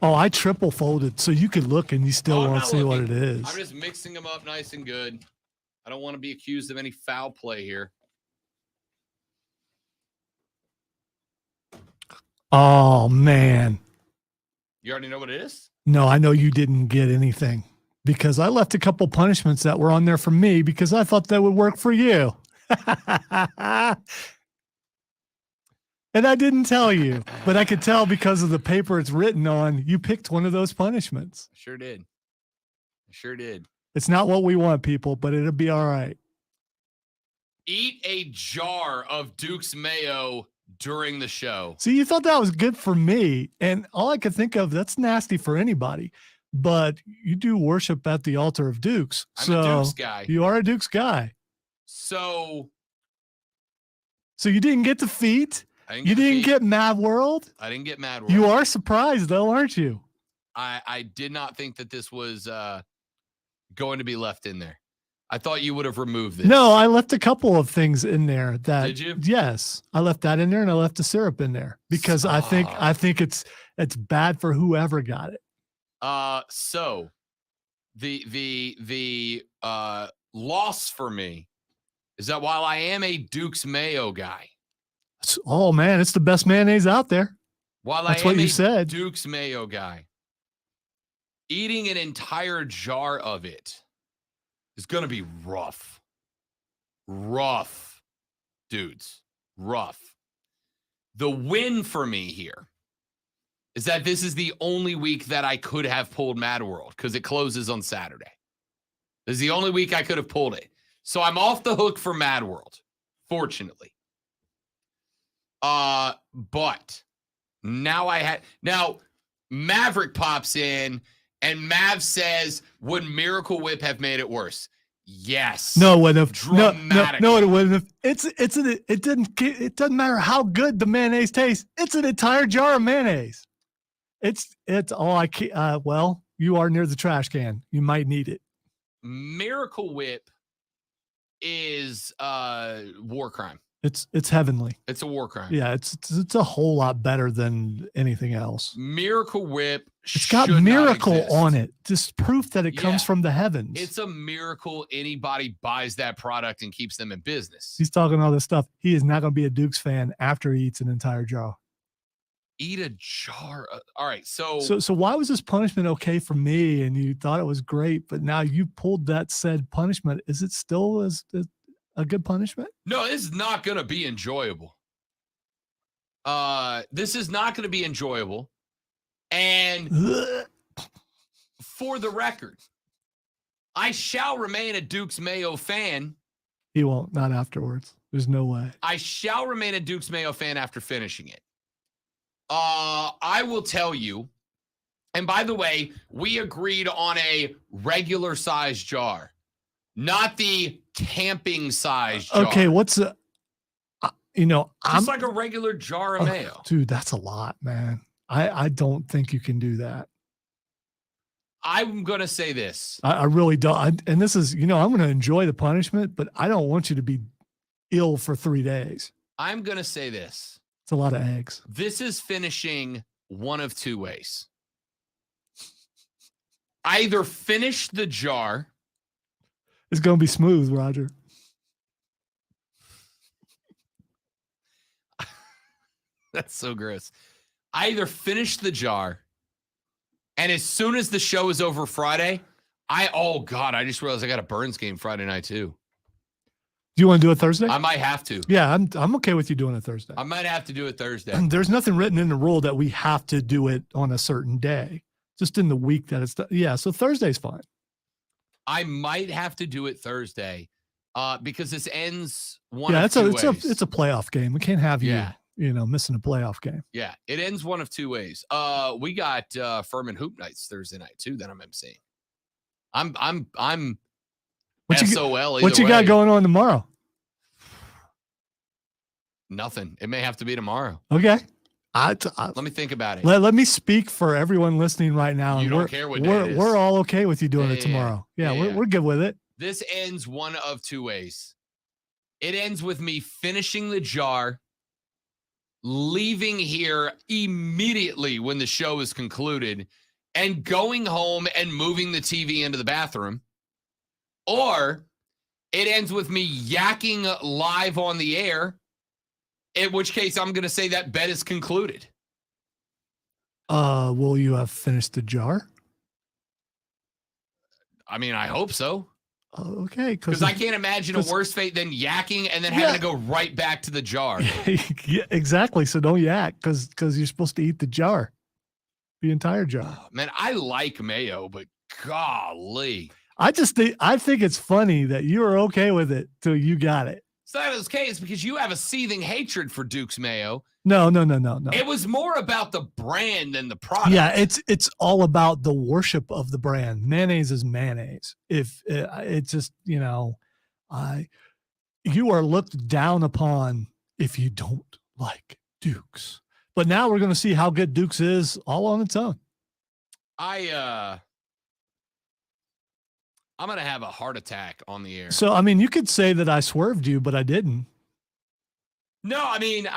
Speaker 3: Oh, I triple folded so you could look and you still won't see what it is.
Speaker 2: I'm just mixing them up nice and good. I don't want to be accused of any foul play here.
Speaker 3: Oh, man.
Speaker 2: You already know what it is?
Speaker 3: No, I know you didn't get anything because I left a couple punishments that were on there for me because I thought that would work for you. And I didn't tell you, but I could tell because of the paper it's written on, you picked one of those punishments.
Speaker 2: I sure did.
Speaker 3: It's not what we want, people, but it'll be all right.
Speaker 2: Eat a jar of Duke's Mayo during the show.
Speaker 3: See, you thought that was good for me. And all I could think of, that's nasty for anybody. But you do worship at the altar of Dukes.
Speaker 2: I'm a Dukes guy.
Speaker 3: You are a Dukes guy.
Speaker 2: So
Speaker 3: you didn't get the feet? You didn't get Mad World?
Speaker 2: I didn't get Mad World.
Speaker 3: You are surprised, though, aren't you?
Speaker 2: I did not think that this was going to be left in there. I thought you would have removed this.
Speaker 3: No, I left a couple of things in there.
Speaker 2: Did you?
Speaker 3: Yes, I left that in there, and I left the syrup in there because I think it's bad for whoever got it.
Speaker 2: So the loss for me is that while I am a Duke's Mayo guy,
Speaker 3: oh man, it's the best mayonnaise out there.
Speaker 2: While
Speaker 3: That's
Speaker 2: I am
Speaker 3: what you
Speaker 2: a
Speaker 3: said.
Speaker 2: Duke's Mayo guy, eating an entire jar of it is going to be rough. Rough, dudes. Rough. The win for me here is that this is the only week that I could have pulled Mad World because it closes on Saturday. This is the only week I could have pulled it. So I'm off the hook for Mad World, fortunately. But now Maverick pops in and Mav says, would Miracle Whip have made it worse? Yes.
Speaker 3: No, it wouldn't have.
Speaker 2: Dramatically.
Speaker 3: No, it wouldn't have. It doesn't matter how good the mayonnaise tastes. It's an entire jar of mayonnaise. It's all I can. Well, you are near the trash can. You might need it.
Speaker 2: Miracle Whip is war crime.
Speaker 3: It's heavenly.
Speaker 2: It's a war crime.
Speaker 3: Yeah, it's a whole lot better than anything else.
Speaker 2: Miracle Whip.
Speaker 3: It's got
Speaker 2: should not
Speaker 3: miracle
Speaker 2: exist.
Speaker 3: on it. Just proof that it comes
Speaker 2: Yeah.
Speaker 3: from the heavens.
Speaker 2: It's a miracle anybody buys that product and keeps them in business.
Speaker 3: He's talking all this stuff. He is not going to be a Dukes fan after he eats an entire jar.
Speaker 2: Eat a jar. All right. So,
Speaker 3: So why was this punishment okay for me and you thought it was great, but now you pulled that said punishment? Is it still a good punishment?
Speaker 2: no, this is not going to be enjoyable. This is not going to be enjoyable. And for the record, I shall remain a Dukes Mayo fan.
Speaker 3: He won't. Not afterwards. There's no way.
Speaker 2: I shall remain a Dukes Mayo fan after finishing it. I will tell you, and by the way, we agreed on a regular size jar, not the camping size jar.
Speaker 3: Okay, what's a
Speaker 2: Just like a regular jar of mayo.
Speaker 3: Dude, that's a lot, man. I don't think you can do that.
Speaker 2: I'm going to say this.
Speaker 3: I really don't. And this is, I'm going to enjoy the punishment, but I don't want you to be ill for 3 days.
Speaker 2: I'm going to say this.
Speaker 3: It's a lot of eggs.
Speaker 2: This is finishing one of two ways. Either finish the jar.
Speaker 3: It's going to be smooth, Roger.
Speaker 2: That's so gross. I either finish the jar, and as soon as the show is over Friday, I just realized I got a Burns game Friday night too.
Speaker 3: Do you want to do it Thursday?
Speaker 2: I might have to.
Speaker 3: Yeah, I'm okay with you doing it Thursday.
Speaker 2: I might have to do it Thursday.
Speaker 3: There's nothing written in the rule that we have to do it on a certain day. Just in the week that it's yeah. So Thursday's fine.
Speaker 2: I might have to do it Thursday, because this ends one
Speaker 3: Yeah,
Speaker 2: of two
Speaker 3: it's
Speaker 2: ways.
Speaker 3: a playoff game. We can't have you
Speaker 2: Yeah.
Speaker 3: Missing a playoff game.
Speaker 2: Yeah, it ends one of two ways. We got Furman Hoop Nights Thursday night too that I'm emceeing. I'm
Speaker 3: What you,
Speaker 2: SOL.
Speaker 3: what you got going on tomorrow?
Speaker 2: Nothing. It may have to be tomorrow.
Speaker 3: Okay.
Speaker 2: Let me think about it.
Speaker 3: Let me speak for everyone listening right now.
Speaker 2: You
Speaker 3: and
Speaker 2: don't
Speaker 3: we're,
Speaker 2: care what day
Speaker 3: we're,
Speaker 2: it is.
Speaker 3: we're all okay with you doing
Speaker 2: Yeah,
Speaker 3: it tomorrow. Yeah,
Speaker 2: yeah.
Speaker 3: we're good with it.
Speaker 2: This ends one of two ways. It ends with me finishing the jar, leaving here immediately when the show is concluded, and going home and moving the TV into the bathroom. Or it ends with me yakking live on the air, in which case I'm going to say that bet is concluded.
Speaker 3: Will you have finished the jar?
Speaker 2: I mean, I hope so.
Speaker 3: Okay.
Speaker 2: Because I can't imagine a worse fate than yakking and then having to go right back to the jar.
Speaker 3: Yeah, exactly. So don't yak because you're supposed to eat the jar, the entire jar.
Speaker 2: Man, I like mayo, but golly.
Speaker 3: I think it's funny that you were okay with it till you got it.
Speaker 2: So that was okay. It's because you have a seething hatred for Duke's mayo.
Speaker 3: No.
Speaker 2: It was more about the brand than the product.
Speaker 3: Yeah, it's all about the worship of the brand. Mayonnaise is mayonnaise. If it's just, you are looked down upon if you don't like Duke's. But now we're going to see how good Duke's is all on its own.
Speaker 2: I'm going to have a heart attack on the air.
Speaker 3: So, I mean, you could say that I swerved you, but I didn't.
Speaker 2: No, I mean,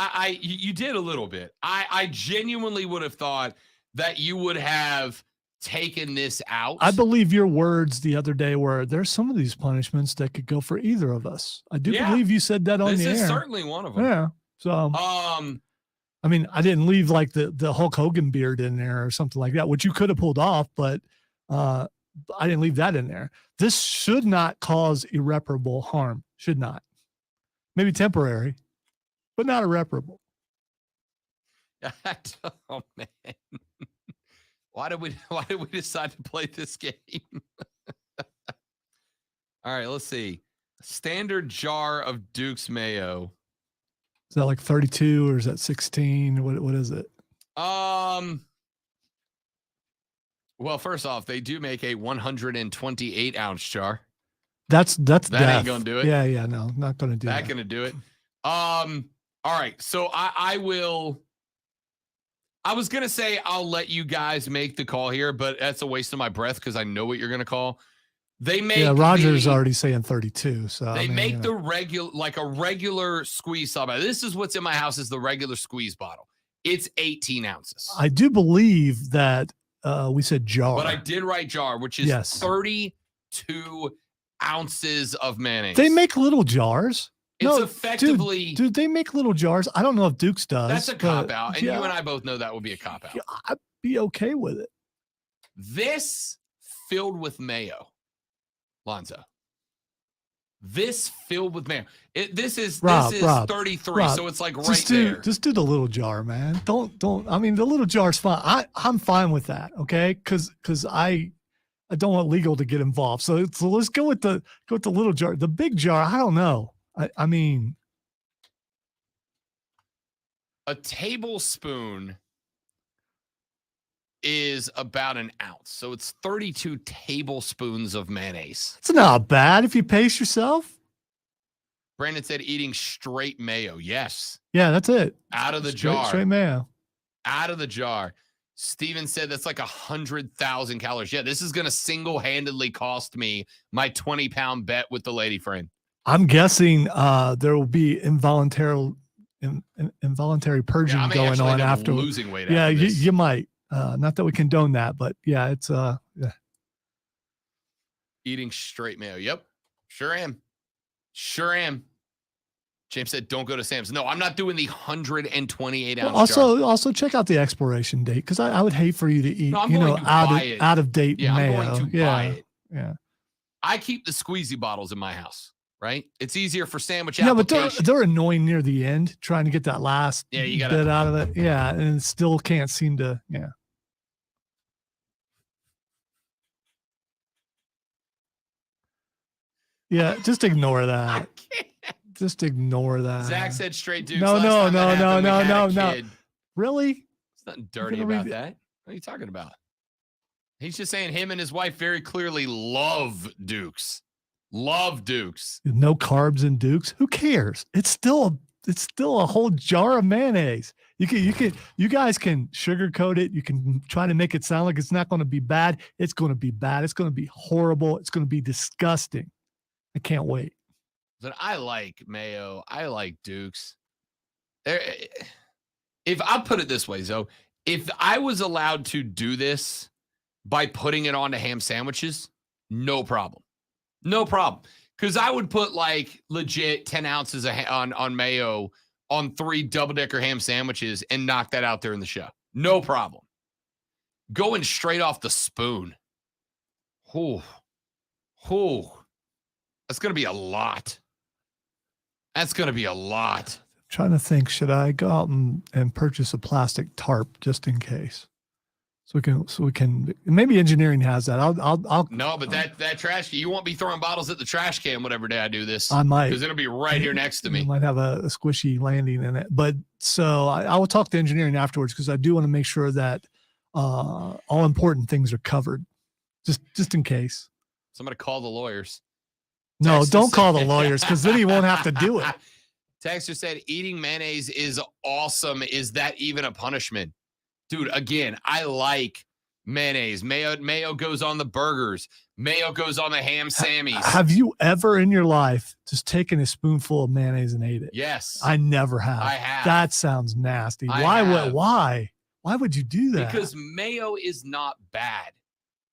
Speaker 2: you did a little bit. I genuinely would have thought that you would have taken this out.
Speaker 3: I believe your words the other day were there's some of these punishments that could go for either of us. I do believe you said that on
Speaker 2: this
Speaker 3: the air.
Speaker 2: is certainly one of them.
Speaker 3: Yeah. So, I mean, I didn't leave like the Hulk Hogan beard in there or something like that, which you could have pulled off, but I didn't leave that in there. This should not cause irreparable harm. Should not. Maybe temporary, but not irreparable.
Speaker 2: Oh man. Why did we decide to play this game? All right, let's see. Standard jar of Duke's mayo.
Speaker 3: Is that like 32 or is that 16? What is it?
Speaker 2: Well, first off, they do make a 128 ounce jar.
Speaker 3: That's
Speaker 2: that
Speaker 3: death.
Speaker 2: ain't gonna do it.
Speaker 3: Yeah, no, not gonna do that.
Speaker 2: Gonna do it. All right, so I will. I was gonna say I'll let you guys make the call here, but that's a waste of my breath because I know what you're gonna call. They make
Speaker 3: Yeah, Roger's already saying 32. So
Speaker 2: They
Speaker 3: I mean,
Speaker 2: make
Speaker 3: you know.
Speaker 2: the regular, like a regular squeeze bottle. This is what's in my house is the regular squeeze bottle. It's 18 ounces.
Speaker 3: I do believe that we said jar.
Speaker 2: But I did write jar, which is
Speaker 3: Yes.
Speaker 2: 32 ounces of mayonnaise.
Speaker 3: They make little jars.
Speaker 2: It's effectively.
Speaker 3: Dude, they make little jars. I don't know if Duke's does.
Speaker 2: That's a
Speaker 3: but
Speaker 2: cop out. And
Speaker 3: yeah,
Speaker 2: you and I both know that would be a cop out.
Speaker 3: I'd be okay with it.
Speaker 2: This filled with mayo, Lonzo. This filled with mayo. This is
Speaker 3: Rob,
Speaker 2: 33,
Speaker 3: Rob,
Speaker 2: so it's like right
Speaker 3: just do,
Speaker 2: there.
Speaker 3: Just do the little jar, man. Don't. I mean, the little jar's fine. I'm fine with that. Okay, because I don't want legal to get involved. So let's go with the little jar. The big jar, I don't know. I mean,
Speaker 2: A tablespoon is about an ounce, so it's 32 tablespoons of mayonnaise.
Speaker 3: it's not bad if you pace yourself.
Speaker 2: Brandon said eating straight mayo. Yes,
Speaker 3: Yeah, that's it.
Speaker 2: out of the
Speaker 3: Straight-
Speaker 2: jar.
Speaker 3: Straight mayo.
Speaker 2: Out of the jar. Steven said that's like 100,000 calories. Yeah, this is going to single-handedly cost me my 20-pound bet with the lady friend.
Speaker 3: I'm guessing there will be involuntary purging
Speaker 2: I may
Speaker 3: going
Speaker 2: actually
Speaker 3: on
Speaker 2: end up
Speaker 3: after.
Speaker 2: losing weight
Speaker 3: Yeah,
Speaker 2: after
Speaker 3: you,
Speaker 2: this.
Speaker 3: you might. Not that we condone that, but yeah, it's yeah.
Speaker 2: Eating straight mayo. Yep. Sure am. Sure am. James said, don't go to Sam's. No, I'm not doing the 128 ounce jar.
Speaker 3: Also check out the expiration date because I would hate for you to eat,
Speaker 2: No, I'm going to buy it.
Speaker 3: out of date
Speaker 2: Yeah,
Speaker 3: mayo.
Speaker 2: I'm going to
Speaker 3: yeah,
Speaker 2: buy it.
Speaker 3: yeah.
Speaker 2: I keep the squeezy bottles in my house, right? It's easier for sandwich
Speaker 3: Yeah, but
Speaker 2: application.
Speaker 3: they're annoying near the end, trying to get that last
Speaker 2: Yeah, you gotta-
Speaker 3: bit out of it. Yeah, and it still can't seem to. Yeah. Yeah, just ignore that. Just ignore that.
Speaker 2: Zach said straight Dukes.
Speaker 3: No,
Speaker 2: Last
Speaker 3: no,
Speaker 2: time that
Speaker 3: no,
Speaker 2: happened,
Speaker 3: no,
Speaker 2: we
Speaker 3: no,
Speaker 2: had a
Speaker 3: no, no.
Speaker 2: kid.
Speaker 3: Really?
Speaker 2: There's nothing dirty
Speaker 3: gonna
Speaker 2: about
Speaker 3: read
Speaker 2: that. What are you talking about? He's just saying him and his wife very clearly love Dukes. Love Dukes.
Speaker 3: No carbs in Dukes. Who cares? It's still a whole jar of mayonnaise. You guys can sugarcoat it. You can try to make it sound like it's not going to be bad. It's going to be bad. It's going to be horrible. It's going to be disgusting. I can't wait.
Speaker 2: But I like mayo. I like Dukes. If I put it this way, Zoe, if I was allowed to do this by putting it onto ham sandwiches, no problem. No problem. Because I would put like legit 10 ounces on mayo on 3 double-decker ham sandwiches and knock that out there in the show. No problem. Going straight off the spoon. That's going to be a lot. That's going to be a lot.
Speaker 3: Trying to think, should I go out and purchase a plastic tarp just in case? So we can maybe engineering has that. I'll
Speaker 2: No, but that trash, you won't be throwing bottles at the trash can whatever day I do this.
Speaker 3: I might.
Speaker 2: Because it'll be right here next to me.
Speaker 3: It might have a squishy landing in it. But so I will talk to engineering afterwards because I do want to make sure that all important things are covered, just in case.
Speaker 2: Somebody call the lawyers.
Speaker 3: No,
Speaker 2: Texas
Speaker 3: don't call the
Speaker 2: said-
Speaker 3: lawyers because then he won't have to do it.
Speaker 2: Texter said eating mayonnaise is awesome. Is that even a punishment? Dude, again, I like mayonnaise. Mayo goes on the burgers. Mayo goes on the ham sammies.
Speaker 3: Have you ever in your life just taken a spoonful of mayonnaise and ate it?
Speaker 2: Yes.
Speaker 3: I never have.
Speaker 2: I have.
Speaker 3: That sounds nasty.
Speaker 2: I
Speaker 3: Why
Speaker 2: have.
Speaker 3: why would you do that?
Speaker 2: Because mayo is not bad.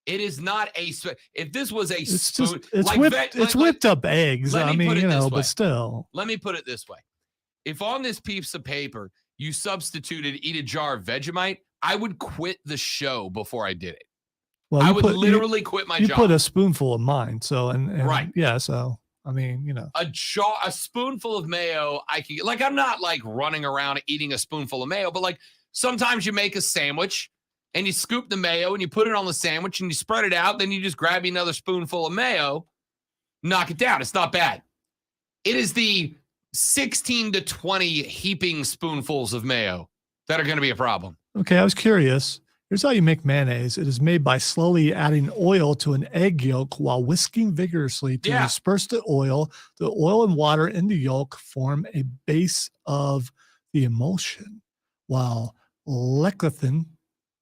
Speaker 2: It is not if this was a
Speaker 3: it's
Speaker 2: spoon,
Speaker 3: just it's
Speaker 2: like
Speaker 3: whipped
Speaker 2: like-
Speaker 3: it's whipped up eggs.
Speaker 2: let
Speaker 3: I
Speaker 2: me
Speaker 3: mean,
Speaker 2: put it
Speaker 3: you know,
Speaker 2: this way.
Speaker 3: but still.
Speaker 2: Let me put it this way. If on this piece of paper you substituted eat a jar of Vegemite, I would quit the show before I did it.
Speaker 3: Well,
Speaker 2: I
Speaker 3: you
Speaker 2: would
Speaker 3: put-
Speaker 2: literally quit my
Speaker 3: you
Speaker 2: job.
Speaker 3: put a spoonful of mine, so and
Speaker 2: Right.
Speaker 3: yeah, so I mean, you know.
Speaker 2: A spoonful of mayo, I can like I'm not like running around eating a spoonful of mayo, but like sometimes you make a sandwich and you scoop the mayo and you put it on the sandwich and you spread it out, then you just grab you another spoonful of mayo, knock it down. It's not bad. It is the 16 to 20 heaping spoonfuls of mayo that are going to be a problem.
Speaker 3: Okay, I was curious. Here's how you make mayonnaise. It is made by slowly adding oil to an egg yolk while whisking vigorously to
Speaker 2: Yeah.
Speaker 3: disperse the oil. The oil and water in the yolk form a base of the emulsion, while lecithin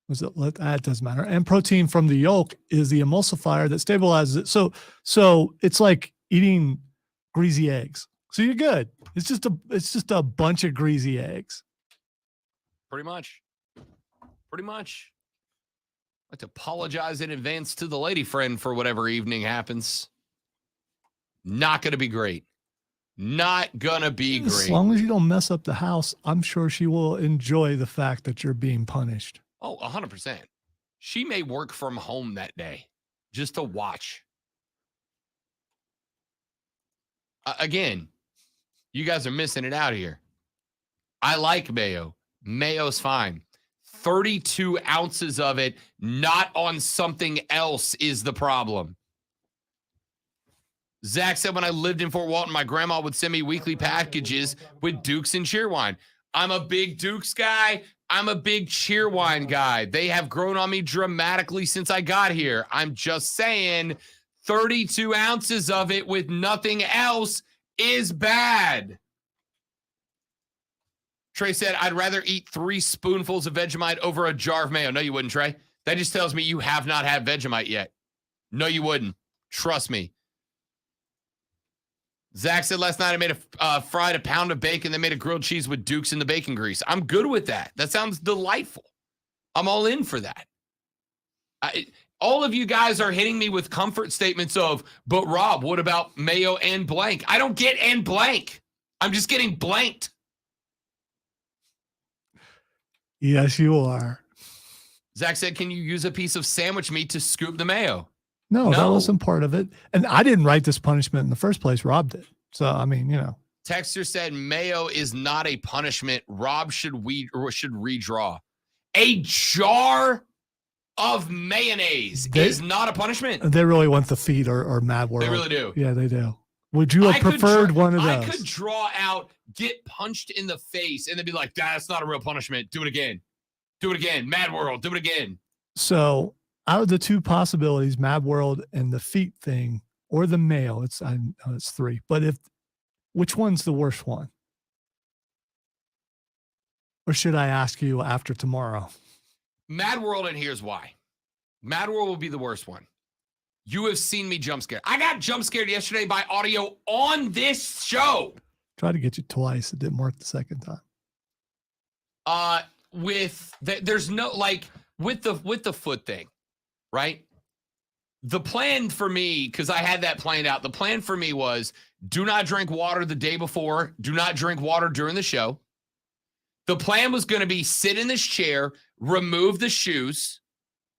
Speaker 3: That doesn't matter. And protein from the yolk is the emulsifier that stabilizes it. So it's like eating greasy eggs. So you're good. It's just a bunch of greasy eggs.
Speaker 2: Pretty much. I'd like to apologize in advance to the lady friend for whatever evening happens. Not going to be great. Not going to be great.
Speaker 3: As long as you don't mess up the house, I'm sure she will enjoy the fact that you're being punished.
Speaker 2: Oh, 100%. She may work from home that day just to watch. Again, you guys are missing it out here. I like mayo. Mayo's fine. 32 ounces of it, not on something else, is the problem. Zach said, when I lived in Fort Walton, my grandma would send me weekly packages with Dukes and Cheerwine. I'm a big Dukes guy. I'm a big Cheerwine guy. They have grown on me dramatically since I got here. I'm just saying 32 ounces of it with nothing else is bad. Trey said, I'd rather eat 3 spoonfuls of Vegemite over a jar of mayo. No, you wouldn't, Trey. That just tells me you have not had Vegemite yet. No, you wouldn't. Trust me. Zach said last night I made fried a pound of bacon, then made a grilled cheese with Dukes in the bacon grease. I'm good with that. That sounds delightful. I'm all in for that. All of you guys are hitting me with comfort statements of, but Rob, what about mayo and blank? I don't get and blank. I'm just getting blanked.
Speaker 3: Yes, you are.
Speaker 2: Zach said, can you use a piece of sandwich meat to scoop the mayo?
Speaker 3: No, that wasn't part of it. And I didn't write this punishment in the first place. Rob did. So, I mean, you know.
Speaker 2: Texter said mayo is not a punishment. Rob should redraw. A jar of mayonnaise is not a punishment.
Speaker 3: They really want the feet or Mad World.
Speaker 2: They really do.
Speaker 3: Yeah, they do. Would you have preferred one of those?
Speaker 2: I could draw out, get punched in the face, and then be like, that's not a real punishment. Do it again. Do it again. Mad World. Do it again.
Speaker 3: So out of the 2 possibilities, Mad World and the feet thing, or the mayo, it's 3. But which one's the worst one? Or should I ask you after tomorrow?
Speaker 2: Mad World, and here's why. Mad World will be the worst one. You have seen me jump scared. I got jump scared yesterday by audio on this show.
Speaker 3: Tried to get you twice. It didn't work the second time.
Speaker 2: There's no, like, with the foot thing, right? The plan for me, because I had that planned out, the plan for me was do not drink water the day before. Do not drink water during the show. The plan was going to be sit in this chair, remove the shoes,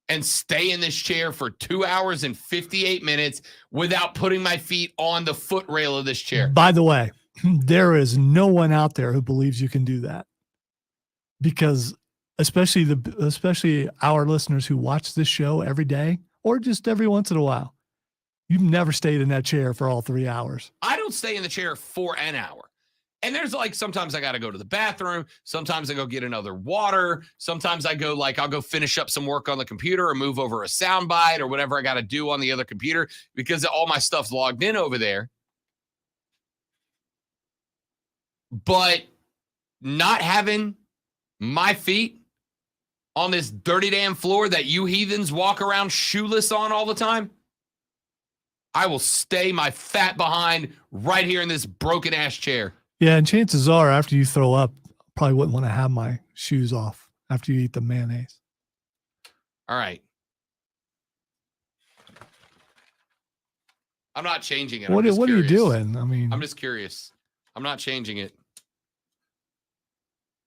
Speaker 2: and stay in this chair for 2 hours and 58 minutes without putting my feet on the foot rail of this chair.
Speaker 3: By the way, there is no one out there who believes you can do that. Because especially our listeners who watch this show every day or just every once in a while, you've never stayed in that chair for all 3 hours.
Speaker 2: I don't stay in the chair for an hour. And there's like, sometimes I got to go to the bathroom. Sometimes I go get another water. Sometimes I go I'll go finish up some work on the computer or move over a soundbite or whatever I got to do on the other computer because all my stuff's logged in over there. But not having my feet on this dirty damn floor that you heathens walk around shoeless on all the time, I will stay my fat behind right here in this broken ass chair.
Speaker 3: Yeah, and chances are after you throw up, I probably wouldn't want to have my shoes off after you eat the mayonnaise.
Speaker 2: All right. I'm not changing it.
Speaker 3: What are you doing? I mean,
Speaker 2: I'm just curious. I'm not changing it.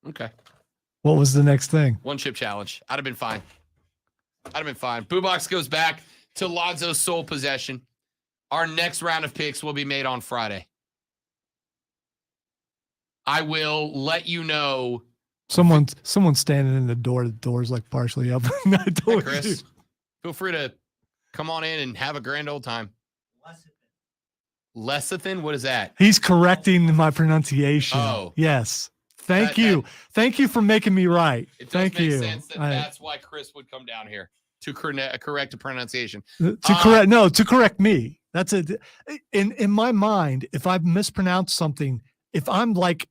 Speaker 2: Okay.
Speaker 3: What was the next thing?
Speaker 2: 1 chip challenge. I'd have been fine. Boobox goes back to Lonzo's sole possession. Our next round of picks will be made on Friday. I will let you know.
Speaker 3: Someone's standing in the door. The door's like partially up.
Speaker 2: Hey, Chris, feel free to come on in and have a grand old time. Lecithin? What is that?
Speaker 3: He's correcting my pronunciation.
Speaker 2: Oh.
Speaker 3: Yes. Thank you. Thank you for making me right.
Speaker 2: It does
Speaker 3: Thank
Speaker 2: make
Speaker 3: you.
Speaker 2: sense that that's why Chris would come down here to correct a pronunciation.
Speaker 3: To correct me. That's it. In my mind, if I've mispronounced something, if I'm like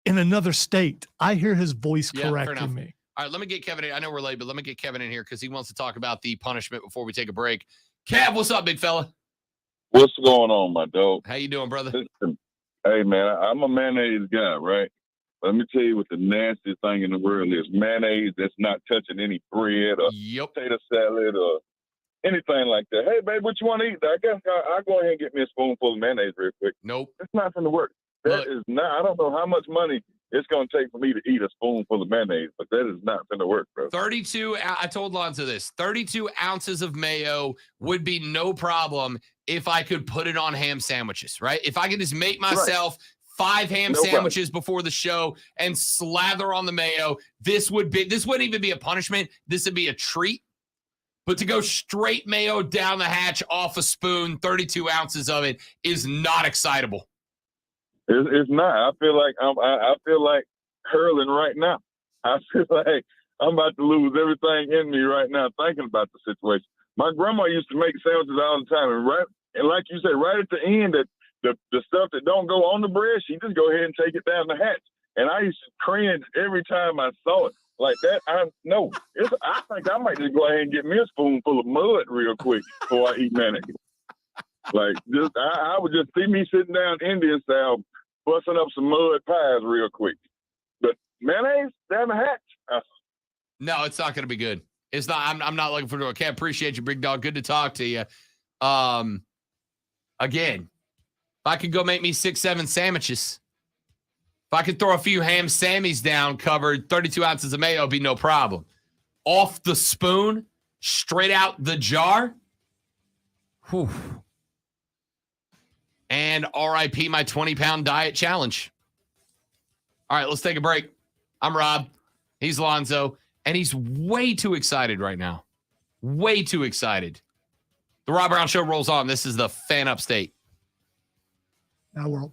Speaker 3: in another state, I hear his voice correcting me.
Speaker 2: All right, let me get Kevin in. I know we're late, but let me get Kevin in here because he wants to talk about the punishment before we take a break. Kev, what's up, big fella?
Speaker 18: What's going on, my dog?
Speaker 2: How you doing, brother?
Speaker 18: Listen, hey, man, I'm a mayonnaise guy, right? Let me tell you what the nastiest thing in the world is. Mayonnaise that's not touching any bread or potato salad or anything like that. Hey, babe, what you want to eat? I guess I'll go ahead and get me a spoonful of mayonnaise real quick.
Speaker 2: Nope.
Speaker 18: It's not going to work. That is not. I don't know how much money it's going to take for me to eat a spoonful of mayonnaise, but that is not going to work, bro.
Speaker 2: 32, I told Lonzo this, 32 ounces of mayo would be no problem if I could put it on ham sandwiches, right? If I could just make myself 5 ham sandwiches before the show and slather on the mayo, this wouldn't even be a punishment. This would be a treat. But to go straight mayo down the hatch off a spoon, 32 ounces of it is not excitable.
Speaker 18: It's not. I feel like hurling right now. I feel like I'm about to lose everything in me right now thinking about the situation. My grandma used to make sandwiches all the time, and like you said, right at the end, that the stuff that don't go on the bread, she just go ahead and take it down the hatch. And I used to cringe every time I saw it like that. I think I might just go ahead and get me a spoonful of mud real quick before I eat mayonnaise. Like I would just see me sitting down Indian style, busting up some mud pies real quick. But mayonnaise down the hatch.
Speaker 2: No, it's not going to be good. It's not. I'm not looking for it. I can't appreciate you, big dog. Good to talk to you. Again, if I could go make me 6-7 sandwiches, if I could throw a few ham sammies down, covered 32 ounces of mayo, it'd be no problem. Off the spoon, straight out the jar. Whew. And RIP my 20-pound diet challenge. All right, let's take a break. I'm Rob. He's Lonzo. And he's way too excited right now. Way too excited. The Rob Brown Show rolls on. This is the Fan Upstate.
Speaker 3: Now we're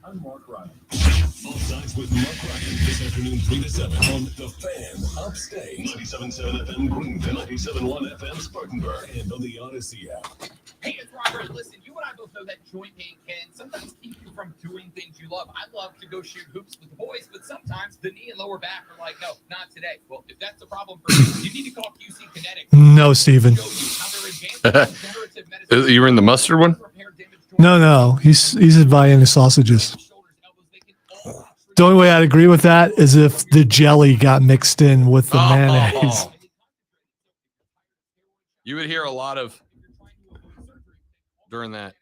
Speaker 15: I'm Mark Ryan.
Speaker 16: Offsides with Mark Ryan this afternoon, 3 to 7 on The Fan Upstate. 97.7 FM Greenville, 97.1 FM Spartanburg, and on the Odyssey app.
Speaker 2: Hey, it's Robert. Listen, you and I both know that joint pain can sometimes keep you from doing things you love. I love to go shoot hoops with the boys, but sometimes the knee and lower back are like, no, not today. Well, if that's a problem for you, you need to call QC Kinetics.
Speaker 3: No, Steven.
Speaker 19: You were in the mustard one?
Speaker 3: No. He's advising the sausages. The only way I'd agree with that is if the jelly got mixed in with the mayonnaise.
Speaker 19: You would hear a lot of during that.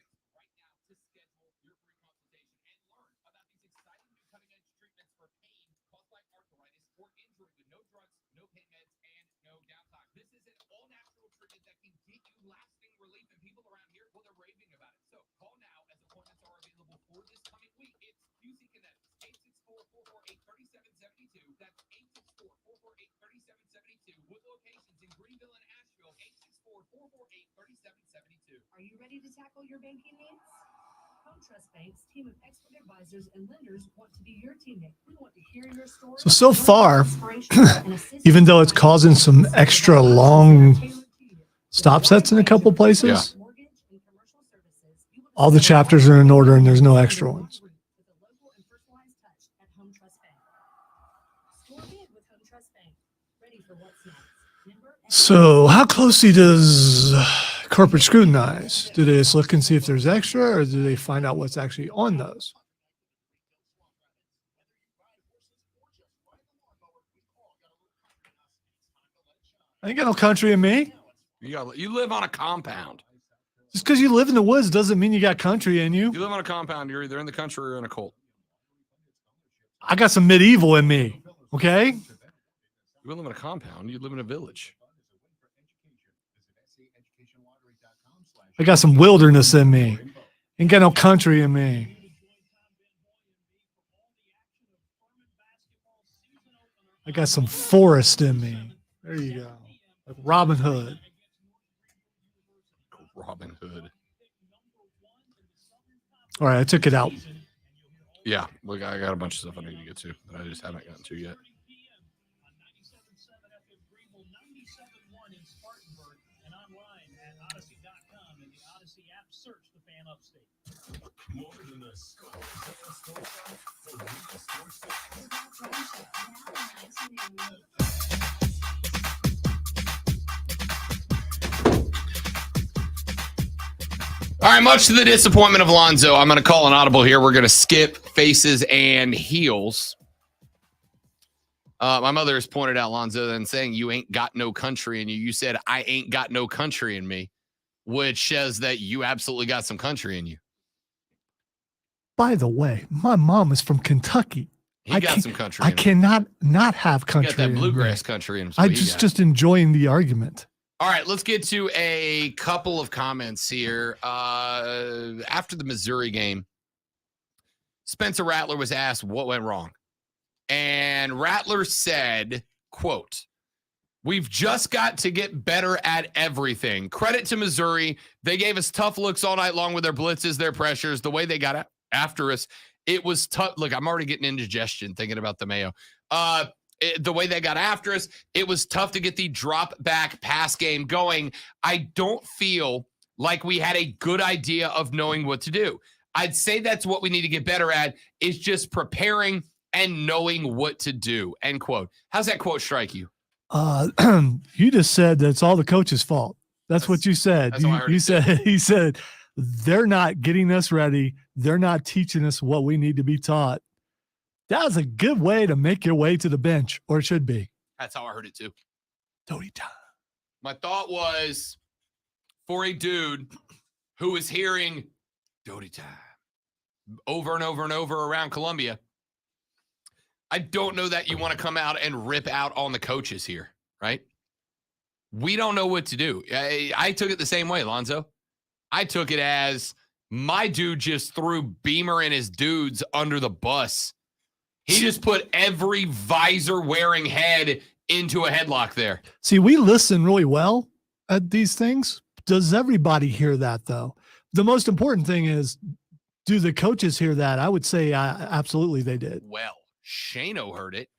Speaker 8: Are you ready to tackle your banking needs? Home Trust Bank's team of expert advisors and lenders want to be your teammate. We want to hear your story.
Speaker 3: So far, even though it's causing some extra long stop sets in a couple places, all the chapters are in order and there's no extra ones. So how closely does corporate scrutinize? Do they just look and see if there's extra, or do they find out what's actually on those? I ain't got no country in me.
Speaker 19: You live on a compound.
Speaker 3: Just because you live in the woods doesn't mean you got country in you.
Speaker 19: You live on a compound. You're either in the country or in a cult.
Speaker 3: I got some medieval in me. Okay.
Speaker 19: You live in a compound. You live in a village.
Speaker 3: I got some wilderness in me. Ain't got no country in me. I got some forest in me. There you go. Like Robin Hood.
Speaker 19: Robin Hood.
Speaker 3: All right, I took it out.
Speaker 19: Yeah, look, I got a bunch of stuff I need to get to that I just haven't gotten to yet.
Speaker 16: More than a score. For real sports
Speaker 2: All right, much to the disappointment of Lonzo, I'm going to call an audible here. We're going to skip faces and heels. My mother has pointed out, Lonzo, then saying you ain't got no country in you. You said I ain't got no country in me, which says that you absolutely got some country in you.
Speaker 3: By the way, my mom is from Kentucky.
Speaker 2: He got some country.
Speaker 3: I cannot not have country.
Speaker 2: He got that
Speaker 3: in
Speaker 2: bluegrass
Speaker 3: me.
Speaker 2: country in him.
Speaker 3: I just enjoying the argument.
Speaker 2: All right, let's get to a couple of comments here. After the Missouri game, Spencer Rattler was asked what went wrong. And Rattler said, quote, "We've just got to get better at everything. Credit to Missouri. They gave us tough looks all night long with their blitzes, their pressures, the way they got after us. It was tough." Look, I'm already getting indigestion thinking about the Mayo. The way they got after us, it was tough to get the drop back pass game going. I don't feel like we had a good idea of knowing what to do. I'd say that's what we need to get better at, is just preparing and knowing what to do, end quote. How's that quote strike you?
Speaker 3: You just said that's all the coach's fault. That's what you said.
Speaker 2: That's how I heard
Speaker 3: You
Speaker 2: it
Speaker 3: said he said they're not getting us ready. They're not teaching us what we need to be taught. That was a good way to make your way to the bench, or it should be.
Speaker 2: That's how I heard it too.
Speaker 3: Doty time.
Speaker 2: My thought was, for a dude who is hearing Doty time over and over and over around Columbia, I don't know that you want to come out and rip out on the coaches here, right? We don't know what to do. I took it the same way, Lonzo. I took it as my dude just threw Beamer and his dudes under the bus. He just put every visor-wearing head into a headlock there.
Speaker 3: See, we listen really well at these things. Does everybody hear that, though? The most important thing is Do the coaches hear that? I would say absolutely they did.
Speaker 2: Well, Shano heard it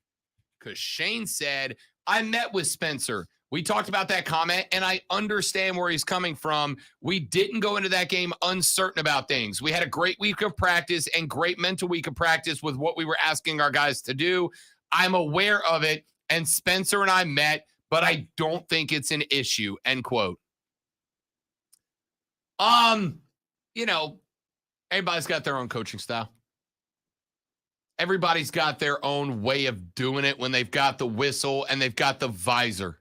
Speaker 2: because Shane said, I met with Spencer. We talked about that comment, and I understand where he's coming from. We didn't go into that game uncertain about things. We had a great week of practice and great mental week of practice with what we were asking our guys to do. I'm aware of it, and Spencer and I met, but I don't think it's an issue, end quote. You know, everybody's got their own coaching style. Everybody's got their own way of doing it when they've got the whistle and they've got the visor,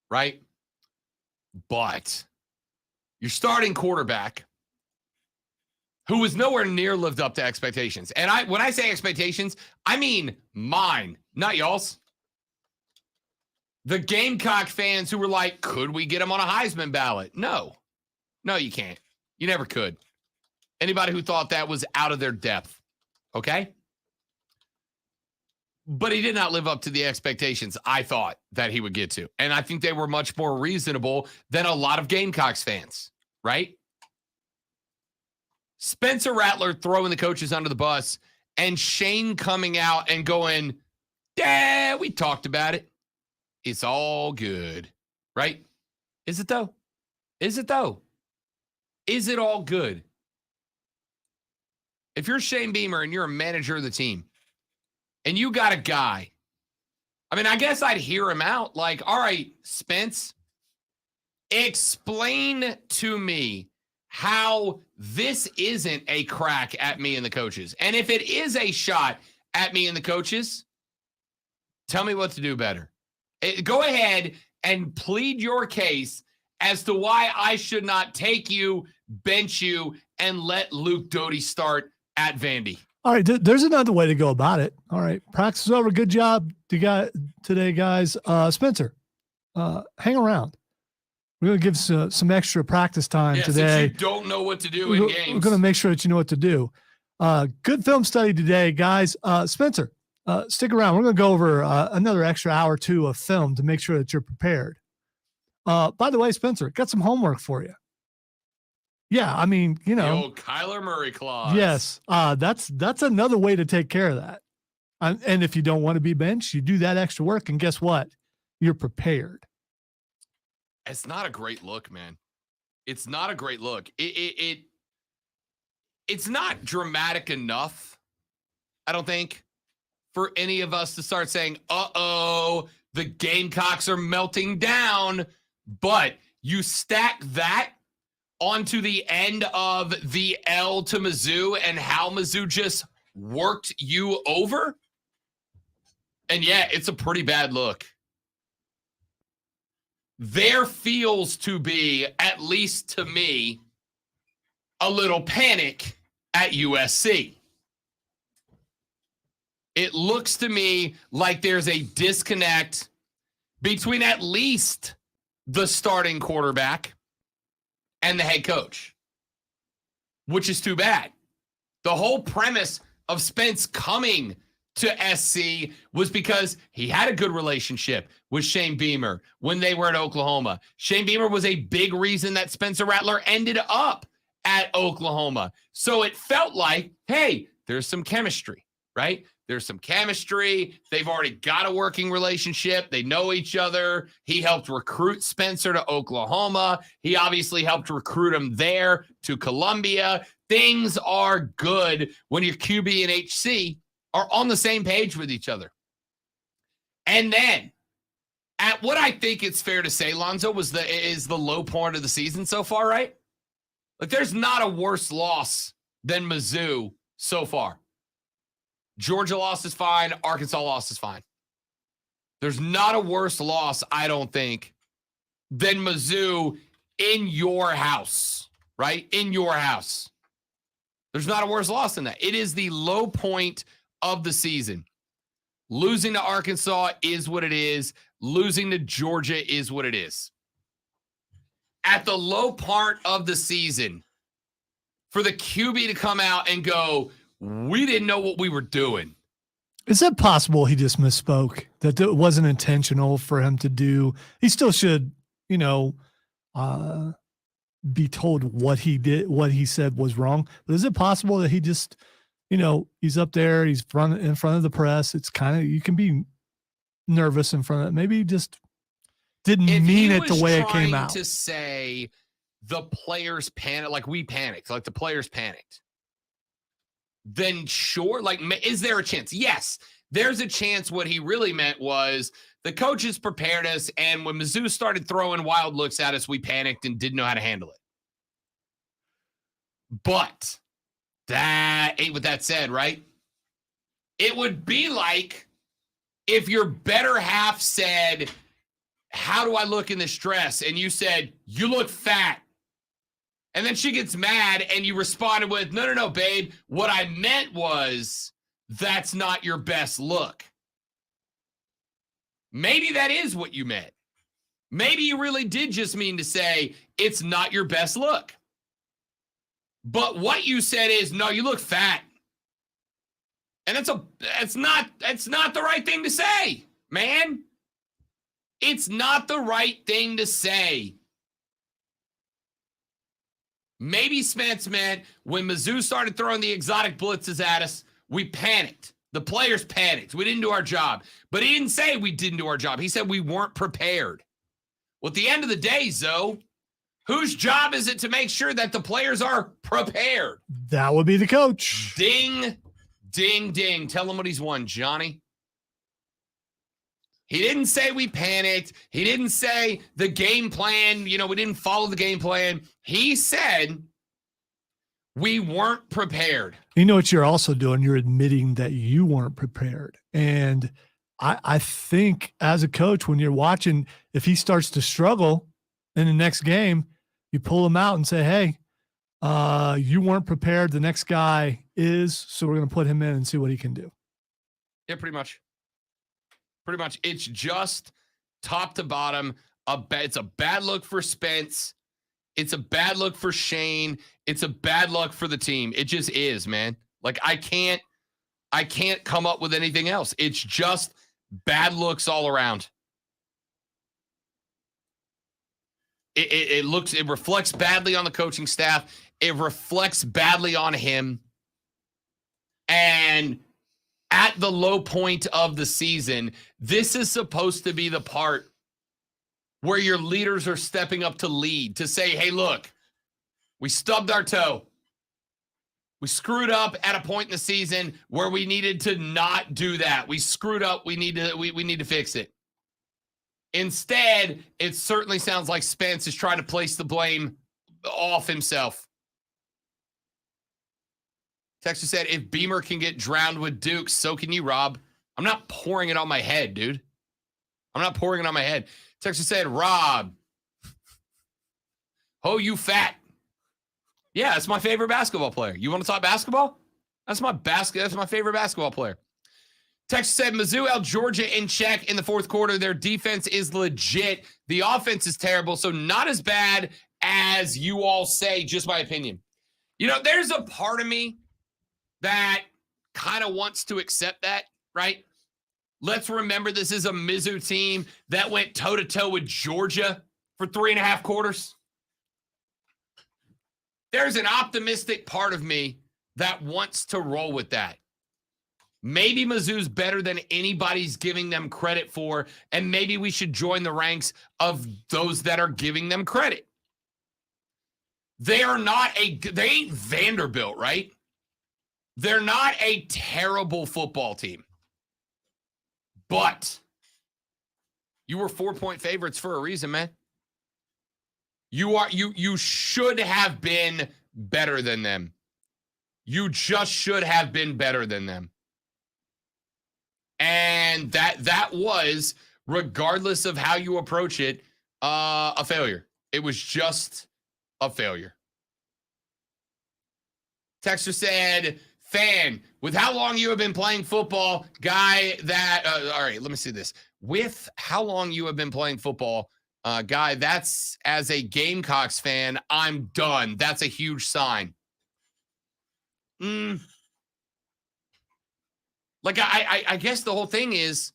Speaker 2: right? But your starting quarterback, who was nowhere near lived up to expectations. And when I say expectations, I mean mine, not y'all's. The Gamecock fans who were like, could we get him on a Heisman ballot? No, you can't. You never could. Anybody who thought that was out of their depth, okay? But he did not live up to the expectations I thought that he would get to. And I think they were much more reasonable than a lot of Gamecocks fans, right? Spencer Rattler throwing the coaches under the bus and Shane coming out and going, yeah, we talked about it. It's all good, right? Is it though? Is it though? Is it all good? If you're Shane Beamer and you're a manager of the team and you got a guy, I mean, I guess I'd hear him out like, all right, Spence, explain to me how this isn't a crack at me and the coaches. And if it is a shot at me and the coaches, tell me what to do better. Go ahead and plead your case as to why I should not take you, bench you, and let Luke Doty start at Vandy.
Speaker 3: All right, there's another way to go about it. All right, practice is over. Good job today, guys. Spencer, hang around. We're going to give some extra practice time today.
Speaker 2: Since you don't know what to do in games.
Speaker 3: We're going to make sure that you know what to do. Good film study today, guys. Spencer, stick around. We're going to go over another extra hour or two of film to make sure that you're prepared. By the way, Spencer, got some homework for you. Yeah, I mean, you know.
Speaker 2: The old Kyler Murray clause.
Speaker 3: Yes, that's another way to take care of that. And if you don't want to be benched, you do that extra work, and guess what? You're prepared.
Speaker 2: It's not a great look, man. It's not a great look. It's not dramatic enough, I don't think, for any of us to start saying, uh-oh, the Gamecocks are melting down. But you stack that onto the end of the L to Mizzou and how Mizzou just worked you over. And yeah, it's a pretty bad look. There feels to be, at least to me, a little panic at USC. It looks to me like there's a disconnect between at least the starting quarterback and the head coach, which is too bad. The whole premise of Spence coming to SC was because he had a good relationship with Shane Beamer when they were at Oklahoma. Shane Beamer was a big reason that Spencer Rattler ended up at Oklahoma. So it felt like, hey, there's some chemistry, right? There's some chemistry. They've already got a working relationship. They know each other. He helped recruit Spencer to Oklahoma. He obviously helped recruit him there to Columbia. Things are good when your QB and HC are on the same page with each other. And then, at what I think it's fair to say, Lonzo, is the low point of the season so far, right? Like, there's not a worse loss than Mizzou so far. Georgia loss is fine. Arkansas loss is fine. There's not a worse loss, I don't think, than Mizzou in your house, right? In your house. There's not a worse loss than that. It is the low point of the season. Losing to Arkansas is what it is. Losing to Georgia is what it is. At the low part of the season, for the QB to come out and go, we didn't know what we were doing.
Speaker 3: Is it possible he just misspoke, that it wasn't intentional for him to do? He still should, be told what he did, what he said was wrong. But is it possible that he just, he's up there, he's in front of the press. It's kind of, you can be nervous in front of it. Maybe he just didn't mean it the way it came out.
Speaker 2: To say the players panicked, like we panicked, like the players panicked, then sure, like, is there a chance? Yes, there's a chance. What he really meant was the coaches prepared us, and when Mizzou started throwing wild looks at us, we panicked and didn't know how to handle it. But that ain't what that said, right? It would be like if your better half said, how do I look in this dress? And you said, you look fat. And then she gets mad and you responded with, no, babe. What I meant was, that's not your best look. Maybe that is what you meant. Maybe you really did just mean to say, it's not your best look. But what you said is, no, you look fat. And it's not the right thing to say, man. It's not the right thing to say. Maybe Spence meant when Mizzou started throwing the exotic blitzes at us, we panicked. The players panicked. We didn't do our job. But he didn't say we didn't do our job. He said we weren't prepared. Well, at the end of the day, Zoe, whose job is it to make sure that the players are prepared?
Speaker 3: That would be the coach.
Speaker 2: Ding, ding, ding. Tell him what he's won, Johnny. He didn't say we panicked. He didn't say the game plan, we didn't follow the game plan. He said we weren't prepared.
Speaker 3: You know what you're also doing? You're admitting that you weren't prepared. And I think as a coach, when you're watching, if he starts to struggle in the next game, you pull him out and say, hey, you weren't prepared. The next guy is, so we're going to put him in and see what he can do.
Speaker 2: Yeah, pretty much. Pretty much. It's just top to bottom. It's a bad look for Spence. It's a bad look for Shane. It's a bad luck for the team. It just is, man. Like, I can't come up with anything else. It's just bad looks all around. It reflects badly on the coaching staff. It reflects badly on him. And at the low point of the season, this is supposed to be the part where your leaders are stepping up to lead, to say, hey, look, we stubbed our toe. We screwed up at a point in the season where we needed to not do that. We screwed up. We need to fix it. Instead, it certainly sounds like Spence is trying to place the blame off himself. Texas said, if Beamer can get drowned with Duke, so can you, Rob. I'm not pouring it on my head, dude. I'm not pouring it on my head. Texas said, Rob. Oh, you fat. Yeah, that's my favorite basketball player. You want to talk basketball? That's my favorite basketball player. Texas said, Mizzou held Georgia in check in the fourth quarter. Their defense is legit. The offense is terrible, so not as bad as you all say, just my opinion. There's a part of me that kind of wants to accept that, right? Let's remember this is a Mizzou team that went toe-to-toe with Georgia for 3.5 quarters. There's an optimistic part of me that wants to roll with that. Maybe Mizzou's better than anybody's giving them credit for, and maybe we should join the ranks of those that are giving them credit. They ain't Vanderbilt, right? They're not a terrible football team. But you were 4-point favorites for a reason, man. You should have been better than them. You just should have been better than them. And that was, regardless of how you approach it, a failure. It was just a failure. Texter said, fan, with how long you have been playing football, guy that, all right, let me see this. With how long you have been playing football, guy, that's, as a Gamecocks fan, I'm done. That's a huge sign. Like, I guess the whole thing is,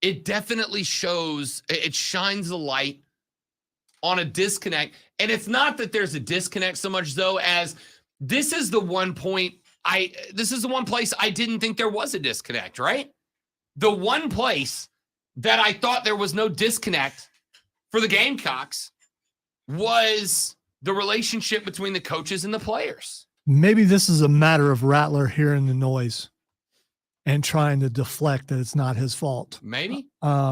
Speaker 2: it definitely shows, it shines the light on a disconnect. And it's not that there's a disconnect so much though, as this is the one place I didn't think there was a disconnect, right? The one place that I thought there was no disconnect for the Gamecocks was the relationship between the coaches and the players.
Speaker 3: Maybe this is a matter of Rattler hearing the noise and trying to deflect that it's not his fault.
Speaker 2: Maybe.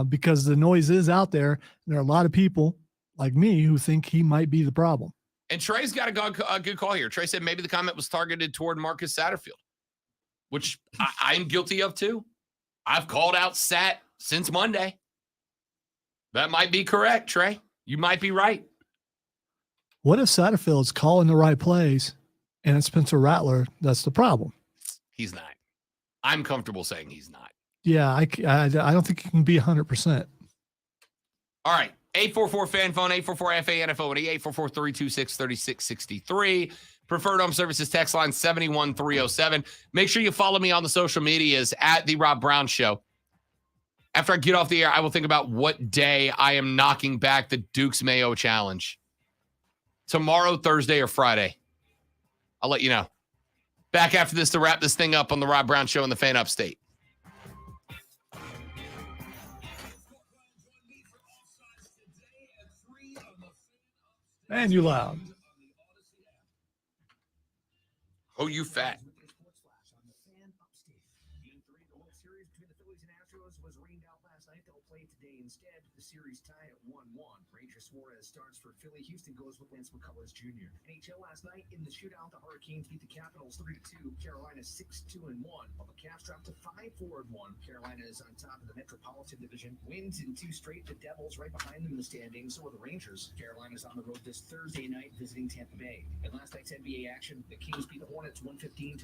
Speaker 3: Because the noise is out there. And there are a lot of people like me who think he might be the problem.
Speaker 2: And Trey's got a good call here. Trey said maybe the comment was targeted toward Marcus Satterfield, which I'm guilty of too. I've called out Sat since Monday. That might be correct, Trey. You might be right.
Speaker 3: What if Satterfield's calling the right plays and it's Spencer Rattler that's the problem?
Speaker 2: He's not. I'm comfortable saying he's not.
Speaker 3: Yeah, I don't think he can be 100%.
Speaker 2: All right. 844-FAN phone, 844-FANFO, and 844-326-3663. Preferred Home Services text line 71307. Make sure you follow me on the social medias at The Rob Brown Show. After I get off the air, I will think about what day I am knocking back the Duke's Mayo Challenge. Tomorrow, Thursday, or Friday. I'll let you know. Back after this to wrap this thing up on the Rob Brown Show and the Fan Upstate.
Speaker 3: Man, you loud.
Speaker 2: Oh, you fat.
Speaker 7: Series tied at 1-1. Ranger Suarez starts for Philly. Houston goes with Lance McCullers Jr. NHL last night in the shootout, the Hurricanes beat the Capitals 3-2. Carolina 6-2-1. While the Caps dropped to 5-4-1. Carolina is on top of the Metropolitan Division. Wins in 2 straight. The Devils right behind them in the standings. So are the Rangers. Carolina's on the road this Thursday night visiting Tampa Bay. In last night's NBA action, the Kings beat the Hornets 115-108.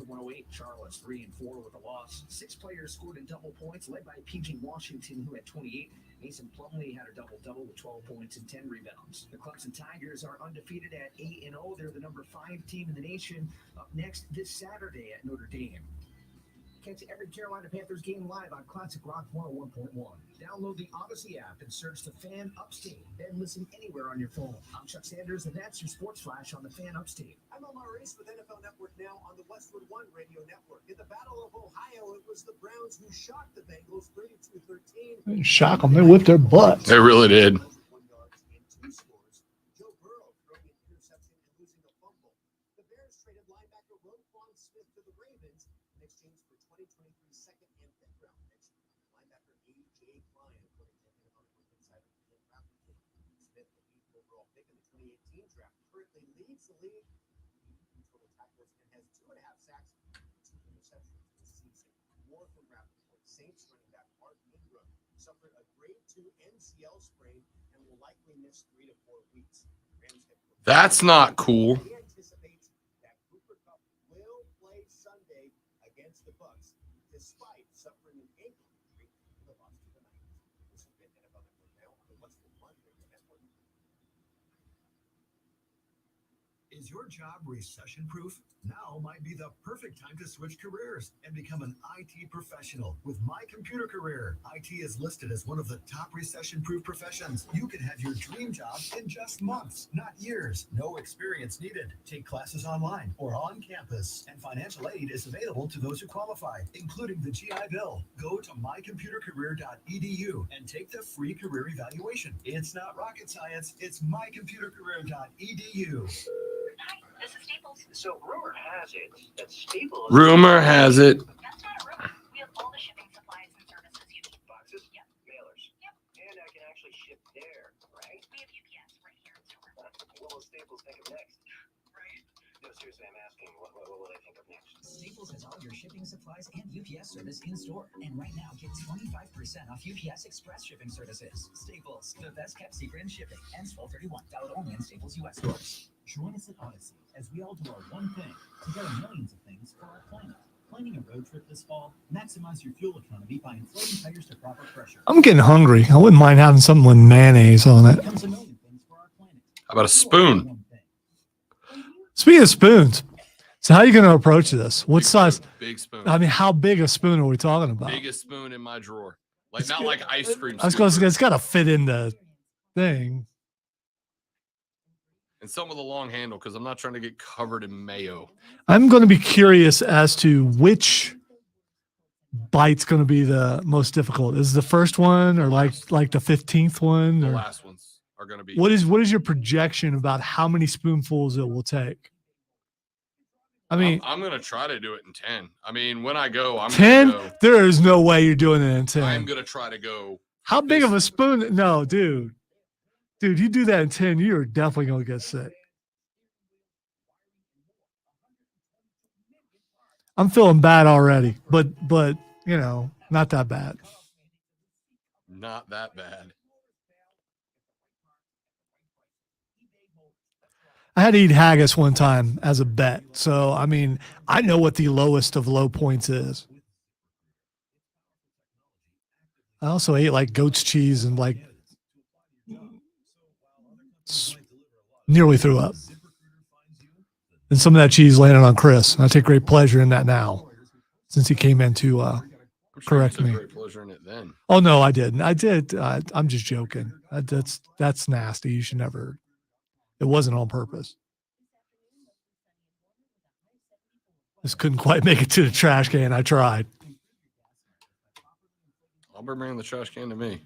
Speaker 7: Charlotte's 3-4 with a loss. 6 players scored in double points, led by PG Washington, who had 28. Mason Plumlee had a double-double with 12 points and 10 rebounds. The Clemson Tigers are undefeated at 8-0. They're the number 5 team in the nation. Up next this Saturday at Notre Dame. Catch every Carolina Panthers game live on Classic Rock 101.1. Download the Odyssey app and search the Fan Upstate. Then listen anywhere on your phone. I'm Chuck Sanders, and that's your Sports Flash on the Fan Upstate.
Speaker 20: I'm Omar Reese with NFL Network now on the Westwood One Radio Network. In the Battle of Ohio, it was the Browns who shocked the Bengals 32-13.
Speaker 3: They didn't shock them. They whipped their butts.
Speaker 19: They really did.
Speaker 20: Joe Burrow throwing an interception and losing a fumble. The Bears traded linebacker Roquan Smith to the Ravens in exchange for 2023 second and fifth round picks. Linebacker A.J. Klein, according to NFL Network Insider, drafted Smith, the 8th overall pick in the 2018 draft, currently leads the league in total tackles and has 2.5 sacks, 2 interceptions this season. More from Rappaport. Saints running back Mark Ingram suffered a grade 2 MCL sprain and will likely miss 3 to 4 weeks.
Speaker 2: That's not cool.
Speaker 20: He anticipates that Cooper Kupp will play Sunday against the Bucs, despite suffering an ankle injury in the loss to the Niners. This has been NFL Network now on the Westwood One Radio Network.
Speaker 21: Is your job recession-proof? Now might be the perfect time to switch careers and become an IT professional with My Computer Career. IT is listed as one of the top recession-proof professions. You can have your dream job in just months, not years. No experience needed. Take classes online or on campus, and financial aid is available to those who qualify, including the GI Bill. Go to mycomputercareer.edu and take the free career evaluation. It's not rocket science. It's mycomputercareer.edu.
Speaker 22: Hi, this is Staples. So rumor has it that Staples.
Speaker 19: Rumor has it.
Speaker 22: That's not a rumor. We have all the shipping supplies and services you need. Boxes? Yep. Mailers? Yep. And I can actually ship there, right? We have UPS right here in store. What will Staples think of next? Right. No, seriously, I'm asking, what will they think of next?
Speaker 23: Staples has all your shipping supplies and UPS service in store. And right now, get 25% off UPS Express shipping services. Staples, the best kept secret in shipping. Ends 12/31. Valid only in Staples US stores.
Speaker 24: Join us at Odyssey as we all do our one thing, together millions of things for our planet. Planning a road trip this fall, maximize your fuel economy by inflating tires to proper pressure.
Speaker 3: I'm getting hungry. I wouldn't mind having something with mayonnaise on it.
Speaker 19: How about a spoon?
Speaker 3: Speaking of spoons, so how are you going to approach this? What size?
Speaker 2: Big spoon.
Speaker 3: I mean, how big a spoon are we talking about?
Speaker 2: Biggest spoon in my drawer. Like not like ice cream.
Speaker 3: I was going to say
Speaker 2: scoopers.
Speaker 3: it's got to fit in the thing.
Speaker 2: And some with a long handle because I'm not trying to get covered in mayo.
Speaker 3: I'm going to be curious as to which bite's going to be the most difficult. Is the first one or like the 15th one?
Speaker 2: The
Speaker 3: Or
Speaker 2: last ones are going to be.
Speaker 3: what is your projection about how many spoonfuls it will take? I mean,
Speaker 2: I'm going to try to do it in 10. I mean, when I go, I'm
Speaker 3: 10?
Speaker 2: going to go.
Speaker 3: There is no way you're doing it in 10.
Speaker 2: I'm going to try to go.
Speaker 3: How big of a spoon? No, dude. Dude, you do that in 10, you're definitely going to get sick. I'm feeling bad already, but you know, not that bad.
Speaker 2: Not that bad.
Speaker 3: I had to eat haggis one time as a bet. So, I mean, I know what the lowest of low points is. I also ate like goat's cheese and like nearly threw up. And some of that cheese landed on Chris. And I take great pleasure in that now since he came in to correct me.
Speaker 2: Great pleasure in it then.
Speaker 3: Oh, no, I didn't. I did. I'm just joking. That's nasty. You should never. It wasn't on purpose. Just couldn't quite make it to the trash can. I tried.
Speaker 2: I'll bring the trash can to me.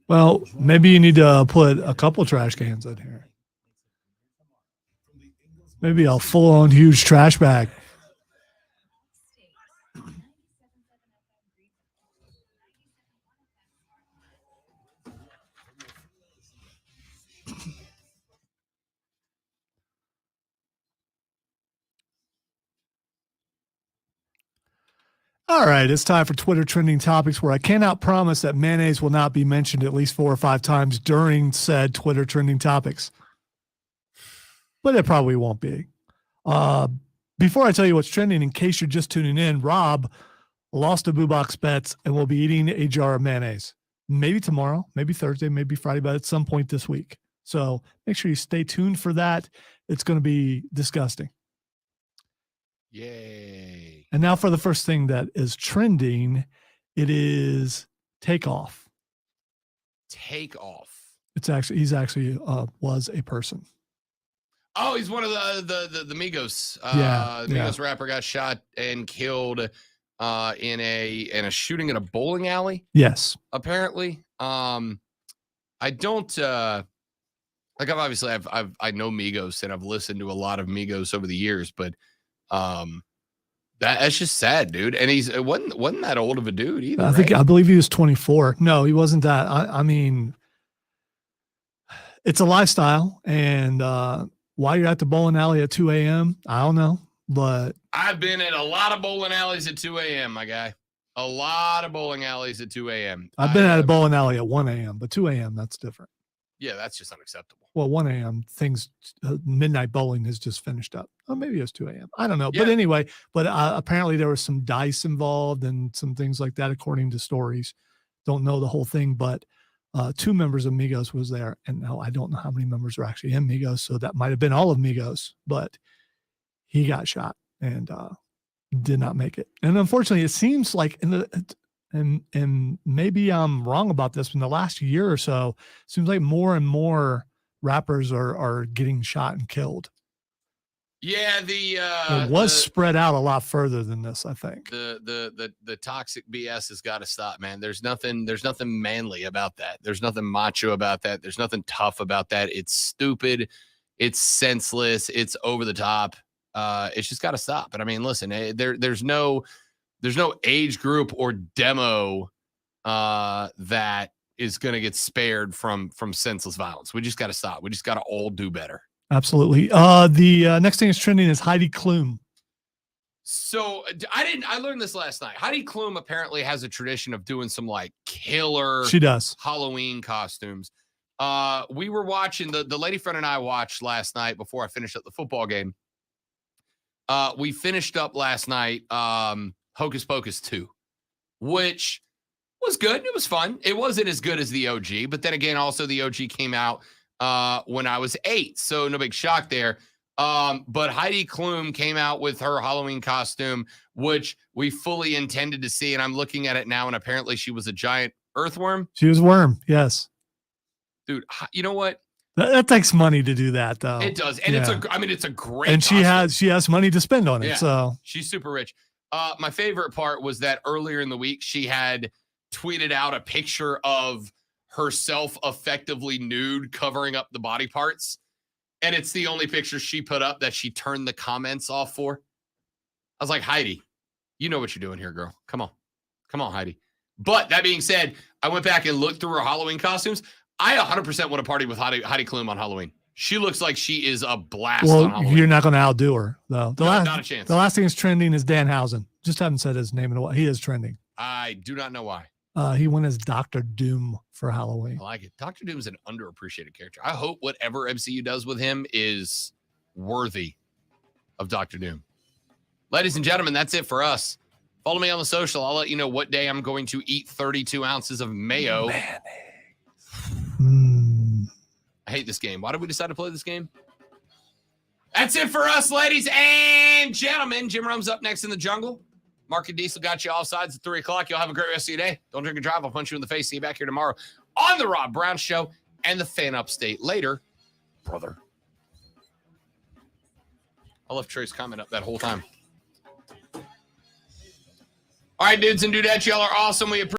Speaker 3: Well, maybe you need to put a couple trash cans in here. Maybe a full-on huge trash bag. All right, it's time for Twitter trending topics where I cannot promise that mayonnaise will not be mentioned at least 4 or 5 times during said Twitter trending topics. But it probably won't be. Before I tell you what's trending, in case you're just tuning in, Rob lost a Boo Box Bets and will be eating a jar of mayonnaise. Maybe tomorrow, maybe Thursday, maybe Friday, but at some point this week. So make sure you stay tuned for that. It's going to be disgusting.
Speaker 2: Yay.
Speaker 3: And now for the first thing that is trending, it is Takeoff.
Speaker 2: Takeoff.
Speaker 3: He's actually was a person.
Speaker 2: Oh, he's one of the Migos.
Speaker 3: Yeah,
Speaker 2: the Migos rapper got shot and killed in a shooting at a bowling alley.
Speaker 3: Yes.
Speaker 2: Apparently. I don't like I know Migos and I've listened to a lot of Migos over the years, but that's just sad, dude. And it wasn't that old of a dude either.
Speaker 3: I believe he was 24. No, he wasn't that. I mean, it's a lifestyle, and why you're at the bowling alley at 2 a.m., I don't know, but
Speaker 2: I've been at a lot of bowling alleys at 2 a.m., my guy. A lot of bowling alleys at 2 a.m.
Speaker 3: I've been at a bowling alley at 1 a.m., but 2 a.m., that's different.
Speaker 2: Yeah, that's just unacceptable.
Speaker 3: Well, 1 a.m., midnight bowling has just finished up. Oh, maybe it was 2 a.m. I don't know.
Speaker 2: Yeah.
Speaker 3: But anyway, apparently there was some dice involved and some things like that, according to stories. Don't know the whole thing, but 2 members of Migos was there. And now I don't know how many members are actually in Migos, so that might have been all of Migos, but he got shot and did not make it. And unfortunately, it seems like and maybe I'm wrong about this, but in the last year or so, it seems like more and more rappers are getting shot and killed.
Speaker 2: Yeah,
Speaker 3: It was spread out a lot further than this, I think.
Speaker 2: The toxic BS has got to stop, man. There's nothing manly about that. There's nothing macho about that. There's nothing tough about that. It's stupid. It's senseless. It's over the top. It's just got to stop. And I mean, listen, there's no age group or demo that is going to get spared from senseless violence. We just got to stop. We just got to all do better.
Speaker 3: Absolutely. The next thing that's trending is Heidi Klum.
Speaker 2: So I learned this last night. Heidi Klum apparently has a tradition of doing some like killer
Speaker 3: She does.
Speaker 2: Halloween costumes. We were watching the lady friend and I watched last night before I finished up the football game. We finished up last night Hocus Pocus 2, which was good. It was fun. It wasn't as good as the OG, but then again, also the OG came out when I was 8, so no big shock there. But Heidi Klum came out with her Halloween costume, which we fully intended to see, and I'm looking at it now, and apparently she was a giant Earthworm?
Speaker 3: She was Worm. Yes.
Speaker 2: Dude, you know what?
Speaker 3: That takes money to do that, though.
Speaker 2: It does. And it's a great
Speaker 3: And
Speaker 2: costume.
Speaker 3: she has money to spend on it.
Speaker 2: Yeah.
Speaker 3: So
Speaker 2: She's super rich. My favorite part was that earlier in the week, she had tweeted out a picture of herself effectively nude covering up the body parts. And it's the only picture she put up that she turned the comments off for. I was like, Heidi, you know what you're doing here, girl. Come on. Come on, Heidi. But that being said, I went back and looked through her Halloween costumes. I 100% want to party with Heidi Klum on Halloween. She looks like she is a blast on
Speaker 3: well,
Speaker 2: Halloween.
Speaker 3: you're not going to outdo her, though.
Speaker 2: Not a chance.
Speaker 3: The last thing that's trending is Danhausen. Just haven't said his name in a while. He is trending.
Speaker 2: I do not know why.
Speaker 3: He went as Dr. Doom for Halloween.
Speaker 2: I like it. Dr. Doom is an underappreciated character. I hope whatever MCU does with him is worthy of Dr. Doom. Ladies and gentlemen, that's it for us. Follow me on the social. I'll let you know what day I'm going to eat 32 ounces of mayo. I hate this game. Why did we decide to play this game? That's it for us, ladies and gentlemen. Jim Rome's up next in the jungle. Mark and Diesel got you all sides at 3 o'clock. Y'all have a great rest of your day. Don't drink and drive. I'll punch you in the face. See you back here tomorrow on the Rob Brown Show and the Fan Upstate later, brother. I left Trey's comment up that whole time. All right, dudes and dudettes, y'all are awesome. We appreciate